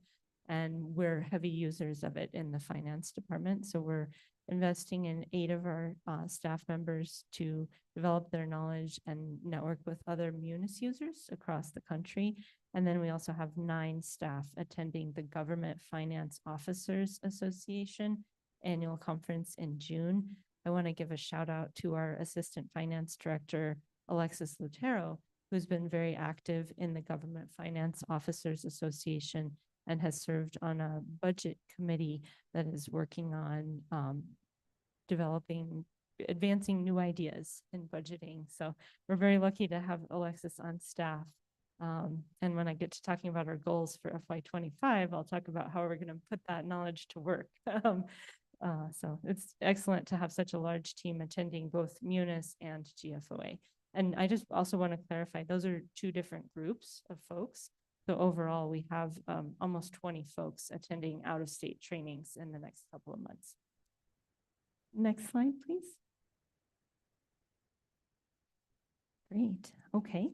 and we're heavy users of it in the finance department. So we're investing in 8 of our staff members to develop their knowledge and network with other Munis users across the country. And then we also have 9 staff attending the Government Finance Officers Association annual conference in June. I want to give a shout out to our Assistant Finance Director, Alexis Lutero, who's been very active in the Government Finance Officers Association and has served on a budget committee that is working on advancing new ideas in budgeting. So we're very lucky to have Alexis on staff. And when I get to talking about our goals for FY25, I'll talk about how we're going to put that knowledge to work. So it's excellent to have such a large team attending both Munis and GFOA. And I just also want to clarify, those are 2 different groups of folks. So overall, we have almost 20 folks attending out-of-state trainings in the next couple of months. Next slide, please. Great. Okay.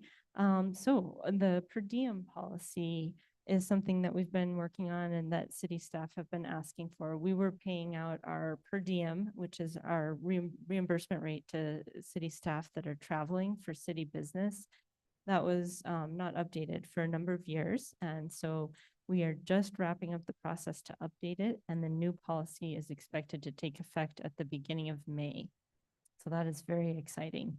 So the per diem policy is something that we've been working on and that city staff have been asking for. We were paying out our per diem, which is our reimbursement rate to city staff that are traveling for city business. that was not updated for a number of years. And so we are just wrapping up the process to update it, and the new policy is expected to take effect at the beginning of May. So that is very exciting.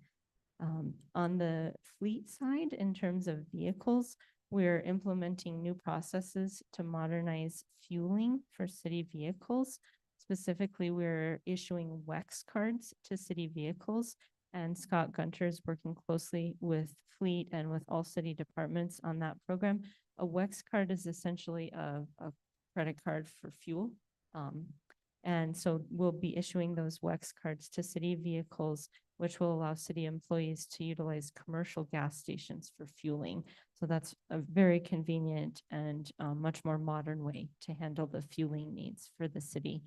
On the fleet side, in terms of vehicles, we're implementing new processes to modernize fueling for city vehicles. Specifically, we're issuing WEX cards to city vehicles, and Scott Gunter is working closely with fleet and with all city departments on that program. A WEX card is essentially a credit card for fuel. And so we'll be issuing those WEX cards to city vehicles, which will allow city employees to utilize commercial gas stations for fueling. So that's a very convenient and much more modern way to handle the fueling needs for the city.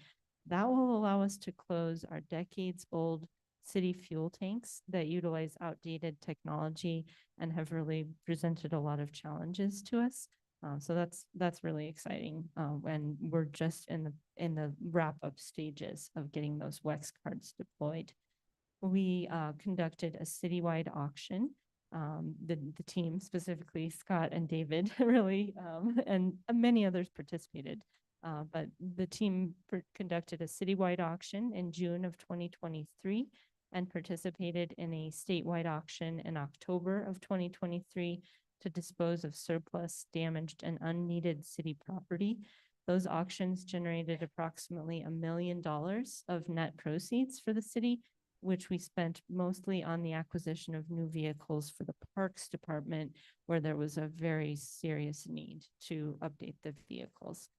That will allow us to close our decades-old city fuel tanks that utilize outdated technology and have really presented a lot of challenges to us. So that's really exciting. And we're just in the wrap-up stages of getting those WEX cards deployed. We conducted a citywide auction. The team, specifically Scott and David, really, and many others participated. But the team conducted a citywide auction in June of 2023 and participated in a statewide auction in October of 2023 to dispose of surplus, damaged, and unneeded city property. Those auctions generated approximately $1 million of net proceeds for the city, which we spent mostly on the acquisition of new vehicles for the Parks Department, where there was a very serious need to update the vehicles.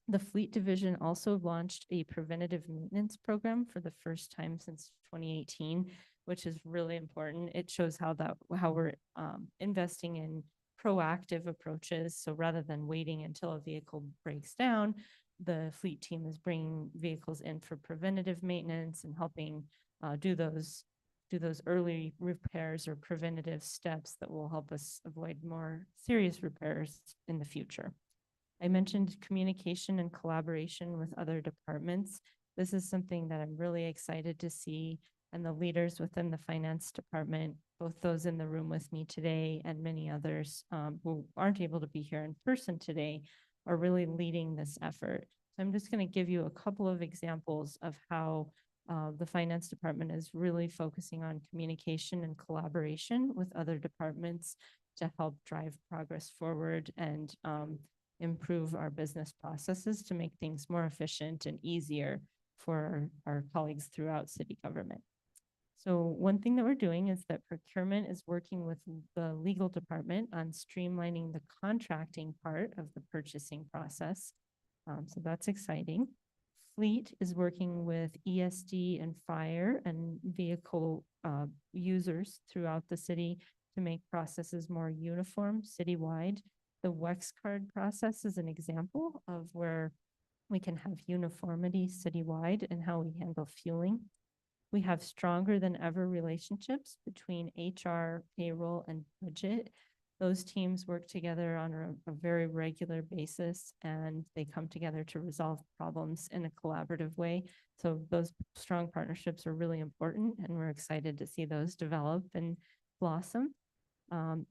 The Fleet Division also launched a preventative maintenance program for the first time since 2018, which is really important. It shows how we're investing in proactive approaches. So rather than waiting until a vehicle breaks down, the fleet team is bringing vehicles in for preventative maintenance and helping do those early repairs or preventative steps that will help us avoid more serious repairs in the future. I mentioned communication and collaboration with other departments. This is something that I'm really excited to see, and the leaders within the finance department, both those in the room with me today and many others who aren't able to be here in person today, are really leading this effort. So I'm just going to give you a couple of examples of how the finance department is really focusing on communication and collaboration with other departments to help drive progress forward and improve our business processes to make things more efficient and easier for our colleagues throughout city government. So one thing that we're doing is that procurement is working with the legal department on streamlining the contracting part of the purchasing process. So that's exciting. Fleet is working with ESD and fire and vehicle users throughout the city to make processes more uniform citywide. The WEX card process is an example of where we can have uniformity citywide in how we handle fueling. We have stronger than ever relationships between HR, payroll, and budget. Those teams work together on a very regular basis, and they come together to resolve problems in a collaborative way. So those strong partnerships are really important, and we're excited to see those develop and blossom.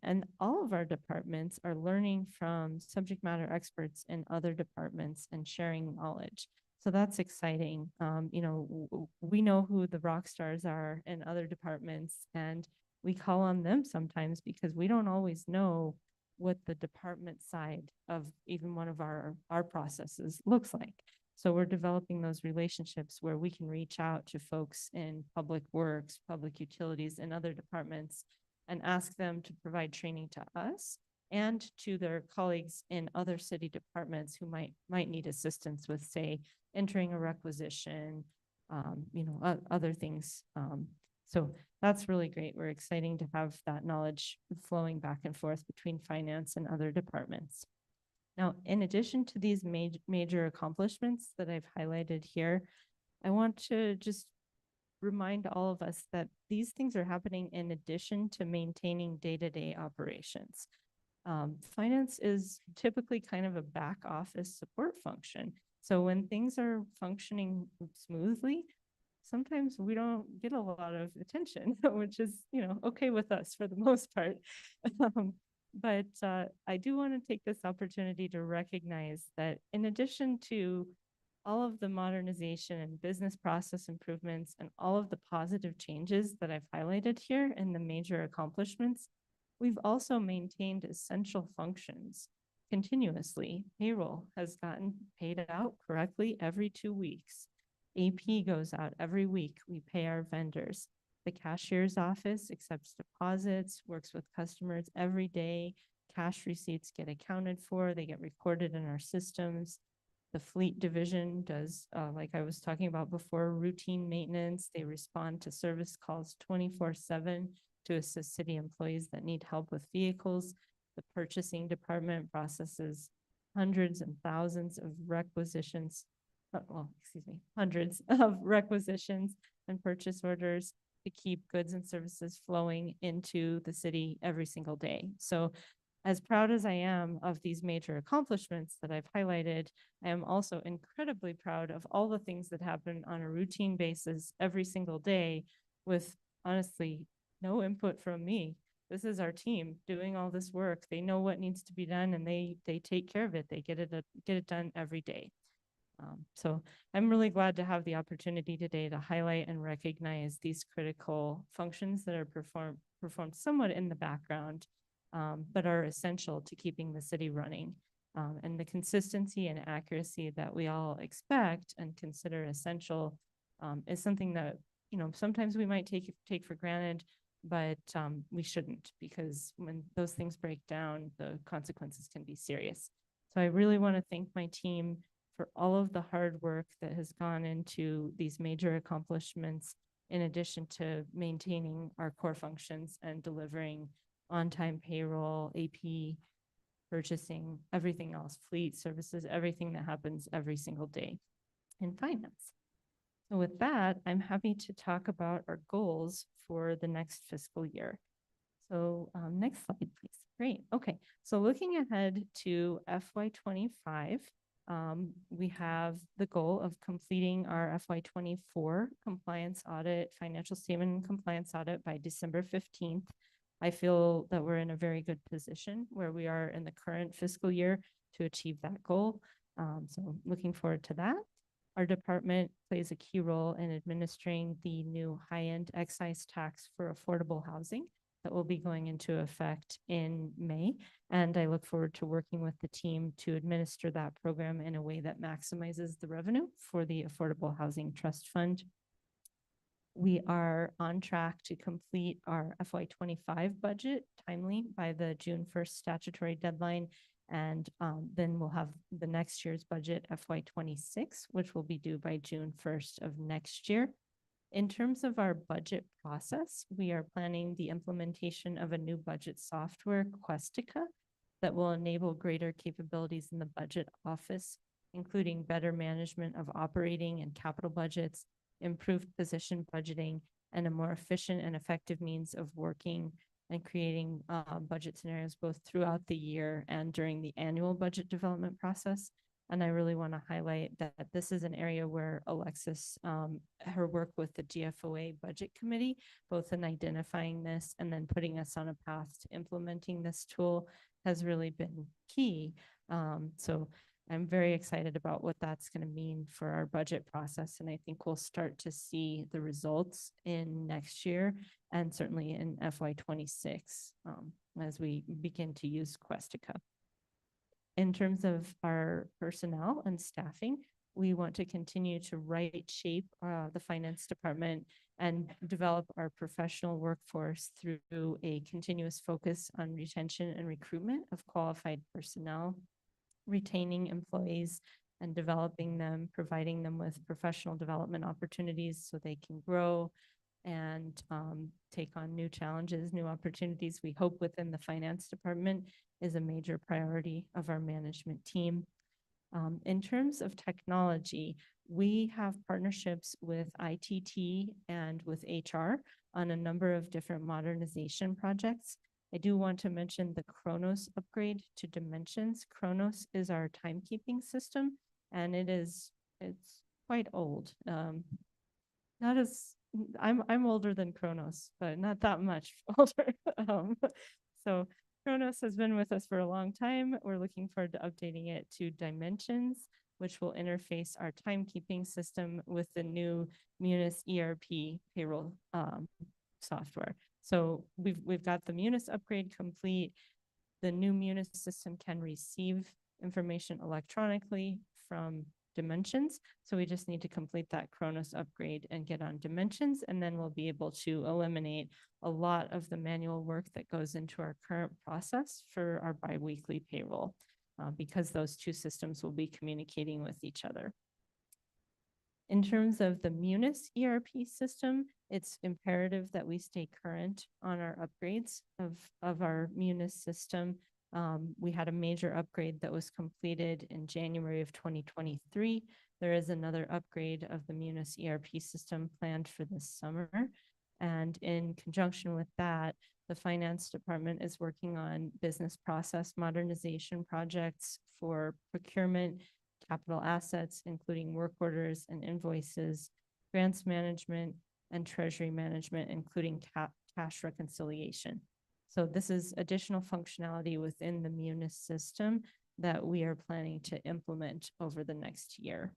And all of our departments are learning from subject matter experts in other departments and sharing knowledge. So that's exciting. We know who the rock stars are in other departments, and we call on them sometimes because we don't always know what the department side of even one of our processes looks like. So we're developing those relationships where we can reach out to folks in public works, public utilities, and other departments and ask them to provide training to us and to their colleagues in other city departments who might need assistance with, say, entering a requisition, other things. So that's really great. We're exciting to have that knowledge flowing back and forth between finance and other departments. Now, in addition to these major accomplishments that I've highlighted here, I want to just remind all of us that these things are happening in addition to maintaining day-to-day operations. Finance is typically kind of a back office support function. So when things are functioning smoothly, sometimes we don't get a lot of attention, which is, okay with us for the most part. But I do want to take this opportunity to recognize that in addition to all of the modernization and business process improvements and all of the positive changes that I've highlighted here and the major accomplishments, we've also maintained essential functions continuously. Payroll has gotten paid out correctly every 2 weeks. AP goes out every week. We pay our vendors. The cashier's office accepts deposits, works with customers every day. Cash receipts get accounted for. They get recorded in our systems. The fleet division does, like I was talking about before, routine maintenance. They respond to service calls 24/7 to assist city employees that need help with vehicles. The purchasing department processes hundreds and thousands of requisitions, hundreds of requisitions and purchase orders to keep goods and services flowing into the city every single day. So as proud as I am of these major accomplishments that I've highlighted, I am also incredibly proud of all the things that happen on a routine basis every single day with honestly no input from me. This is our team doing all this work. They know what needs to be done and they take care of it. They get it done every day. So I'm really glad to have the opportunity today to highlight and recognize these critical functions that are performed somewhat in the background, but are essential to keeping the city running. And the consistency and accuracy that we all expect and consider essential is something that, sometimes we might take for granted, but we shouldn't, because when those things break down, the consequences can be serious. So I really want to thank my team for all of the hard work that has gone into these major accomplishments, in addition to maintaining our core functions and delivering on-time payroll, AP, purchasing, everything else, fleet services, everything that happens every single day in finance. So with that, I'm happy to talk about our goals for the next fiscal year. So next slide, please. Great. Okay. So looking ahead to FY25, we have the goal of completing our FY24 compliance audit, financial statement and compliance audit by December 15th. I feel that we're in a very good position where we are in the current fiscal year to achieve that goal. So looking forward to that. Our department plays a key role in administering the new high-end excise tax for affordable housing that will be going into effect in May. And I look forward to working with the team to administer that program in a way that maximizes the revenue for the Affordable Housing Trust Fund. We are on track to complete our FY25 budget timely by the June 1st statutory deadline. And then we'll have the next year's budget FY26, which will be due by June 1st of next year. In terms of our budget process, we are planning the implementation of a new budget software, Questica, that will enable greater capabilities in the budget office, including better management of operating and capital budgets, improved position budgeting, and a more efficient and effective means of working and creating budget scenarios both throughout the year and during the annual budget development process. And I really want to highlight that this is an area where Alexis, her work with the GFOA Budget Committee, both in identifying this and then putting us on a path to implementing this tool, has really been key. So I'm very excited about what that's going to mean for our budget process. And I think we'll start to see the results in next year and certainly in FY26 as we begin to use Questica. In terms of our personnel and staffing, we want to continue to shape the finance department and develop our professional workforce through a continuous focus on retention and recruitment of qualified personnel, retaining employees and developing them, providing them with professional development opportunities so they can grow and take on new challenges, new opportunities. We hope within the finance department is a major priority of our management team. In terms of technology, we have partnerships with ITT and with HR on a number of different modernization projects. I do want to mention the Kronos upgrade to Dimensions. Kronos is our timekeeping system, and it's quite old. Not as, I'm older than Kronos, but not that much older. So Kronos has been with us for a long time. We're looking forward to updating it to Dimensions, which will interface our timekeeping system with the new Munis ERP payroll software. So we've got the Munis upgrade complete. The new Munis system can receive information electronically from Dimensions. So we just need to complete that Kronos upgrade and get on Dimensions, and then we'll be able to eliminate a lot of the manual work that goes into our current process for our biweekly payroll, because those two systems will be communicating with each other. In terms of the Munis ERP system, it's imperative that we stay current on our upgrades of our Munis system. We had a major upgrade that was completed in January of 2023. There is another upgrade of the Munis ERP system planned for this summer. And in conjunction with that, the finance department is working on business process modernization projects for procurement, capital assets, including work orders and invoices, grants management, and treasury management, including cash reconciliation. So this is additional functionality within the Munis system that we are planning to implement over the next year.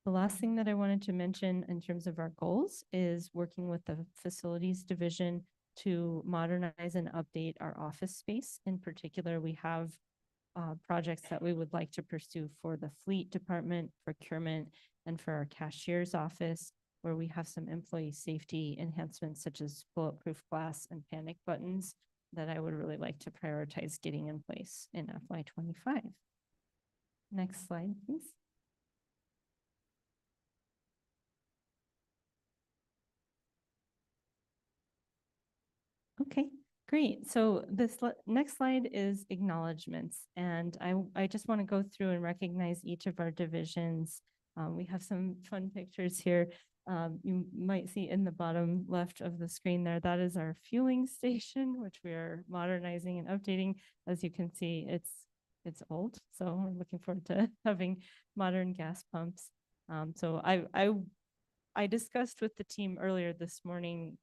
The last thing that I wanted to mention in terms of our goals is working with the facilities division to modernize and update our office space. In particular, we have projects that we would like to pursue for the fleet department, procurement, and for our cashier's office, where we have some employee safety enhancements such as bulletproof glass and panic buttons that I would really like to prioritize getting in place in FY25. Next slide, please. Okay, great. So this next slide is acknowledgements, and I just want to go through and recognize each of our divisions. We have some fun pictures here. You might see in the bottom left of the screen there, that is our fueling station, which we are modernizing and updating. As you can see, it's old, so we're looking forward to having modern gas pumps. So I discussed with the team earlier this morning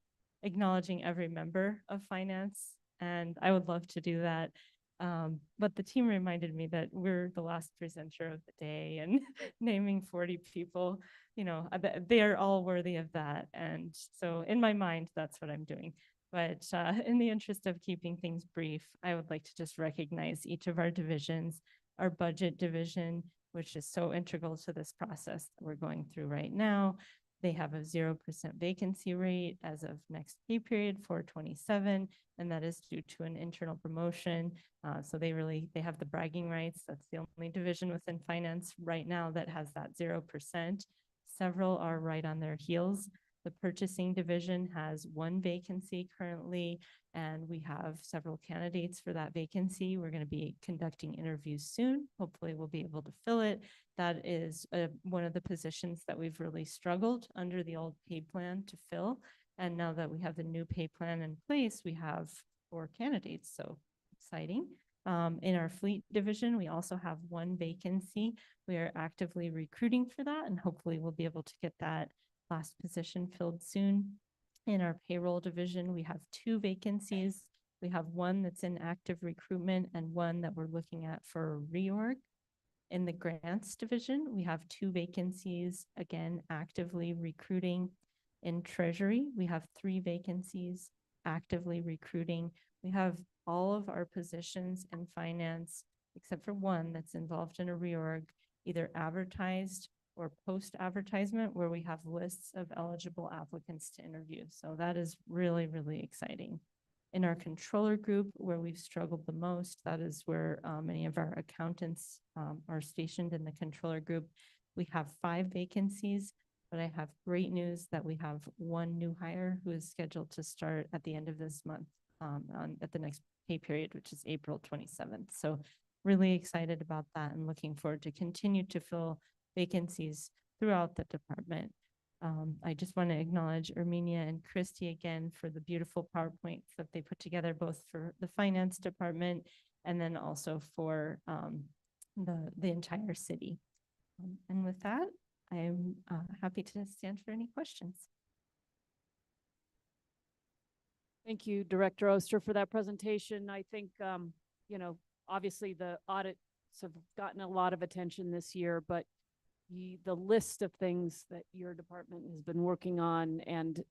acknowledging every member of finance, and I would love to do that. But the team reminded me that we're the last presenter of the day, and naming 40 people, you know, they are all worthy of that. And so in my mind, that's what I'm doing. But in the interest of keeping things brief, I would like to just recognize each of our divisions, our budget division, which is so integral to this process that we're going through right now. They have a 0% vacancy rate as of next pay period for 27, and that is due to an internal promotion. So they have the bragging rights. That's the only division within finance right now that has that 0%. Several are right on their heels. The purchasing division has one vacancy currently, and we have several candidates for that vacancy. We're going to be conducting interviews soon. Hopefully we'll be able to fill it. That is one of the positions that we've really struggled under the old pay plan to fill. And now that we have the new pay plan in place, we have 4 candidates. So exciting. In our fleet division, we also have one vacancy. We are actively recruiting for that, and hopefully we'll be able to get that last position filled soon. In our payroll division, we have 2 vacancies. We have one that's in active recruitment and one that we're looking at for a reorg. In the grants division, we have 2 vacancies, again, actively recruiting. In treasury, we have 3 vacancies, actively recruiting. We have all of our positions in finance, except for one that's involved in a reorg, either advertised or post-advertisement, where we have lists of eligible applicants to interview. So that is really, really exciting. In our controller group, where we've struggled the most, that is where many of our accountants are stationed in the controller group. We have 5 vacancies, but I have great news that we have one new hire who is scheduled to start at the end of this month at the next pay period, which is April 27th. So really excited about that and looking forward to continue to fill vacancies throughout the department. I just want to acknowledge Erminia and Christy again for the beautiful PowerPoints that they put together, both for the finance department and then also for the entire city. And with that, I'm happy to stand for any questions. Thank you, Director Oster, for that presentation. I think, you know, obviously the audits have gotten a lot of attention this year, but the list of things that your department has been working on, and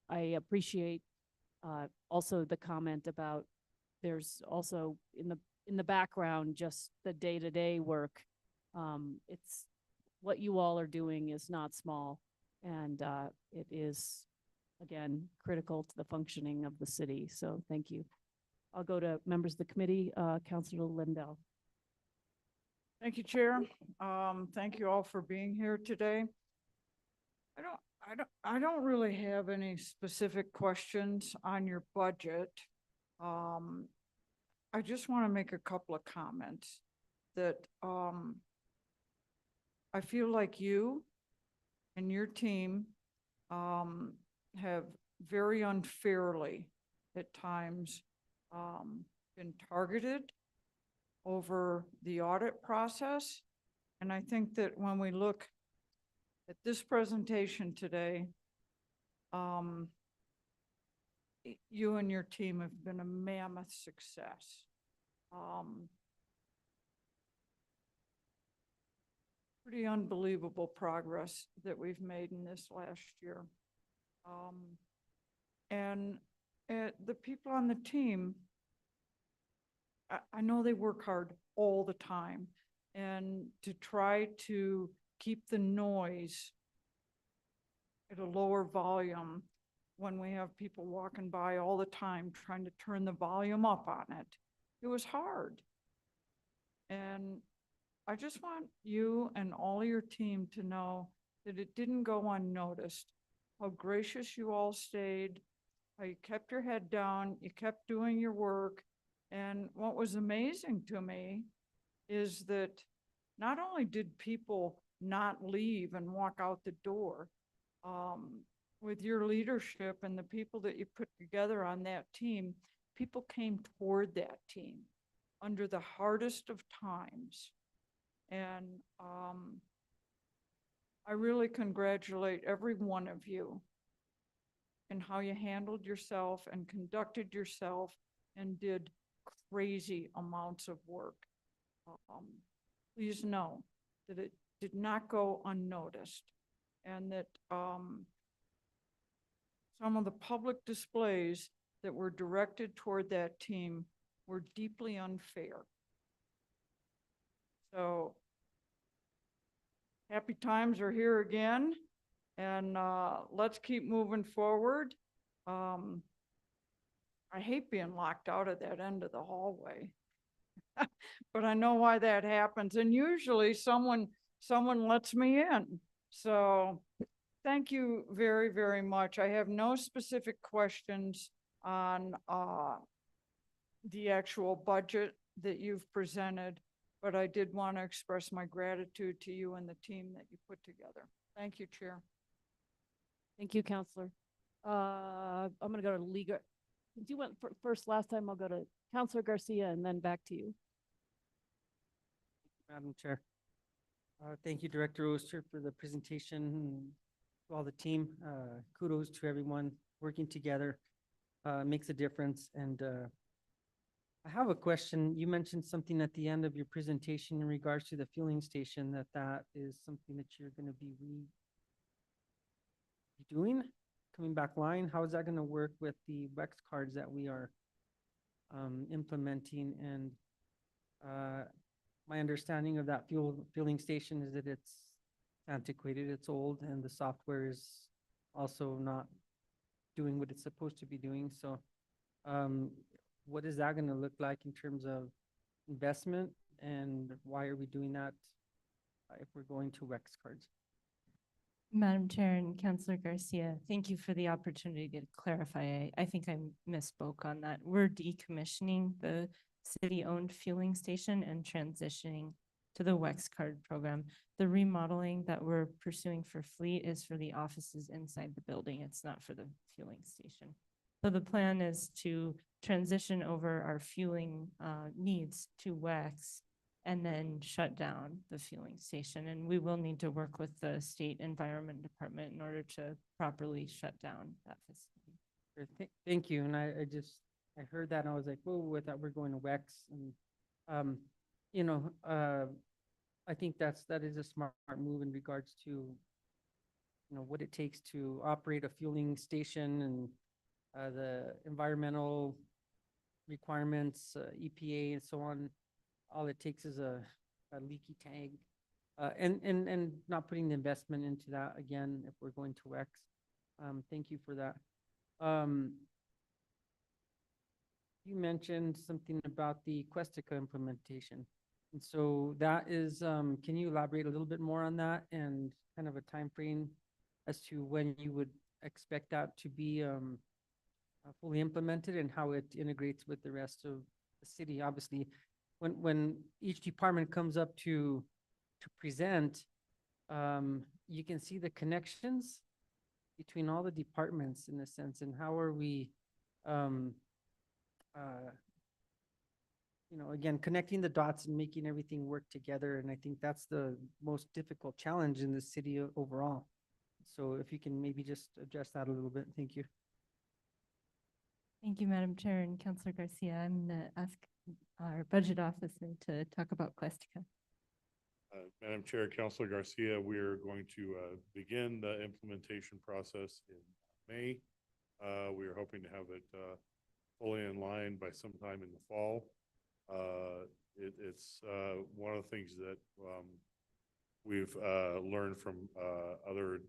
I appreciate also the comment about there's also in the background just the day-to-day work. It's what you all are doing is not small, and it is, again, critical to the functioning of the city. So thank you. I'll go to members of the committee, Councilor Lindell. Thank you, Chair. Thank you all for being here today. I don't really have any specific questions on your budget. I just want to make a couple of comments that, I feel like you and your team, have very unfairly at times, been targeted over the audit process. And I think that when we look at this presentation today, you and your team have been a mammoth success. Pretty unbelievable progress that we've made in this last year. And the people on the team, I know they work hard all the time, and to try to keep the noise at a lower volume when we have people walking by all the time trying to turn the volume up on it. It was hard. And I just want you and all your team to know that it didn't go unnoticed, how gracious you all stayed, how you kept your head down, you kept doing your work. And what was amazing to me is that not only did people not leave and walk out the door, with your leadership and the people that you put together on that team, people came toward that team under the hardest of times. And I really congratulate every one of you in how you handled yourself and conducted yourself and did crazy amounts of work. Please know that it did not go unnoticed, and that some of the public displays that were directed toward that team were deeply unfair. So happy times are here again, and let's keep moving forward. I hate being locked out of that end of the hallway, but I know why that happens. And usually someone lets me in. So thank you very, very much. I have no specific questions on the actual budget that you've presented, but I did want to express my gratitude to you and the team that you put together. Thank you, Chair. Thank you, Counselor. I'm going to go to Liga. Since you went first last time, I'll go to Counselor Garcia and then back to you. Madam Chair. Thank you, Director Oster, for the presentation, and to all the team. Kudos to everyone working together. Makes a difference. And I have a question. You mentioned something at the end of your presentation in regards to the fueling station, that is something that you're going to be redoing, coming back line. How is that going to work with the WEX cards that we are implementing? And my understanding of that fueling station is that it's antiquated, it's old, and the software is also not doing what it's supposed to be doing. So what is that going to look like in terms of investment, and why are we doing that if we're going to WEX cards? Madam Chair and Councilor Garcia, thank you for the opportunity to clarify. I think I misspoke on that. We're decommissioning the city-owned fueling station and transitioning to the WEX card program. The remodeling that we're pursuing for fleet is for the offices inside the building. It's not for the fueling station. So the plan is to transition over our fueling needs to WEX and then shut down the fueling station. And we will need to work with the state environment department in order to properly shut down that facility. Sure, Thank you, and I heard that and I was like, whoa, I thought we're going to WEX and, you know, I think that is a smart move in regards to, you know, what it takes to operate a fueling station and, the environmental requirements, EPA and so on. All it takes is a leaky tank, and not putting the investment into that again, if we're going to WEX. Thank you for that. You mentioned something about the Questica implementation. And so that is, can you elaborate a little bit more on that and kind of a time frame as to when you would expect that to be fully implemented and how it integrates with the rest of the city? Obviously, when each department comes up to present, you can see the connections between all the departments in a sense, and how are we, you know, again, connecting the dots and making everything work together. And I think that's the most difficult challenge in the city overall. So if you can maybe just address that a little bit, thank you. Thank you, Madam Chair and Councilor Garcia. I'm going to ask our budget officer to talk about Questica. Madam Chair, Councilor Garcia, we're going to begin the implementation process in May. We are hoping to have it fully in line by sometime in the fall. It's one of the things that we've learned from other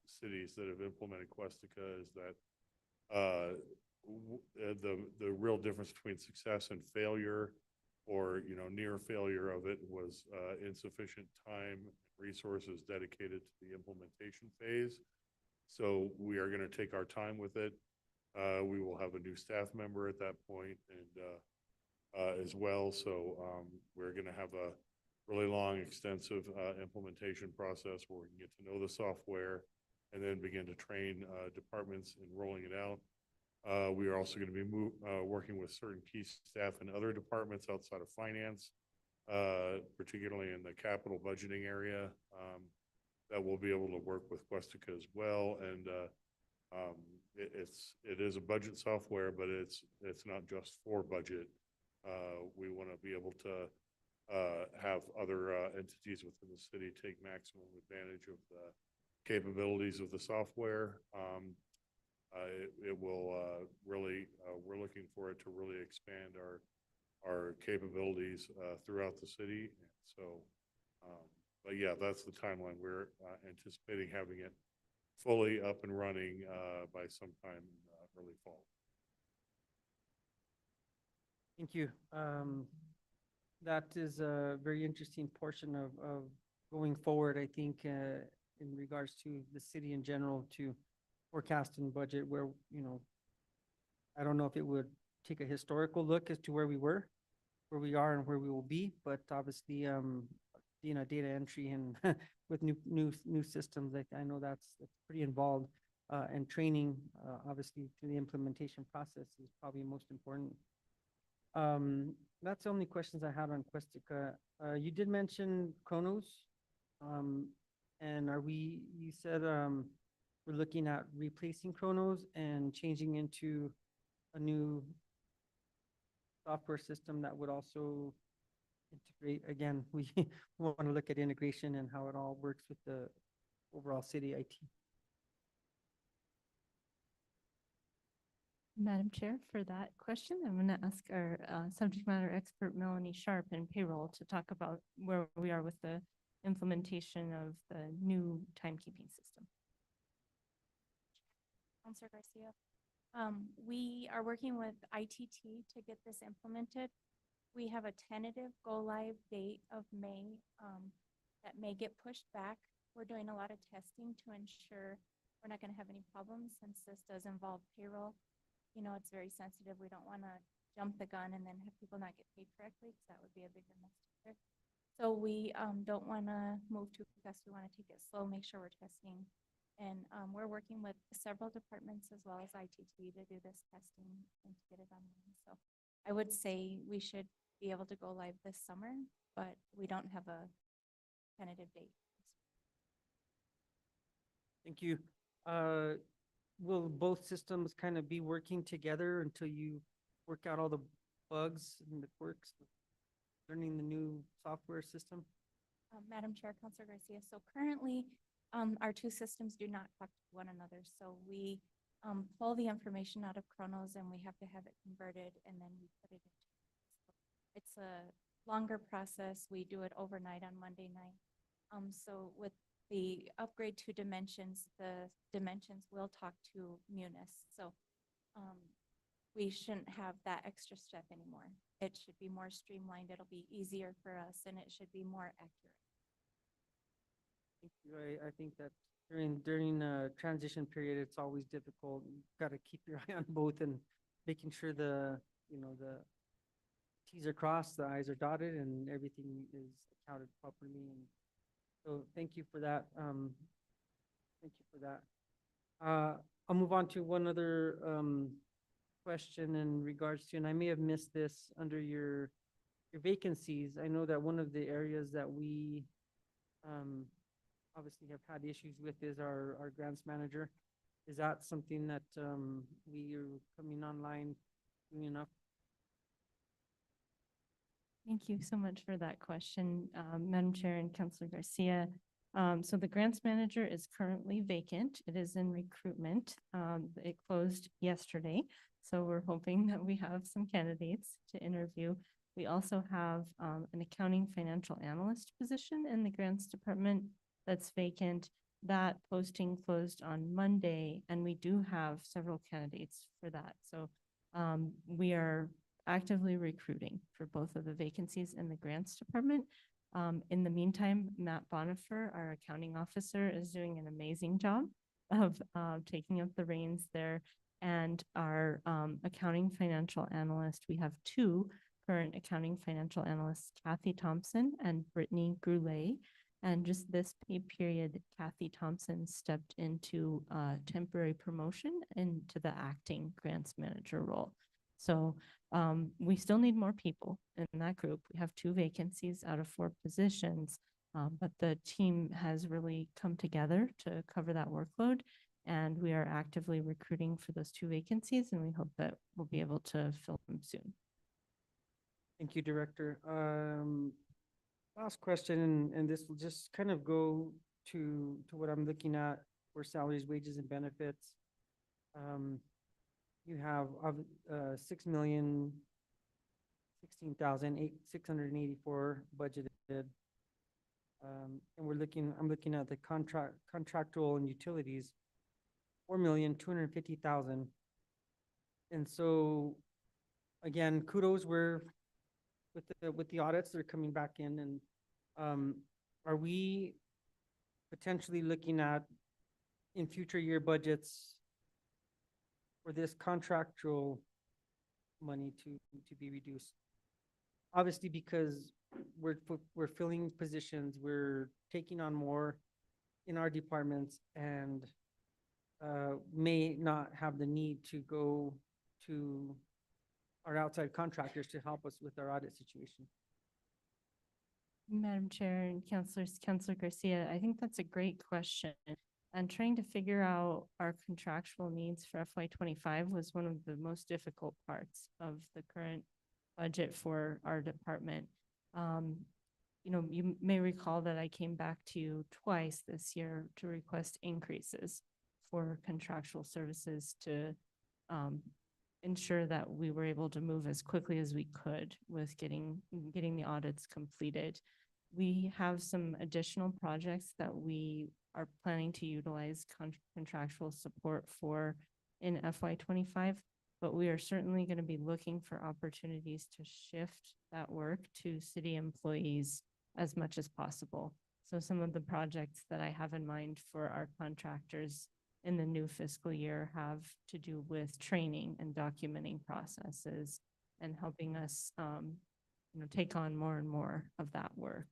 cities that have implemented Questica is that the real difference between success and failure, or near failure of it, was insufficient time, resources dedicated to the implementation phase. So we are going to take our time with it. We will have a new staff member at that point, and as well. So we're going to have a really long, extensive implementation process where we can get to know the software and then begin to train departments in rolling it out. We are also going to be working with certain key staff in other departments outside of finance, particularly in the capital budgeting area, that will be able to work with Questica as well. And it is a budget software, but it's not just for budget. We want to be able to have other entities within the city take maximum advantage of the capabilities of the software. It will really, we're looking for it to really expand our capabilities throughout the city. And so, but yeah, that's the timeline. We're anticipating having it fully up and running by sometime early fall. Thank you. That is a very interesting portion of going forward, I think, in regards to the city in general, to forecast and budget, where, I don't know if it would take a historical look as to where we were, where we are, and where we will be, but obviously, data entry and with new systems, I know that's pretty involved, and training, obviously, through the implementation process is probably most important. That's the only questions I had on Questica. You did mention Kronos, and you said, we're looking at replacing Kronos and changing into a new software system that would also integrate. Again, we want to look at integration and how it all works with the overall city IT. Madam Chair, for that question, I'm going to ask our subject matter expert, Melanie Sharp, in payroll, to talk about where we are with the implementation of the new timekeeping system. Councilor Garcia. We are working with ITT to get this implemented. We have a tentative go-live date of May that may get pushed back. We're doing a lot of testing to ensure we're not going to have any problems, since this does involve payroll. It's very sensitive. We don't want to jump the gun and then have people not get paid correctly, because that would be a bigger mess. So we don't want to move too fast. We want to take it slow, make sure we're testing. And we're working with several departments as well as ITT to do this testing and to get it online. So I would say we should be able to go live this summer, but we don't have a tentative date. Thank you. Will both systems kind of be working together until you work out all the bugs and the quirks, of learning the new software system? Madam Chair, Councilor Garcia, so currently, our two systems do not talk to one another, so we pull the information out of Kronos and we have to have it converted and then we put it into. It's a longer process. We do it overnight on Monday night. So with the upgrade to Dimensions, the Dimensions will talk to Munis, so we shouldn't have that extra step anymore. It should be more streamlined. It'll be easier for us and it should be more accurate. Thank you. I think that during a transition period, it's always difficult. You've got to keep your eye on both and making sure the T's are crossed, the I's are dotted, and everything is accounted properly. And so thank you for that. Thank you for that. I'll move on to one other question in regards to, and I may have missed this under your vacancies. I know that one of the areas that we obviously have had issues with is our grants manager. Is that something that we are coming online soon enough? Thank you so much for that question, Madam Chair and Councilor Garcia. So the grants manager is currently vacant. It is in recruitment. It closed yesterday. So we're hoping that we have some candidates to interview. We also have an accounting financial analyst position in the grants department that's vacant. That posting closed on Monday, and we do have several candidates for that. So we are actively recruiting for both of the vacancies in the grants department. In the meantime, Matt Bonifer, our accounting officer, is doing an amazing job of taking up the reins there. And our accounting financial analyst, we have two current accounting financial analysts, Kathy Thompson and Brittany Goulet. And just this pay period, Kathy Thompson stepped into temporary promotion into the acting grants manager role. So we still need more people in that group. We have 2 vacancies out of 4 positions, but the team has really come together to cover that workload. And we are actively recruiting for those 2 vacancies, and we hope that we'll be able to fill them soon. Thank you, Director. Last question, and this will just kind of go to what I'm looking at for salaries, wages, and benefits. You have 6,016,684 budgeted. And I'm looking at the contractual and utilities, 4,250,000. And so, again, kudos with the audits that are coming back in, and are we potentially looking at in future year budgets for this contractual money to be reduced? Obviously, because we're filling positions, we're taking on more in our departments, and may not have the need to go to our outside contractors to help us with our audit situation. Madam Chair and Councilor Garcia, I think that's a great question. And trying to figure out our contractual needs for FY25 was one of the most difficult parts of the current budget for our department. You may recall that I came back to you twice this year to request increases for contractual services to ensure that we were able to move as quickly as we could with getting the audits completed. We have some additional projects that we are planning to utilize contractual support for in FY25, but we are certainly going to be looking for opportunities to shift that work to city employees as much as possible. So some of the projects that I have in mind for our contractors in the new fiscal year have to do with training and documenting processes and helping us, take on more and more of that work.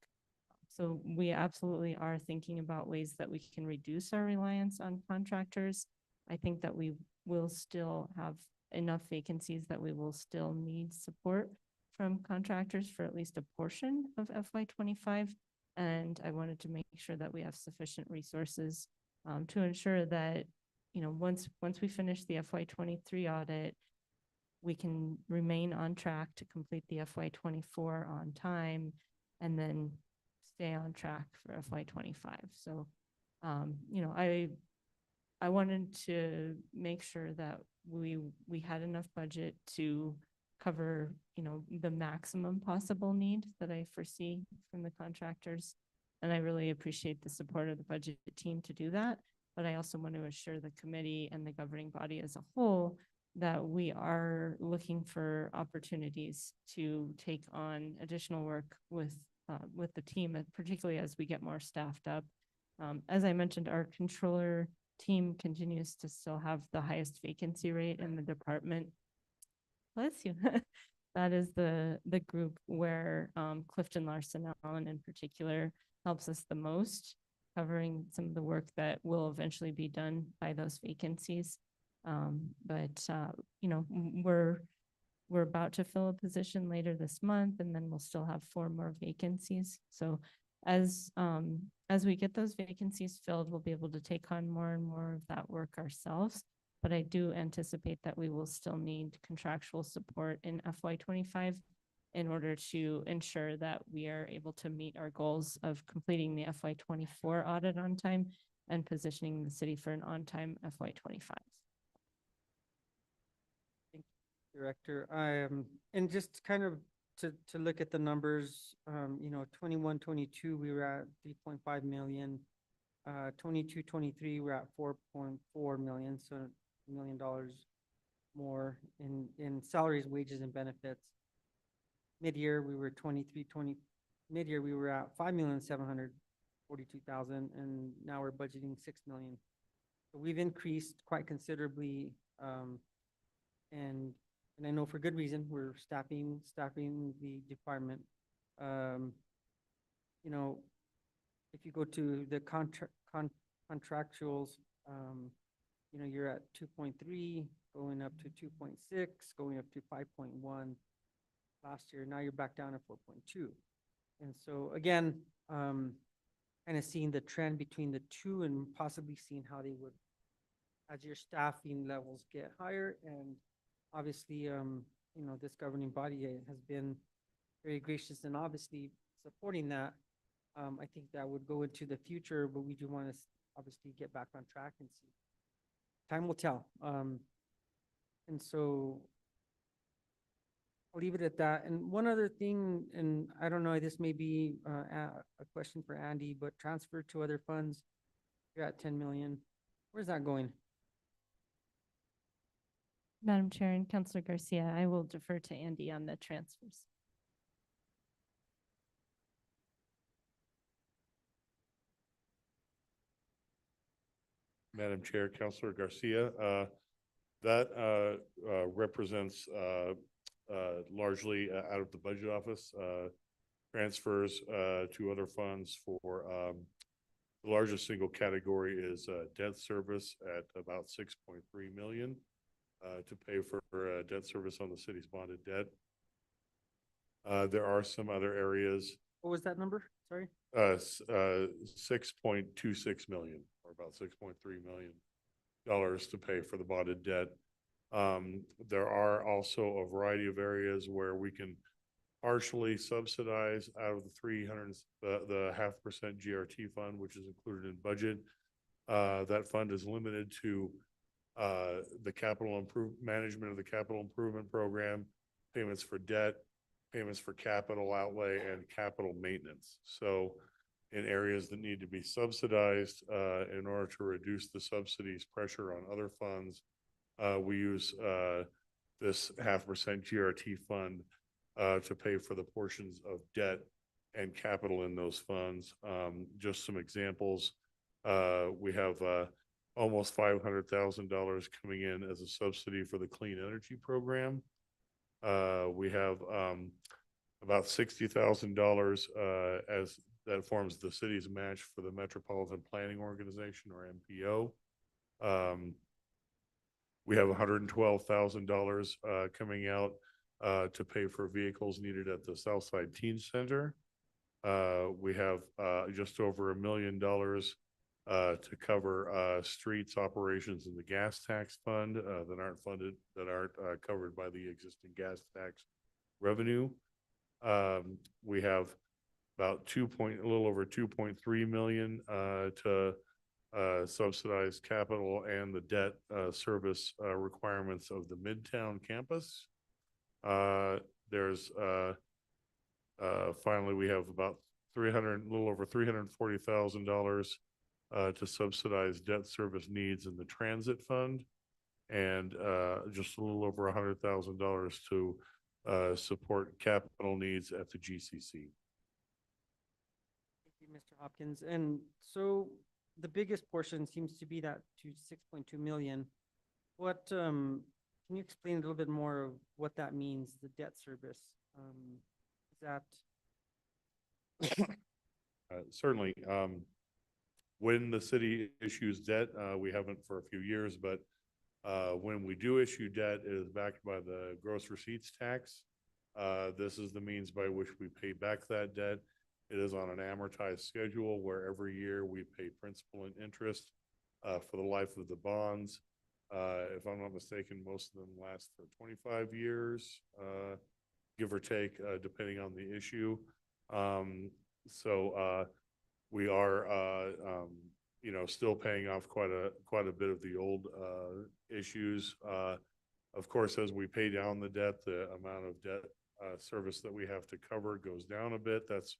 So we absolutely are thinking about ways that we can reduce our reliance on contractors. I think that we will still have enough vacancies that we will still need support from contractors for at least a portion of FY '25. And I wanted to make sure that we have sufficient resources to ensure that, you know, once we finish the FY '23 audit, we can remain on track to complete the FY '24 on time and then stay on track for FY '25. So, you know, I wanted to make sure that we had enough budget to cover, you know, the maximum possible need that I foresee from the contractors. And I really appreciate the support of the budget team to do that. But I also want to assure the committee and the governing body as a whole that we are looking for opportunities to take on additional work with the team, and particularly as we get more staffed up. As I mentioned, our controller team continues to still have the highest vacancy rate in the department. Bless you. That is the group where Clifton Larson Allen in particular helps us the most, covering some of the work that will eventually be done by those vacancies. You know, we're about to fill a position later this month, and then we'll still have 4 more vacancies. So as we get those vacancies filled, we'll be able to take on more and more of that work ourselves. But I do anticipate that we will still need contractual support in FY '25 in order to ensure that we are able to meet our goals of completing the FY '24 audit on time and positioning the city for an on-time FY '25. Director, and just kind of to look at the numbers, you know, 21-22, we were at 3.5 million. 22-23, we're at 4.4 million, so $1 million more in salaries, wages, and benefits. Mid-year, we were mid-year, we were at 5,742,000, and now we're budgeting 6 million. So we've increased quite considerably, and I know for good reason. We're staffing the department. You know, if you go to the contractuals, you know, you're at 2.3, going up to 2.6, going up to 5.1 last year. Now you're back down at 4.2. And so again, kind of seeing the trend between the two and possibly seeing how they would, as your staffing levels get higher. And obviously, you know, this governing body has been very gracious and obviously supporting that. I think that would go into the future, but we do want to obviously get back on track and see. Time will tell. And so I'll leave it at that. And one other thing, and I don't know, this may be a question for Andy, but transfer to other funds, you're at 10 million. Where's that going? Madam Chair and Councilor Garcia, I will defer to Andy on the transfers. Madam Chair, Councilor Garcia, that represents largely out of the budget office, transfers to other funds for the largest single category is debt service at about 6.3 million to pay for debt service on the city's bonded debt. There are some other areas. What was that number? Sorry. 6.26 million, or about $6.3 million to pay for the bonded debt. There are also a variety of areas where we can partially subsidize out of the 0.5% GRT fund, which is included in budget. That fund is limited to the management of the capital improvement program, payments for debt, payments for capital outlay, and capital maintenance. So in areas that need to be subsidized in order to reduce the subsidies pressure on other funds, we use this 0.5% GRT fund to pay for the portions of debt and capital in those funds. Just some examples, we have almost $500,000 coming in as a subsidy for the clean energy program. We have about $60,000 as that forms the city's match for the Metropolitan Planning Organization, or MPO. We have $112,000 coming out to pay for vehicles needed at the Southside Teen Center. We have just over $1 million to cover streets operations in the gas tax fund that aren't covered by the existing gas tax revenue. We have about a little over 2.3 million to subsidize capital and the debt service requirements of the Midtown campus. Finally, we have about a little over $340,000 to subsidize debt service needs in the transit fund, and just a little over $100,000 to support capital needs at the GCC. Thank you, Mr. Hopkins. And so the biggest portion seems to be that to 6.2 million. What, can you explain a little bit more of what that means, the debt service? Is that? Certainly. When the city issues debt, we haven't for a few years, but when we do issue debt, it is backed by the gross receipts tax. This is the means by which we pay back that debt. It is on an amortized schedule where every year we pay principal and interest for the life of the bonds. If I'm not mistaken, most of them last for 25 years, give or take, depending on the issue. We are, still paying off quite a bit of the old issues. Of course, as we pay down the debt, the amount of debt service that we have to cover goes down a bit. That's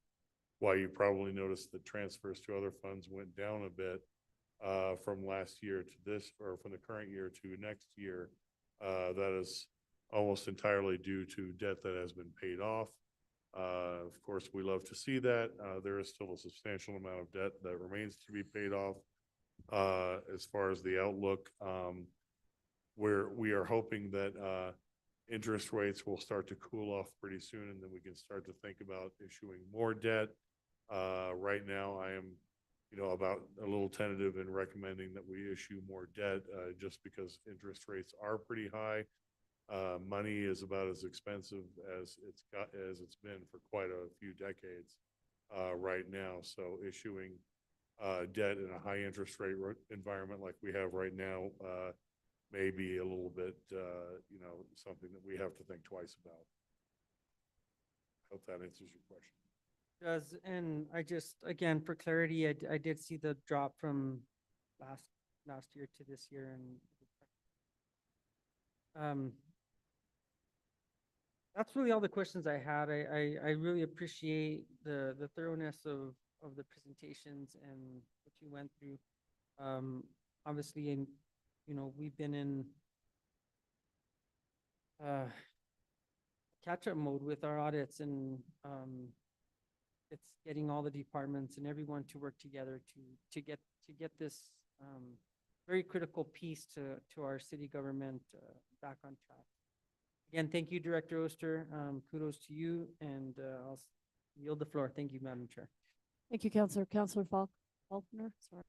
why you probably noticed the transfers to other funds went down a bit from last year to this, or from the current year to next year. That is almost entirely due to debt that has been paid off. Of course, we love to see that. There is still a substantial amount of debt that remains to be paid off. As far as the outlook, we are hoping that interest rates will start to cool off pretty soon, and then we can start to think about issuing more debt. Right now, I am, about a little tentative in recommending that we issue more debt, just because interest rates are pretty high. Money is about as expensive as it's been for quite a few decades right now. So issuing debt in a high interest rate environment like we have right now may be a little bit, something that we have to think twice about. Hope that answers your question. Does, and I just, again, for clarity, I did see the drop from last year to this year, and that's really all the questions I had. I really appreciate the thoroughness of the presentations and what you went through. Obviously, we've been in catch-up mode with our audits, and it's getting all the departments and everyone to work together to get this very critical piece to our city government back on track. Again, thank you, Director Oster. Kudos to you, and I'll yield the floor. Thank you, Madam Chair. Thank you, Counselor. Counselor Faulkner, sorry.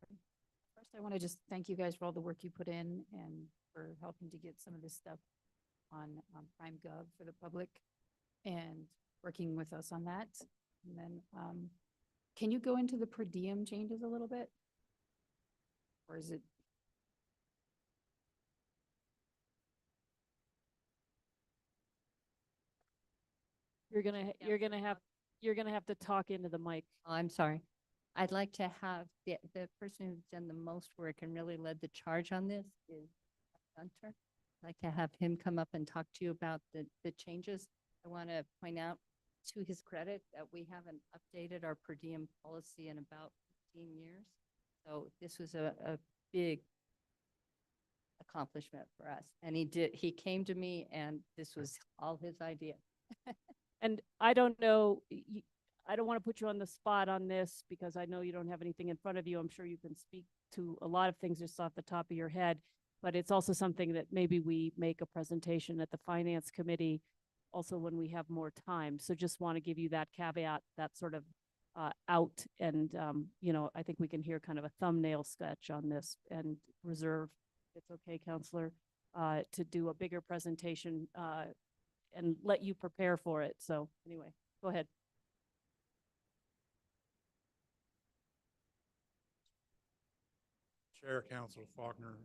First, I want to just thank you guys for all the work you put in and for helping to get some of this stuff on Prime Gov for the public and working with us on that. And then, can you go into the per diem changes a little bit? Or is it? You're gonna have to talk into the mic. Oh, I'm sorry. I'd like to have the person who's done the most work and really led the charge on this is Gunter. I'd like to have him come up and talk to you about the changes. I want to point out to his credit that we haven't updated our per diem policy in about 15 years. So this was a big accomplishment for us. And he came to me and this was all his idea. And I don't know, I don't want to put you on the spot on this because I know you don't have anything in front of you. I'm sure you can speak to a lot of things just off the top of your head, but it's also something that maybe we make a presentation at the Finance Committee also when we have more time. So just want to give you that caveat, that sort of out. And, I think we can hear kind of a thumbnail sketch on this and reserve, it's okay, Counselor, to do a bigger presentation and let you prepare for it. So anyway, go ahead. Chair, Councilor Faulkner.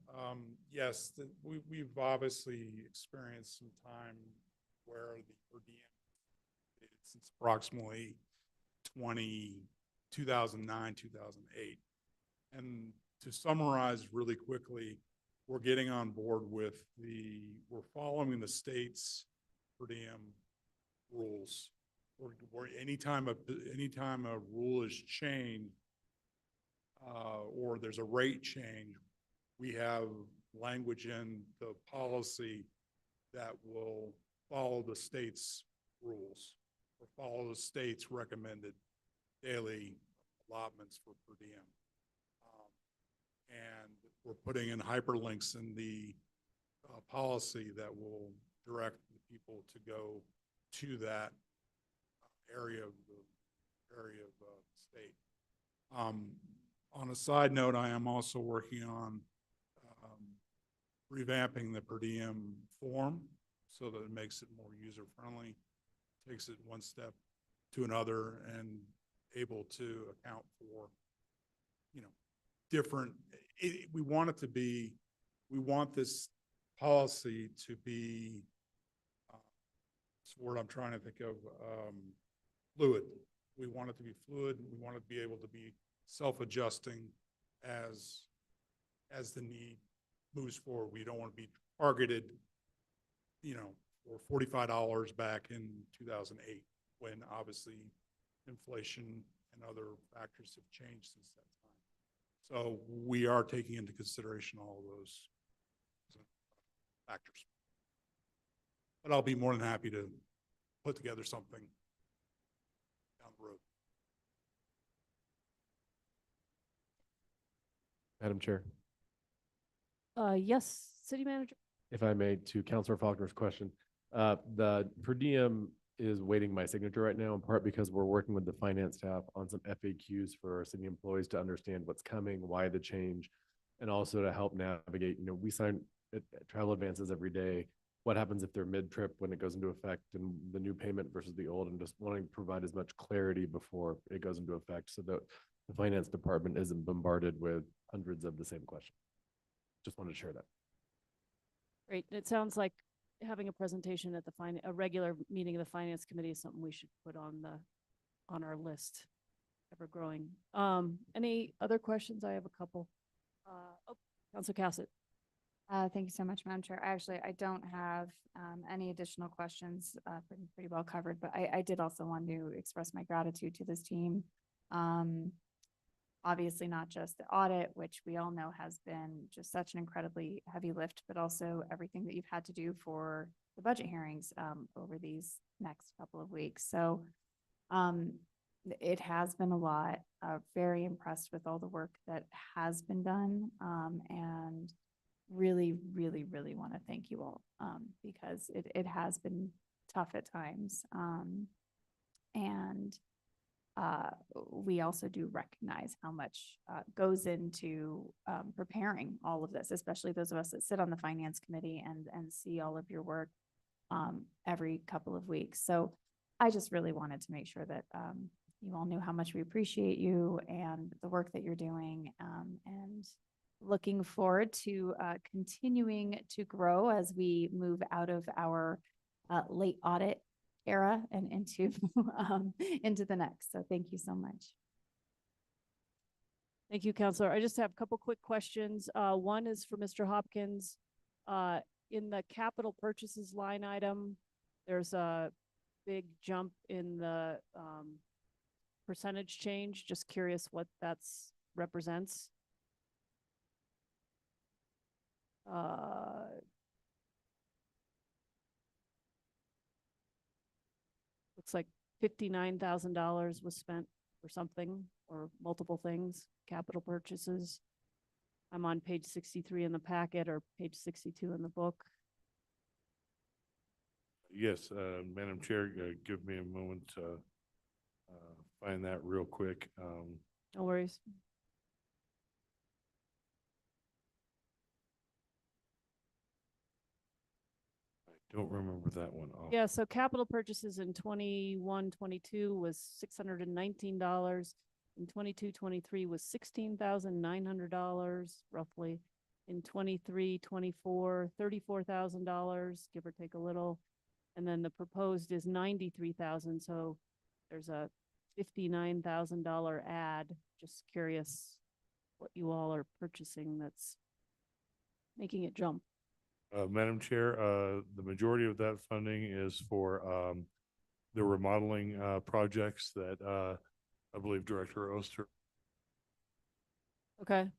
Yes, we've obviously experienced some time where the per diem since approximately 2009, 2008. And to summarize really quickly, we're getting on board with we're following the state's per diem rules. Anytime a rule is changed, or there's a rate change, we have language in the policy that will follow the state's rules or follow the state's recommended daily allotments for per diem. And we're putting in hyperlinks in the policy that will direct the people to go to that area of the state. On a side note, I am also working on revamping the per diem form so that it makes it more user-friendly, takes it one step to another, and able to account for, different, we want this policy to be, what's the word I'm trying to think of, fluid. We want it to be fluid. We want it to be able to be self-adjusting as the need moves forward. We don't want to be targeted, for $45 back in 2008, when obviously inflation and other factors have changed since that time. So we are taking into consideration all of those factors. But I'll be more than happy to put together something down the road. Madam Chair, Yes, City Manager. if I may, to Councilor Faulkner's question, the per diem is waiting my signature right now, in part because we're working with the finance staff on some FAQs for our city employees to understand what's coming, why the change, and also to help navigate. We sign travel advances every day. What happens if they're mid-trip when it goes into effect, and the new payment versus the old, and just wanting to provide as much clarity before it goes into effect so that the finance department isn't bombarded with hundreds of the same questions. Just wanted to share that. Great. It sounds like having a presentation at a regular meeting of the Finance Committee is something we should put on our list, ever growing. Any other questions? I have a couple. Councilor Cassett. Thank you so much, Madam Chair. I don't have any additional questions, pretty well covered, but I did also want to express my gratitude to this team. Obviously not just the audit, which we all know has been just such an incredibly heavy lift, but also everything that you've had to do for the budget hearings over these next couple of weeks. So it has been a lot. Very impressed with all the work that has been done, and really, really, really want to thank you all because it has been tough at times. And we also do recognize how much goes into preparing all of this, especially those of us that sit on the Finance Committee and see all of your work every couple of weeks. So I just really wanted to make sure that you all knew how much we appreciate you and the work that you're doing, and looking forward to continuing to grow as we move out of our late audit era and into into the next. So thank you so much. Thank you, Councilor. I just have a couple quick questions. One is for Mr. Hopkins. In the capital purchases line item, there's a big jump in the percentage change. Just curious what that's represents. Looks like $59,000 was spent for something or multiple things, capital purchases. I'm on page 63 in the packet or page 62 in the book. Yes, Madam Chair, give me a moment to find that real quick. No worries. I Don't remember that one. Yeah, so capital purchases in 21-22 was $619. In 22-23 was $16,900 roughly. In 23-24, $34,000, give or take a little. And then the proposed is 93,000, so there's a $59,000 add. Just curious what you all are purchasing that's making it jump. Madam Chair, the majority of that funding is for the remodeling projects that I believe Director Oster Okay,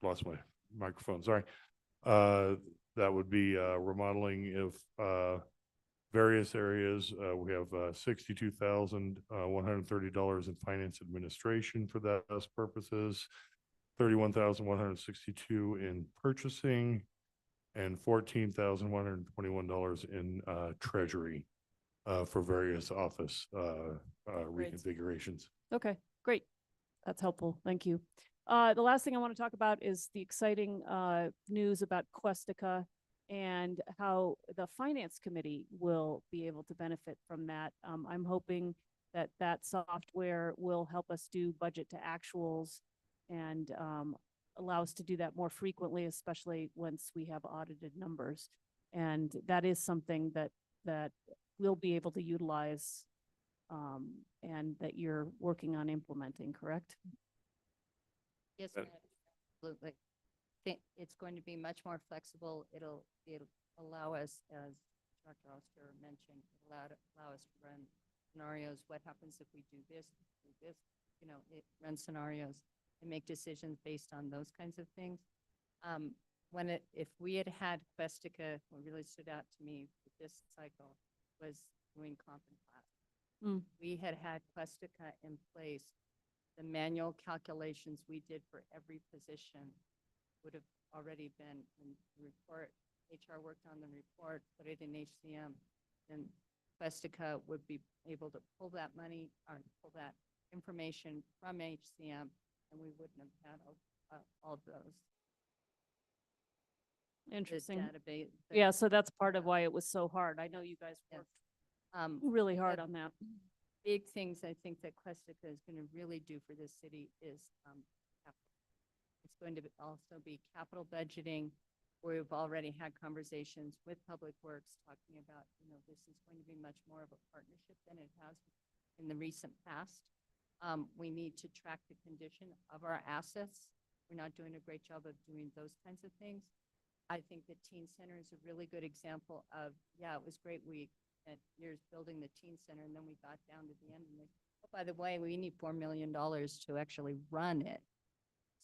lost my microphone, sorry. That would be remodeling of various areas. We have $62,130 in finance administration for those purposes, $31,162 in purchasing, and $14,121 in treasury for various office reconfigurations. okay, great. That's helpful. Thank you. The last thing I want to talk about is the exciting news about Questica and how the Finance Committee will be able to benefit from that. I'm hoping that that software will help us do budget to actuals and allow us to do that more frequently, especially once we have audited numbers. And that is something that we'll be able to utilize and that you're working on implementing, correct? Yes, Uh, ma'am, absolutely. Think it's going to be much more flexible. It'll allow us, as Dr. Oster mentioned, allow us to run scenarios. What happens if we do this, you know, it runs scenarios and make decisions based on those kinds of things. If we had had Questica, what really stood out to me with this cycle was doing comp and class. We had Questica in place. The manual calculations we did for every position would have already been in the report. HR worked on the report, put it in HCM, and Questica would be able to pull that money or pull that information from HCM, and we wouldn't have had all those. Interesting. Database. Yeah, so that's part of why it was so hard. I know you guys worked really hard the on that. Big things I think that Questica is going to really do for this city is capital. It's going to also be capital budgeting. We've already had conversations with Public Works talking about, you know, this is going to be much more of a partnership than it has in the recent past. We need to track the condition of our assets. We're not doing a great job of doing those kinds of things. I think the teen center is a really good example of, yeah, it was great. We spent years building the teen center, and then we got down to the end and we, oh, by the way, we need $4 million to actually run it.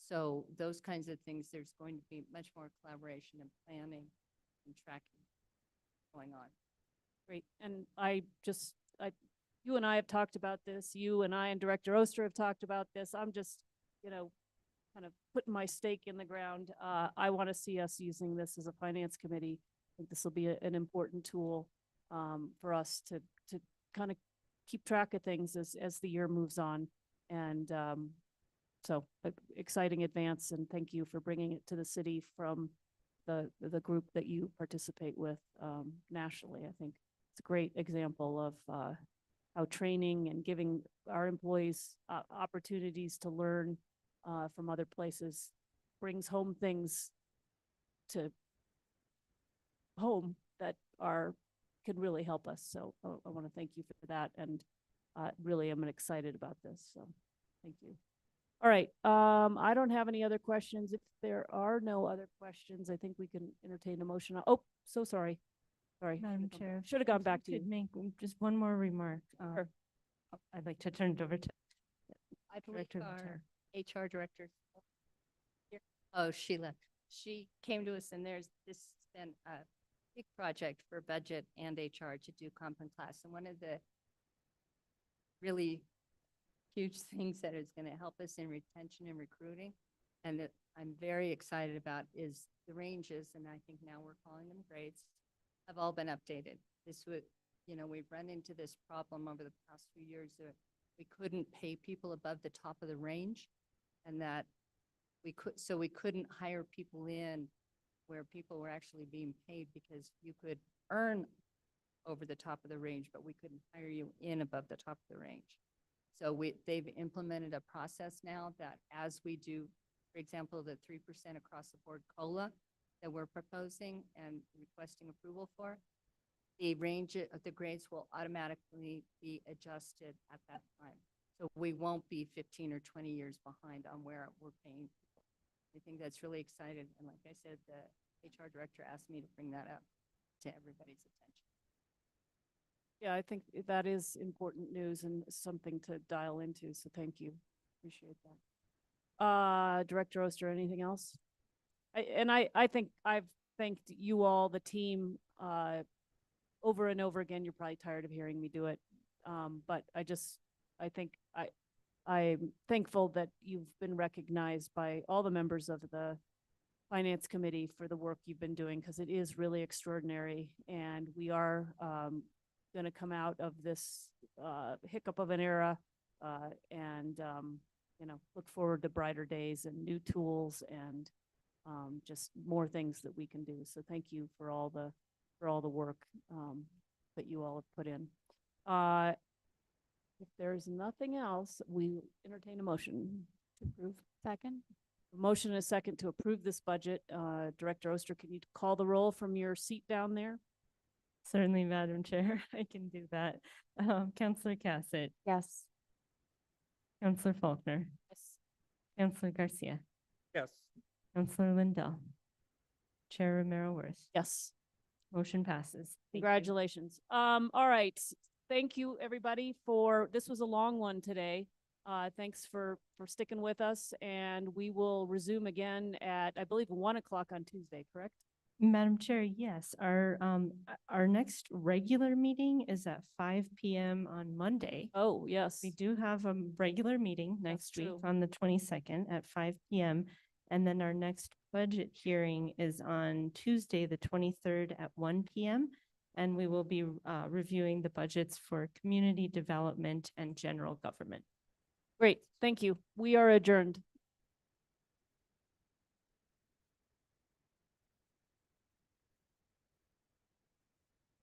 So those kinds of things, there's going to be much more collaboration and planning and tracking going on. Great. And you and I have talked about this. You and I and Director Oster have talked about this. I'm just, kind of putting my stake in the ground. I want to see us using this as a finance committee. I think this will be an important tool for us to kind of keep track of things as the year moves on. And so exciting advance, and thank you for bringing it to the city from the group that you participate with nationally. I think it's a great example of how training and giving our employees opportunities to learn from other places brings home things to home that can really help us. So I want to thank you for that, and really I'm excited about this. So thank you. All right. I don't have any other questions. If there are no other questions, I think we can entertain a motion. Oh, so sorry. Sorry. Madam Chair. Should have gone back to you. Could make just one more remark. Sure. I'd like to turn it over to I believe Director our Vitale. HR director. Oh, Sheila. She came to us, and this has been a big project for budget and HR to do comp and class. And one of the really huge things that is going to help us in retention and recruiting, and that I'm very excited about, is the ranges, and I think now we're calling them grades, have all been updated. This would, we've run into this problem over the past few years that we couldn't pay people above the top of the range, and that we couldn't hire people in where people were actually being paid because you could earn over the top of the range, but we couldn't hire you in above the top of the range. So they've implemented a process now that as we do, for example, the 3% across the board COLA that we're proposing and requesting approval for, the range of the grades will automatically be adjusted at that time. So we won't be 15 or 20 years behind on where we're paying people. I think that's really exciting. And like I said, the HR director asked me to bring that up to everybody's attention. Yeah, I think that is important news and something to dial into, so thank you. Appreciate that. Director Oster, anything else? I think I've thanked you all, the team, over and over again. You're probably tired of hearing me do it. But I think I'm thankful that you've been recognized by all the members of the Finance Committee for the work you've been doing, because it is really extraordinary. And we are going to come out of this hiccup of an era and look forward to brighter days and new tools and just more things that we can do. So thank you for all the work that you all have put in. If there's nothing else, we entertain a motion to approve. Second? A motion and a second to approve this budget. Director Oster, can you call the roll from your seat down there? Certainly, Madam Chair, I can do that. Counselor Cassett, Yes. Counselor Faulkner, Yes. Counselor Garcia, Yes. Counselor Lindell, Chair Romero Worth. Yes. Motion passes. Thank you. Congratulations. All right. Thank you, everybody, this was a long one today. Thanks for sticking with us, and we will resume again at, I believe, 1 o'clock on Tuesday, correct? Madam Chair, yes, our next regular meeting is at 5 p.m. on Monday. Oh, yes. We do have a regular meeting next week true. on the 22nd at 5 p.m. And then our next budget hearing is on Tuesday, the 23rd at 1 p.m. And we will be reviewing the budgets for community development and general government. Great. Thank you. We are adjourned.